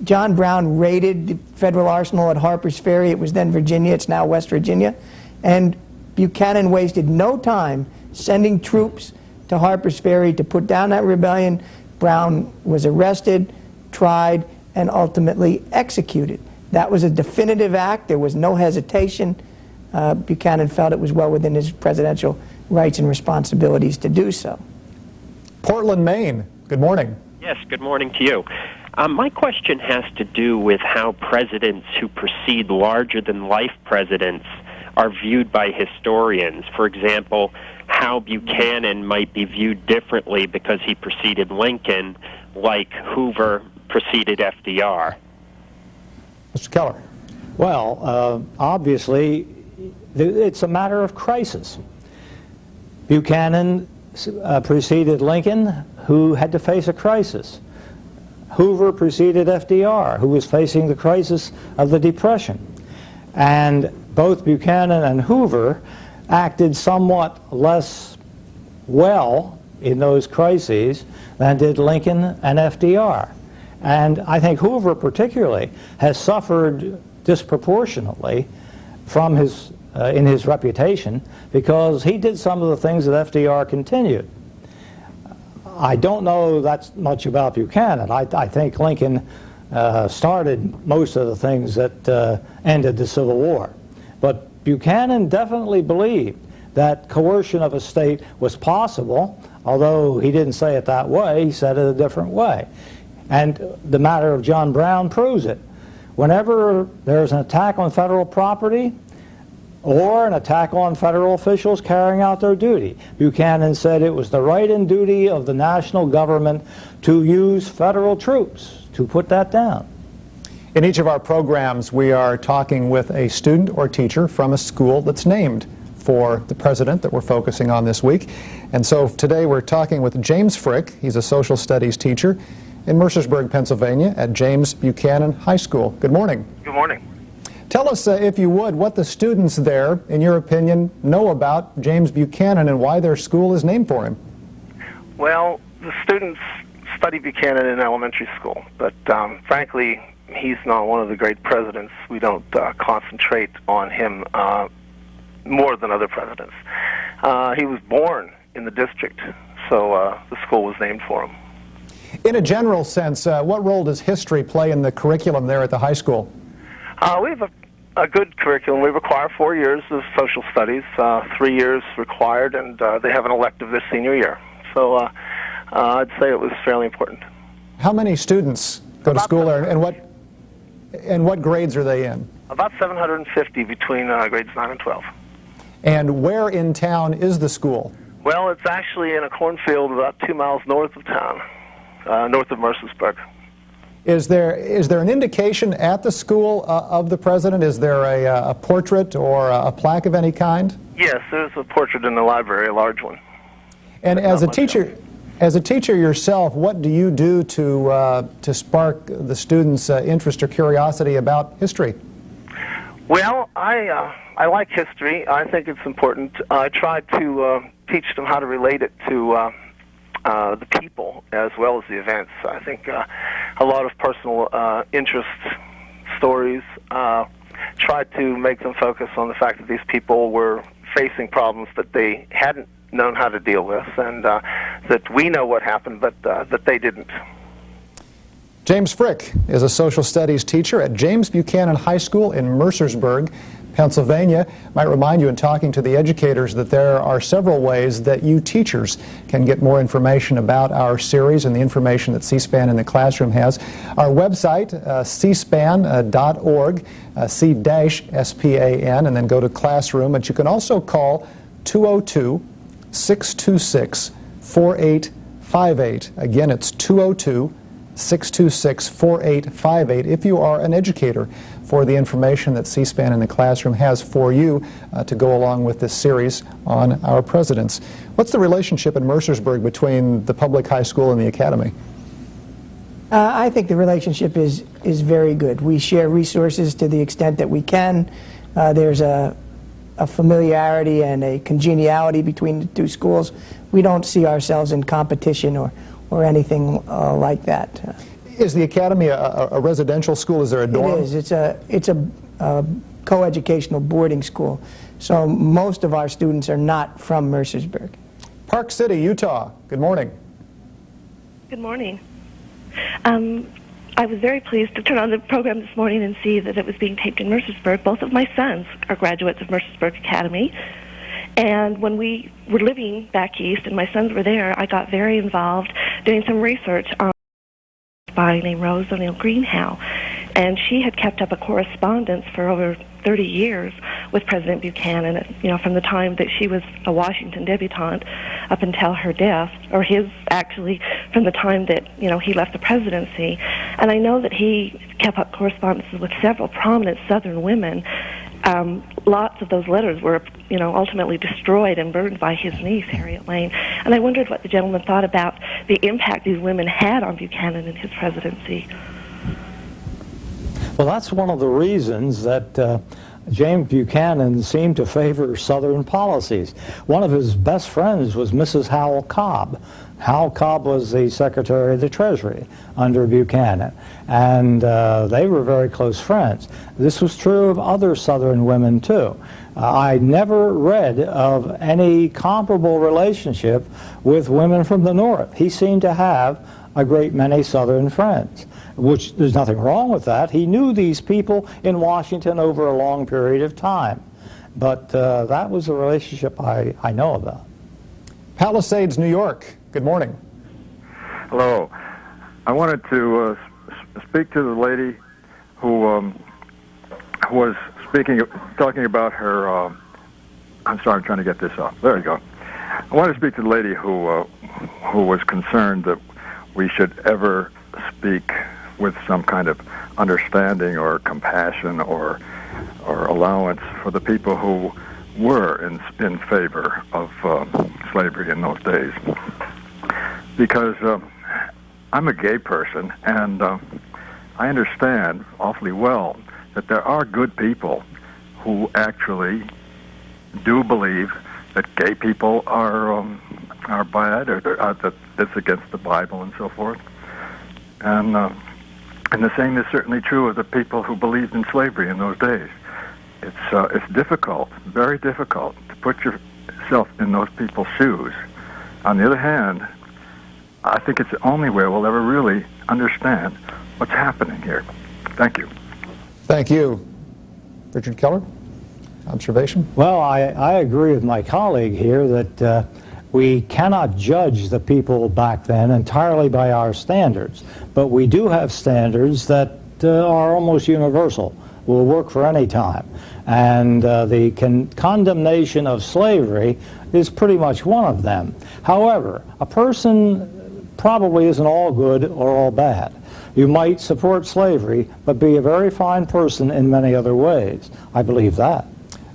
John Brown raided the federal arsenal at Harper's Ferry. It was then Virginia. It's now West Virginia. And Buchanan wasted no time sending troops to Harper's Ferry to put down that rebellion. Brown was arrested, tried, and ultimately executed. That was a definitive act. There was no hesitation. Buchanan felt it was well within his presidential rights and responsibilities to do so. Portland, Maine. Good morning. Yes, good morning to you. My question has to do with how presidents who precede larger-than-life presidents are viewed by historians. For example, how Buchanan might be viewed differently because he preceded Lincoln, like Hoover preceded FDR. Mr. Keller. Well, obviously, it's a matter of crisis. Buchanan preceded Lincoln, who had to face a crisis. Hoover preceded FDR, who was facing the crisis of the Depression. And both Buchanan and Hoover acted somewhat less well in those crises than did Lincoln and FDR. And I think Hoover particularly has suffered disproportionately from in his reputation because he did some of the things that FDR continued. I don't know that much about Buchanan. I think Lincoln started most of the things that ended the Civil War. But Buchanan definitely believed that coercion of a state was possible, although he didn't say it that way, he said it a different way. And the matter of John Brown proves it. Whenever there's an attack on federal property, or an attack on federal officials carrying out their duty, Buchanan said it was the right and duty of the national government to use federal troops to put that down. In each of our programs, we are talking with a student or teacher from a school that's named for the president that we're focusing on this week. And so today we're talking with James Frick. He's a social studies teacher in Mercersburg, Pennsylvania at James Buchanan High School. Good morning. Good morning. Tell us, if you would, what the students there, in your opinion, know about James Buchanan and why their school is named for him. Well, the students study Buchanan in elementary school, but frankly, he's not one of the great presidents. We don't concentrate on him more than other presidents. He was born in the district, so the school was named for him. In a general sense, what role does history play in the curriculum there at the high school? We have a good curriculum. We require 4 years of social studies, 3 years required, and they have an elective this senior year. So I'd say it was fairly important. How many students go to school there, and what grades are they in? About 750 between grades 9 and 12. And where in town is the school? Well, it's actually in a cornfield about 2 miles north of town, north of Mercersburg. Is there an indication at the school of the president? Is there a portrait or a plaque of any kind? Yes, there's a portrait in the library, a large one. And as a teacher yourself, what do you do to spark the students' interest or curiosity about history? Well, I like history. I think it's important. I try to teach them how to relate it to the people as well as the events. I think a lot of personal interest stories try to make them focus on the fact that these people were facing problems that they hadn't known how to deal with, and that we know what happened, but that they didn't. James Frick is a social studies teacher at James Buchanan High School in Mercersburg, Pennsylvania. Might remind you in talking to the educators that there are several ways that you teachers can get more information about our series and the information that C-SPAN in the Classroom has. Our website, cspan.org, C-SPAN, and then go to Classroom. But you can also call 202-626-4858. Again, it's 202-626-4858 if you are an educator, for the information that C-SPAN in the Classroom has for you to go along with this series on our presidents. What's the relationship in Mercersburg between the public high school and the academy? I think the relationship is very good. We share resources to the extent that we can. There's a familiarity and a congeniality between the two schools. We don't see ourselves in competition or anything like that. Is the academy a residential school? Is there a dorm? It is. It's a co-educational boarding school. So most of our students are not from Mercersburg. Park City, Utah. Good morning. Good morning. I was very pleased to turn on the program this morning and see that it was being taped in Mercersburg. Both of my sons are graduates of Mercersburg Academy. And when we were living back east and my sons were there, I got very involved doing some research on a spy named Rose O'Neill Greenhow. And she had kept up a correspondence for over 30 years with President Buchanan, from the time that she was a Washington debutante up until her death, or his, actually, from the time that, he left the presidency. And I know that he kept up correspondences with several prominent Southern women. Lots of those letters were, ultimately destroyed and burned by his niece, Harriet Lane. And I wondered what the gentleman thought about the impact these women had on Buchanan in his presidency. Well, that's one of the reasons that James Buchanan seemed to favor Southern policies. One of his best friends was Mrs. Howell Cobb. Howell Cobb was the Secretary of the Treasury under Buchanan, and they were very close friends. This was true of other Southern women, too. I never read of any comparable relationship with women from the North. He seemed to have a great many Southern friends, which there's nothing wrong with that. He knew these people in Washington over a long period of time. But that was a relationship I know about. Palisades, New York. Good morning. Hello. I wanted to speak to the lady who was talking about her. I'm sorry, I'm trying to get this off. There you go. I want to speak to the lady who was concerned that we should ever speak with some kind of understanding or compassion or allowance for the people who were in favor of slavery in those days. Because I'm a gay person, and I understand awfully well that there are good people who actually do believe that gay people are bad, or that it's against the Bible and so forth. And the same is certainly true of the people who believed in slavery in those days. It's difficult, very difficult, to put yourself in those people's shoes. On the other hand, I think it's the only way we'll ever really understand what's happening here. Thank you. Thank you. Richard Keller, observation? Well, I agree with my colleague here that we cannot judge the people back then entirely by our standards, but we do have standards that are almost universal, will work for any time. And the condemnation of slavery is pretty much one of them. However, a person probably isn't all good or all bad. You might support slavery, but be a very fine person in many other ways. I believe that.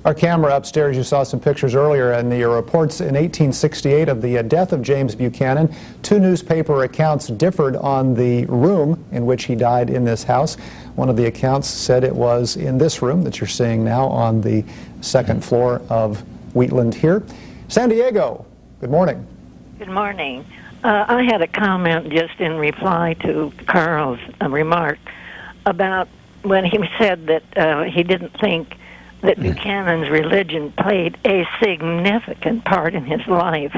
Our camera upstairs, you saw some pictures earlier, and the reports in 1868 of the death of James Buchanan. Two newspaper accounts differed on the room in which he died in this house. One of the accounts said it was in this room that you're seeing now on the second floor of Wheatland here. San Diego, good morning. Good morning. I had a comment just in reply to Carl's remark about when he said that he didn't think that Buchanan's religion played a significant part in his life.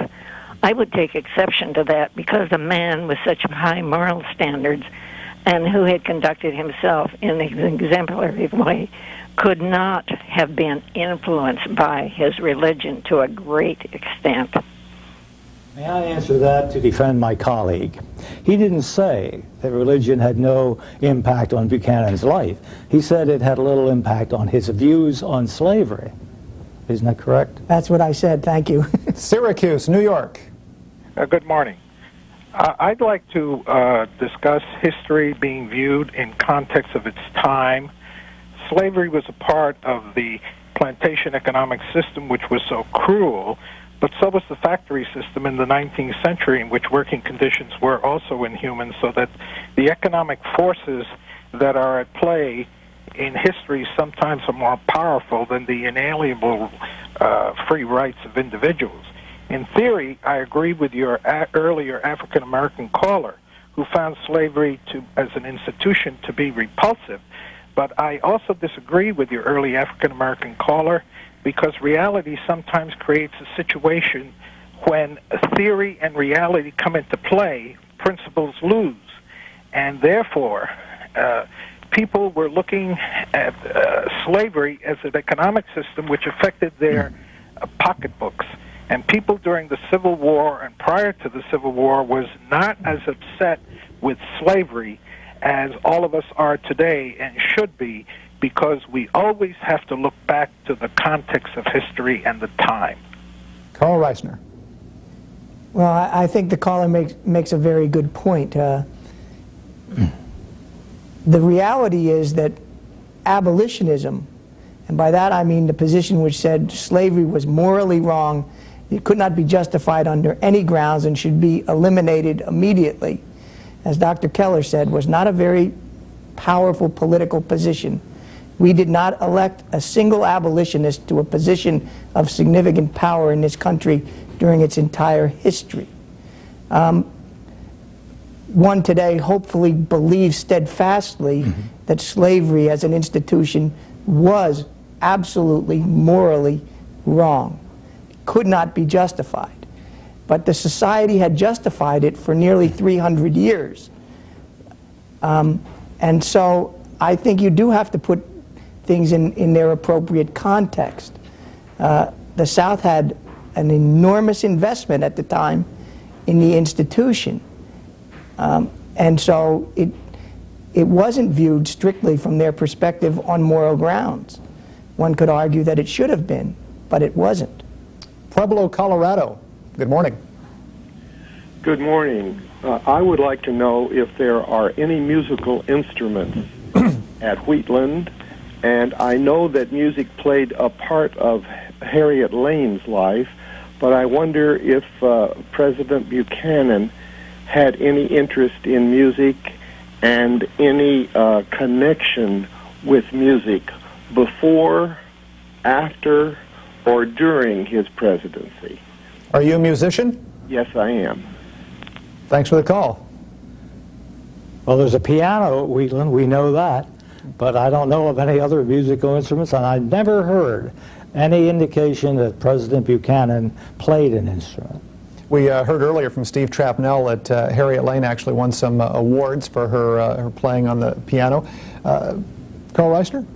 I would take exception to that, because a man with such high moral standards and who had conducted himself in an exemplary way could not have been influenced by his religion to a great extent. May I answer that to defend my colleague? He didn't say that religion had no impact on Buchanan's life. He said it had a little impact on his views on slavery. Isn't that correct? That's what I said. Thank you. Syracuse, New York. Good morning. I'd like to discuss history being viewed in context of its time. Slavery was a part of the plantation economic system, which was so cruel, but so was the factory system in the 19th century, in which working conditions were also inhuman, so that the economic forces that are at play in history sometimes are more powerful than the inalienable free rights of individuals. In theory, I agree with your earlier African-American caller, who found slavery as an institution to be repulsive, but I also disagree with your early African-American caller, because reality sometimes creates a situation when theory and reality come into play, principles lose. And therefore, people were looking at slavery as an economic system which affected their pocketbooks. And people during the Civil War and prior to the Civil War was not as upset with slavery as all of us are today and should be, because we always have to look back to the context of history and the time. Carl Reisner. Well, I think the caller makes a very good point. The reality is that abolitionism, and by that I mean the position which said slavery was morally wrong, it could not be justified under any grounds and should be eliminated immediately, as Dr. Keller said, was not a very powerful political position. We did not elect a single abolitionist to a position of significant power in this country during its entire history. One today hopefully believes steadfastly that slavery as an institution was absolutely morally wrong, could not be justified. But the society had justified it for nearly 300 years. And so I think you do have to put things in their appropriate context. The South had an enormous investment at the time in the institution. And so it wasn't viewed strictly from their perspective on moral grounds. One could argue that it should have been, but it wasn't. Pueblo, Colorado. Good morning. Good morning. I would like to know if there are any musical instruments at Wheatland, and I know that music played a part of Harriet Lane's life, but I wonder if President Buchanan had any interest in music and any connection with music before, after, or during his presidency. Are you a musician? Yes, I am. Thanks for the call. Well, there's a piano at Wheatland, we know that, but I don't know of any other musical instruments, and I never heard any indication that President Buchanan played an instrument. We heard earlier from Steve Trapnell that Harriet Lane actually won some awards for her playing on the piano. Carl Reisner?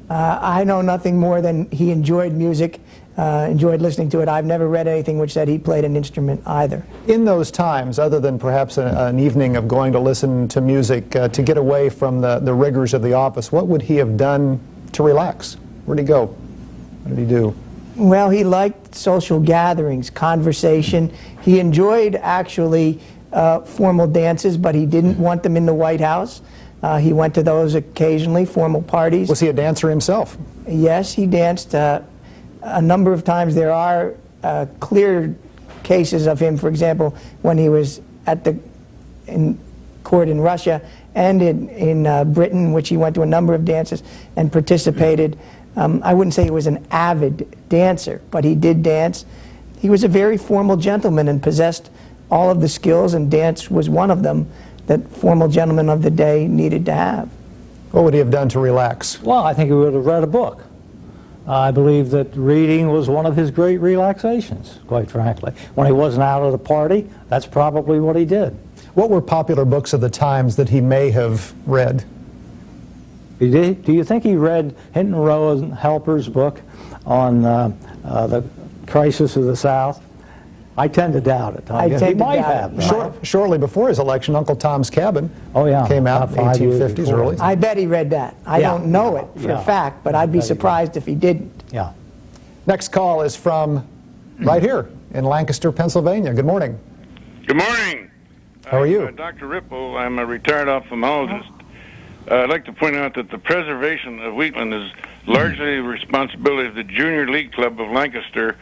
I know nothing more than he enjoyed music, enjoyed listening to it. I've never read anything which said he played an instrument either. In those times, other than perhaps an evening of going to listen to music to get away from the rigors of the office, what would he have done to relax? Where'd he go? What did he do? Well, he liked social gatherings, conversation. He enjoyed actually formal dances, but he didn't want them in the White House. He went to those occasionally, formal parties. Was he a dancer himself? Yes, he danced a number of times. There are clear cases of him, for example, when he was in court in Russia and in Britain, which he went to a number of dances and participated. I wouldn't say he was an avid dancer, but he did dance. He was a very formal gentleman and possessed all of the skills, and dance was one of them that formal gentlemen of the day needed to have. What would he have done to relax? Well, I think he would have read a book. I believe that reading was one of his great relaxations, quite frankly. When he wasn't out at a party, that's probably what he did. What were popular books of the times that he may have read? Do you think he read Hinton Rowan-Helper's book on the crisis of the South? I tend to doubt it. He might have. Shortly before his election, Uncle Tom's Cabin came out in the 1850s early. I bet he read that. I don't know it for a fact, but I'd be surprised if he didn't. Yeah. Next call is from right here in Lancaster, Pennsylvania. Good morning. Good morning. How are you? Dr. Ripple. I'm a retired ophthalmologist. I'd like to point out that the preservation of Wheatland is largely the responsibility of the Junior League Club of Lancaster.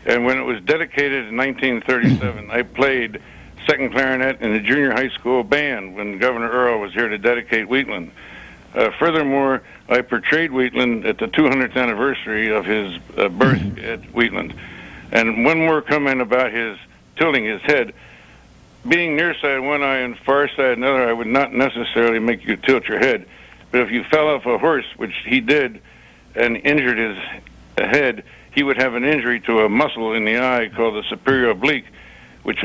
And when it was dedicated in 1937, I played second clarinet in the junior high school band when Governor Earl was here to dedicate Wheatland. Furthermore, I portrayed Wheatland at the 200th anniversary of his birth at Wheatland. And one more comment about his tilting his head. Being nearsighted one eye and farsighted another eye would not necessarily make you tilt your head. But if you fell off a horse, which he did, and injured his head, he would have an injury to a muscle in the eye called the superior oblique, which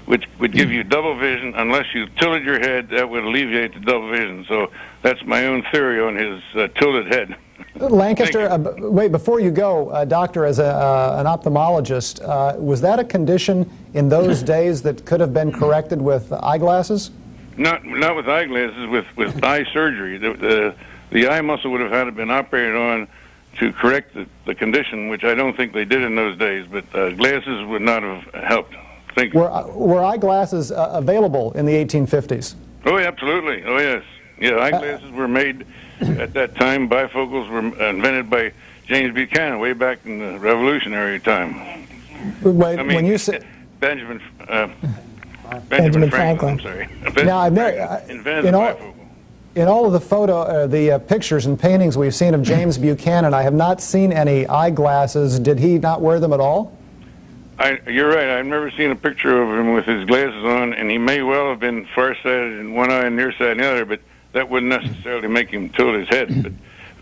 would give you double vision. Unless you tilted your head, that would alleviate the double vision. So that's my own theory on his tilted head. Lancaster, wait, before you go, doctor, as an ophthalmologist, was that a condition in those days that could have been corrected with eyeglasses? Not with eyeglasses, with eye surgery. The eye muscle would have had to been operated on to correct the condition, which I don't think they did in those days, but glasses would not have helped. Thank you. Were eyeglasses available in the 1850s? Oh, absolutely. Oh, yes. Yeah, eyeglasses were made at that time. Bifocals were invented by James Buchanan way back in the Revolutionary time. Wait, when you say Benjamin Franklin. I'm sorry. Now, Invented the bifocal. In all of the pictures and paintings we've seen of James Buchanan, I have not seen any eyeglasses. Did he not wear them at all? You're right. I've never seen a picture of him with his glasses on, and he may well have been farsighted in one eye and nearsighted in the other, but that wouldn't necessarily make him tilt his head.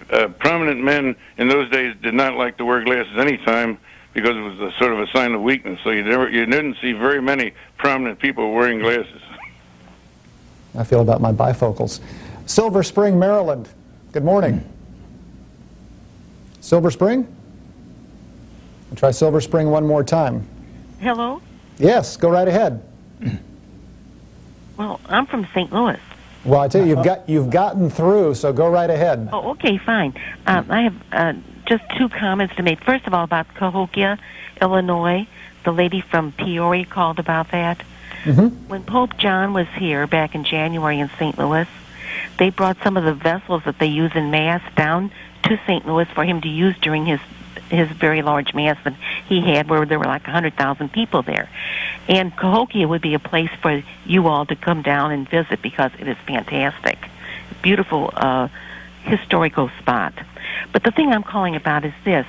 But prominent men in those days did not like to wear glasses any time because it was a sort of a sign of weakness. So you didn't see very many prominent people wearing glasses. I feel about my bifocals. Silver Spring, Maryland. Good morning. Silver Spring? I'll try Silver Spring one more time. Hello? Yes, go right ahead. Well, I'm from St. Louis. Well, I tell you, you've gotten through, so go right ahead. Oh, okay, fine. I have just two comments to make. First of all, about Cahokia, Illinois. The lady from Peoria called about that. Mm-hmm. When Pope John was here back in January in St. Louis, they brought some of the vessels that they use in Mass down to St. Louis for him to use during his his very large mass that he had, where there were like 100,000 people there. And Cahokia would be a place for you all to come down and visit because it is fantastic. Beautiful historical spot. But the thing I'm calling about is this.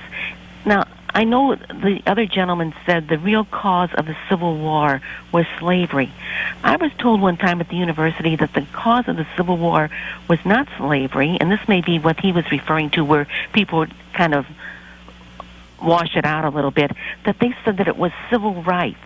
Now, I know the other gentleman said the real cause of the Civil War was slavery. I was told one time at the university that the cause of the Civil War was not slavery, and this may be what he was referring to, where people would kind of wash it out a little bit, that they said that it was civil rights,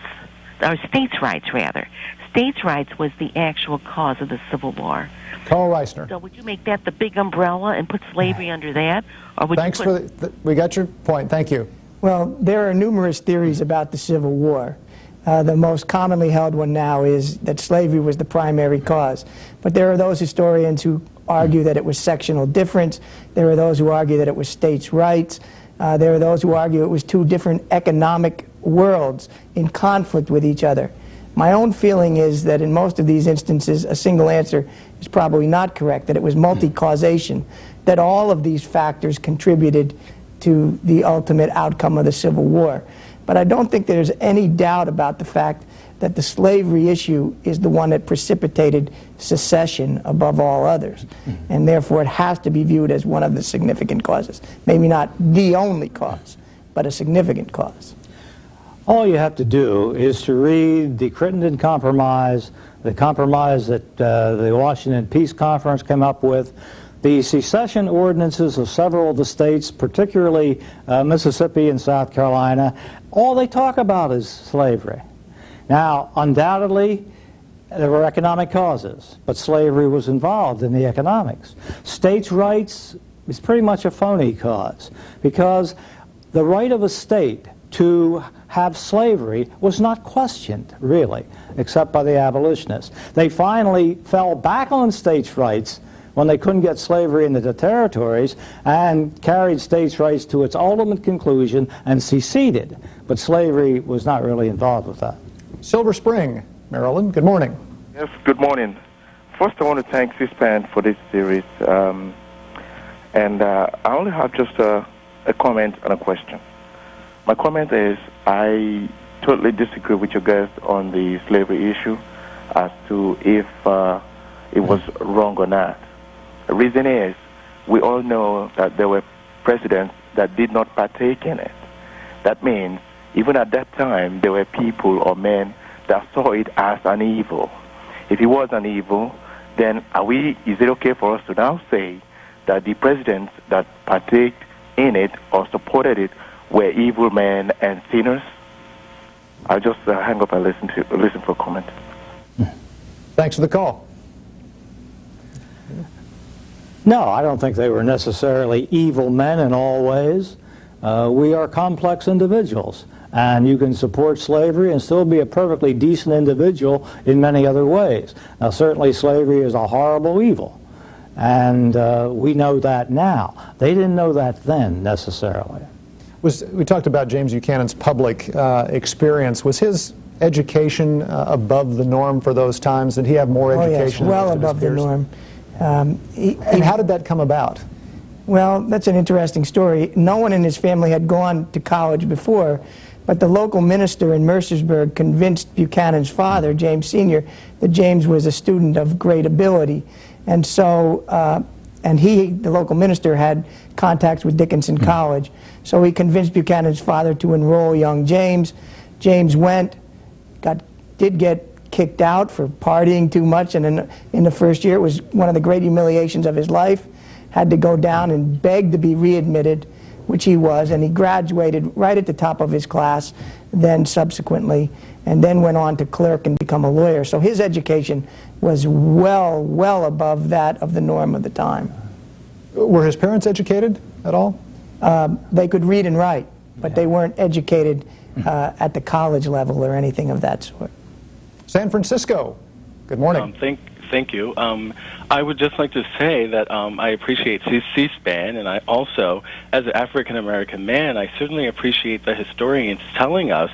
or states' rights, rather. States' rights was the actual cause of the Civil War. Carl Reisner. So would you make that the big umbrella and put slavery under that? Or would Thanks you for we got your point. Thank you. Well, there are numerous theories about the Civil War. The most commonly held one now is that slavery was the primary cause. But there are those historians who argue that it was sectional difference. There are those who argue that it was states' rights. There are those who argue it was two different economic worlds in conflict with each other. My own feeling is that in most of these instances, a single answer is probably not correct, that it was multi-causation, that all of these factors contributed to the ultimate outcome of the Civil War. But I don't think there's any doubt about the fact that the slavery issue is the one that precipitated secession above all others. And therefore it has to be viewed as one of the significant causes. Maybe not the only cause, but a significant cause. All you have to do is to read the Crittenden Compromise, the compromise that the Washington Peace Conference came up with, the secession ordinances of several of the states, particularly Mississippi and South Carolina. All they talk about is slavery. Now, undoubtedly, there were economic causes, but slavery was involved in the economics. States' rights is pretty much a phony cause, because the right of a state to have slavery was not questioned, really, except by the abolitionists. They finally fell back on states' rights when they couldn't get slavery into the territories and carried states' rights to its ultimate conclusion and seceded. But slavery was not really involved with that. Silver Spring, Maryland, good morning. Yes, good morning. First, I want to thank C-SPAN for this series. I only have just a comment and a question. My comment is I totally disagree with your guest on the slavery issue as to if it was wrong or not. The reason is we all know that there were presidents that did not partake in it. That means even at that time there were people or men that saw it as an evil. If it was an evil, then is it okay for us to now say that the presidents that partake in it or supported it were evil men and sinners? I'll just hang up and listen for a comment. Thanks for the call. No, I don't think they were necessarily evil men in all ways. We are complex individuals, and you can support slavery and still be a perfectly decent individual in many other ways. Now, certainly slavery is a horrible evil, and we know that now. They didn't know that then, necessarily. We talked about James Buchanan's public experience. Was his education above the norm for those times? Did he have more education? Yes, well above the norm. And how did that come about? Well, that's an interesting story. No one in his family had gone to college before, but the local minister in Mercersburg convinced Buchanan's father, James Sr., that James was a student of great ability. And so, the local minister, had contacts with Dickinson College. So he convinced Buchanan's father to enroll young James. James went, did get kicked out for partying too much, and in the first year it was one of the great humiliations of his life. Had to go down and beg to be readmitted, which he was, and he graduated right at the top of his class then subsequently, and then went on to clerk and become a lawyer. So his education was well above that of the norm of the time. Were his parents educated at all? They could read and write, but they weren't educated at the college level or anything of that sort. San Francisco, good morning. Thank you. I would just like to say that I appreciate C-SPAN, and I also, as an African-American man, I certainly appreciate the historians telling us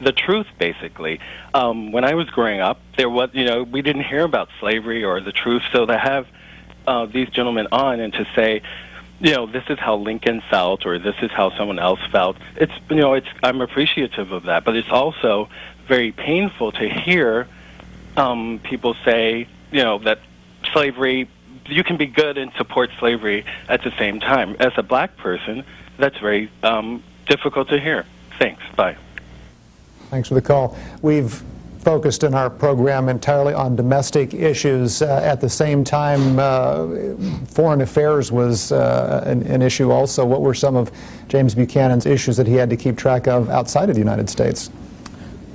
the truth, basically. When I was growing up, there was, we didn't hear about slavery or the truth, so to have these gentlemen on and to say, this is how Lincoln felt, or this is how someone else felt. I'm appreciative of that, but it's also very painful to hear people say, that slavery, you can be good and support slavery at the same time. As a black person, that's very difficult to hear. Thanks. Bye. Thanks for the call. We've focused in our program entirely on domestic issues. At the same time, foreign affairs was an issue also. What were some of James Buchanan's issues that he had to keep track of outside of the United States?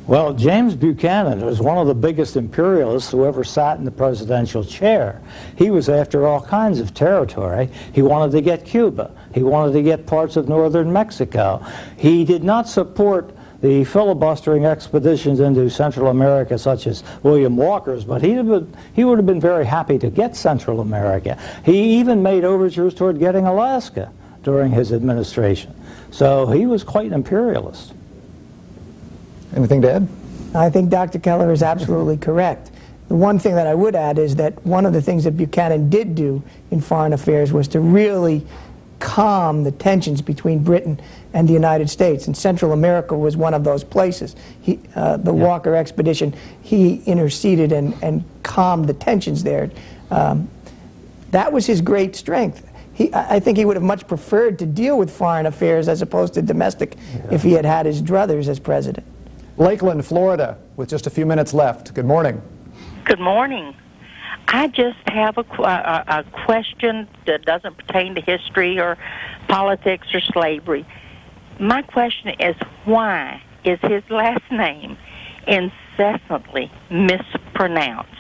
Well, James Buchanan was one of the biggest imperialists who ever sat in the presidential chair. He was after all kinds of territory. He wanted to get Cuba. He wanted to get parts of northern Mexico. He did not support the filibustering expeditions into Central America such as William Walker's, but he would have been very happy to get Central America. He even made overtures toward getting Alaska during his administration. So he was quite an imperialist. Anything to add? I think Dr. Keller is absolutely correct. The one thing that I would add is that one of the things that Buchanan did do in foreign affairs was to really calm the tensions between Britain and the United States, and Central America was one of those places. The Walker expedition, he interceded and calmed the tensions there. That was his great strength. I think he would have much preferred to deal with foreign affairs as opposed to domestic if he had had his druthers as president. Lakeland, Florida, with just a few minutes left. Good morning. Good morning. I just have a question that doesn't pertain to history or politics or slavery. My question is, why is his last name incessantly mispronounced?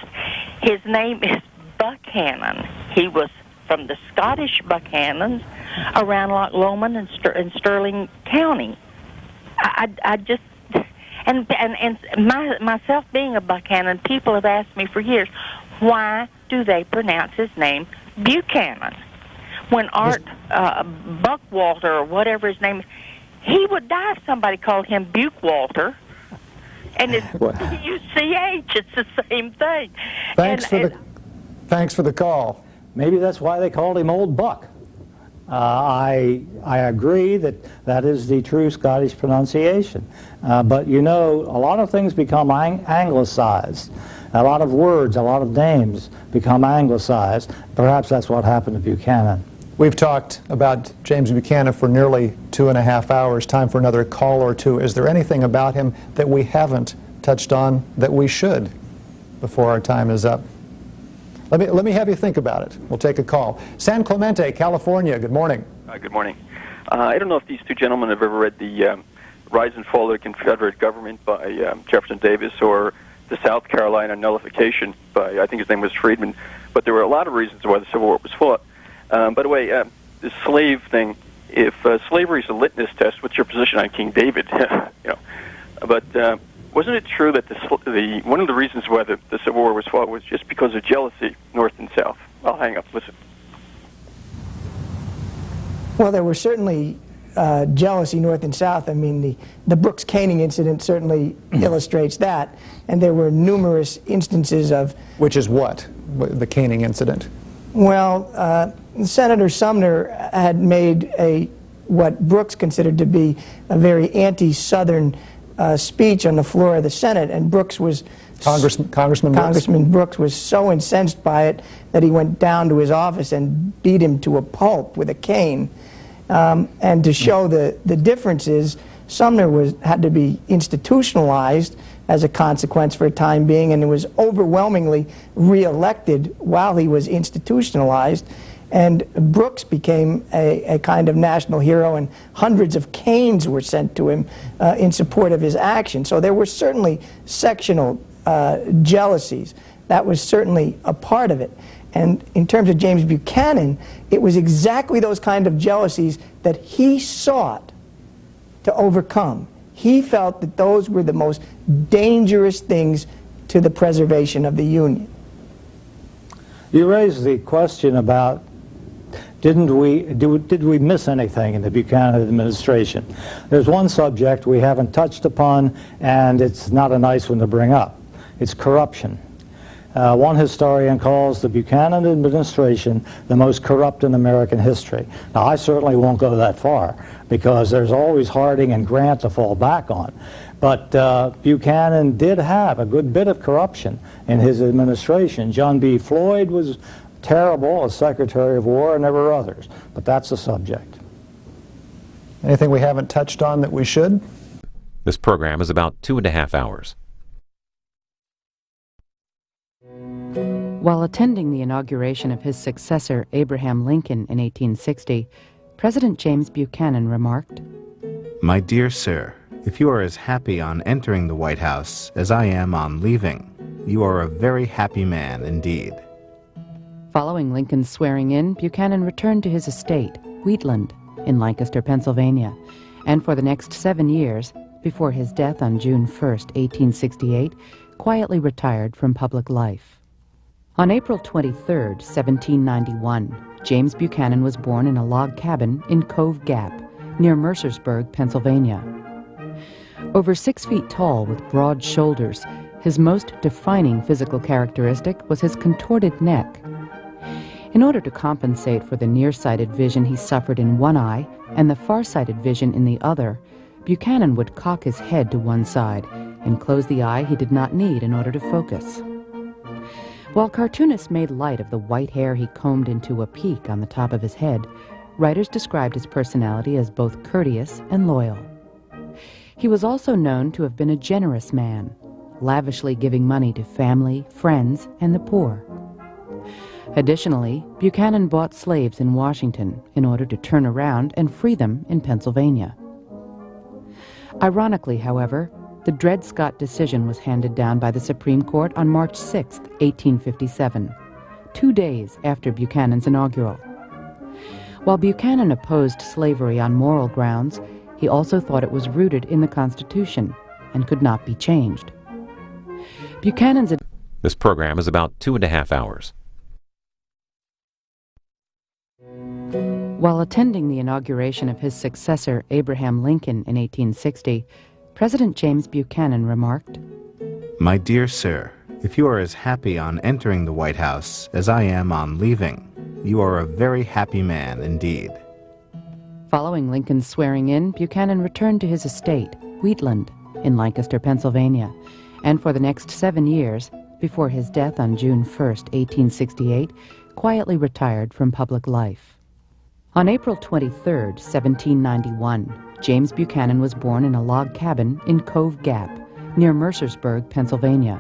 His name is Buchanan. He was from the Scottish Buchanans around Loch Lomond and Stirling County. I just... And myself being a Buchanan, people have asked me for years, why do they pronounce his name Buchanan? When Art Buckwalter, or whatever his name is, he would die if somebody called him Buchwalter. And it's B-U-C-H, it's the same thing. Thanks for the call. Maybe that's why they called him Old Buck. I agree that is the true Scottish pronunciation. But a lot of things become anglicized. A lot of words, a lot of names become anglicized. Perhaps that's what happened to Buchanan. We've talked about James Buchanan for nearly 2.5 hours. Time for another call or two. Is there anything about him that we haven't touched on that we should before our time is up? Let me have you think about it. We'll take a call. San Clemente, California. Good morning. Good morning. I don't know if these two gentlemen have ever read the Rise and Fall of the Confederate Government by Jefferson Davis, or the South Carolina Nullification by, I think his name was Friedman. But there were a lot of reasons why the Civil War was fought. By the way, the slave thing, if slavery is a litmus test, what's your position on King David? But wasn't it true that one of the reasons why the Civil War was fought was just because of jealousy, North and South? I'll hang up. Listen. Well, there were certainly jealousy North and South. I mean, the Brooks Caning incident certainly illustrates that. And there were numerous instances of... Which is what? The Caning incident? Well, Senator Sumner had made what Brooks considered to be a very anti-Southern speech on the floor of the Senate, and Brooks was... Congressman Brooks was so incensed by it that he went down to his office and beat him to a pulp with a cane. And to show the differences, Sumner had to be institutionalized as a consequence for a time being, and it was overwhelmingly reelected while he was institutionalized. And Brooks became a kind of national hero, and hundreds of canes were sent to him in support of his action. So there were certainly sectional jealousies. That was certainly a part of it. And in terms of James Buchanan, it was exactly those kind of jealousies that he sought to overcome. He felt that those were the most dangerous things to the preservation of the Union. You raised the question about did we miss anything in the Buchanan administration? There's one subject we haven't touched upon, and it's not a nice one to bring up. It's corruption. One historian calls the Buchanan administration the most corrupt in American history. Now, I certainly won't go that far, because there's always Harding and Grant to fall back on. But Buchanan did have a good bit of corruption in his administration. John B. Floyd was terrible as Secretary of War, and there were others. But that's the subject. Anything we haven't touched on that we should? This program is about 2.5 hours. While attending the inauguration of his successor, Abraham Lincoln, in 1860, President James Buchanan remarked, "My dear sir, if you are as happy on entering the White House as I am on leaving, you are a very happy man indeed." Following Lincoln's swearing in, Buchanan returned to his estate, Wheatland, in Lancaster, Pennsylvania, and for the next 7 years, before his death on June 1st, 1868, quietly retired from public life. On April 23, 1791, James Buchanan was born in a log cabin in Cove Gap, near Mercersburg, Pennsylvania. Over 6 feet tall with broad shoulders, his most defining physical characteristic was his contorted neck. In order to compensate for the nearsighted vision he suffered in one eye and the farsighted vision in the other, Buchanan would cock his head to one side and close the eye he did not need in order to focus. While cartoonists made light of the white hair he combed into a peak on the top of his head, writers described his personality as both courteous and loyal. He was also known to have been a generous man, lavishly giving money to family, friends, and the poor. Additionally, Buchanan bought slaves in Washington in order to turn around and free them in Pennsylvania. Ironically, however, the Dred Scott decision was handed down by the Supreme Court on March 6, 1857, 2 days after Buchanan's inaugural. While Buchanan opposed slavery on moral grounds, he also thought it was rooted in the Constitution and could not be changed. Buchanan's... This program is about 2.5 hours. While attending the inauguration of his successor, Abraham Lincoln, in 1860, President James Buchanan remarked, "My dear sir, if you are as happy on entering the White House as I am on leaving, you are a very happy man indeed." Following Lincoln's swearing in, Buchanan returned to his estate, Wheatland, in Lancaster, Pennsylvania, and for the next 7 years, before his death on June 1st, 1868, quietly retired from public life. On April 23, 1791, James Buchanan was born in a log cabin in Cove Gap, near Mercersburg, Pennsylvania.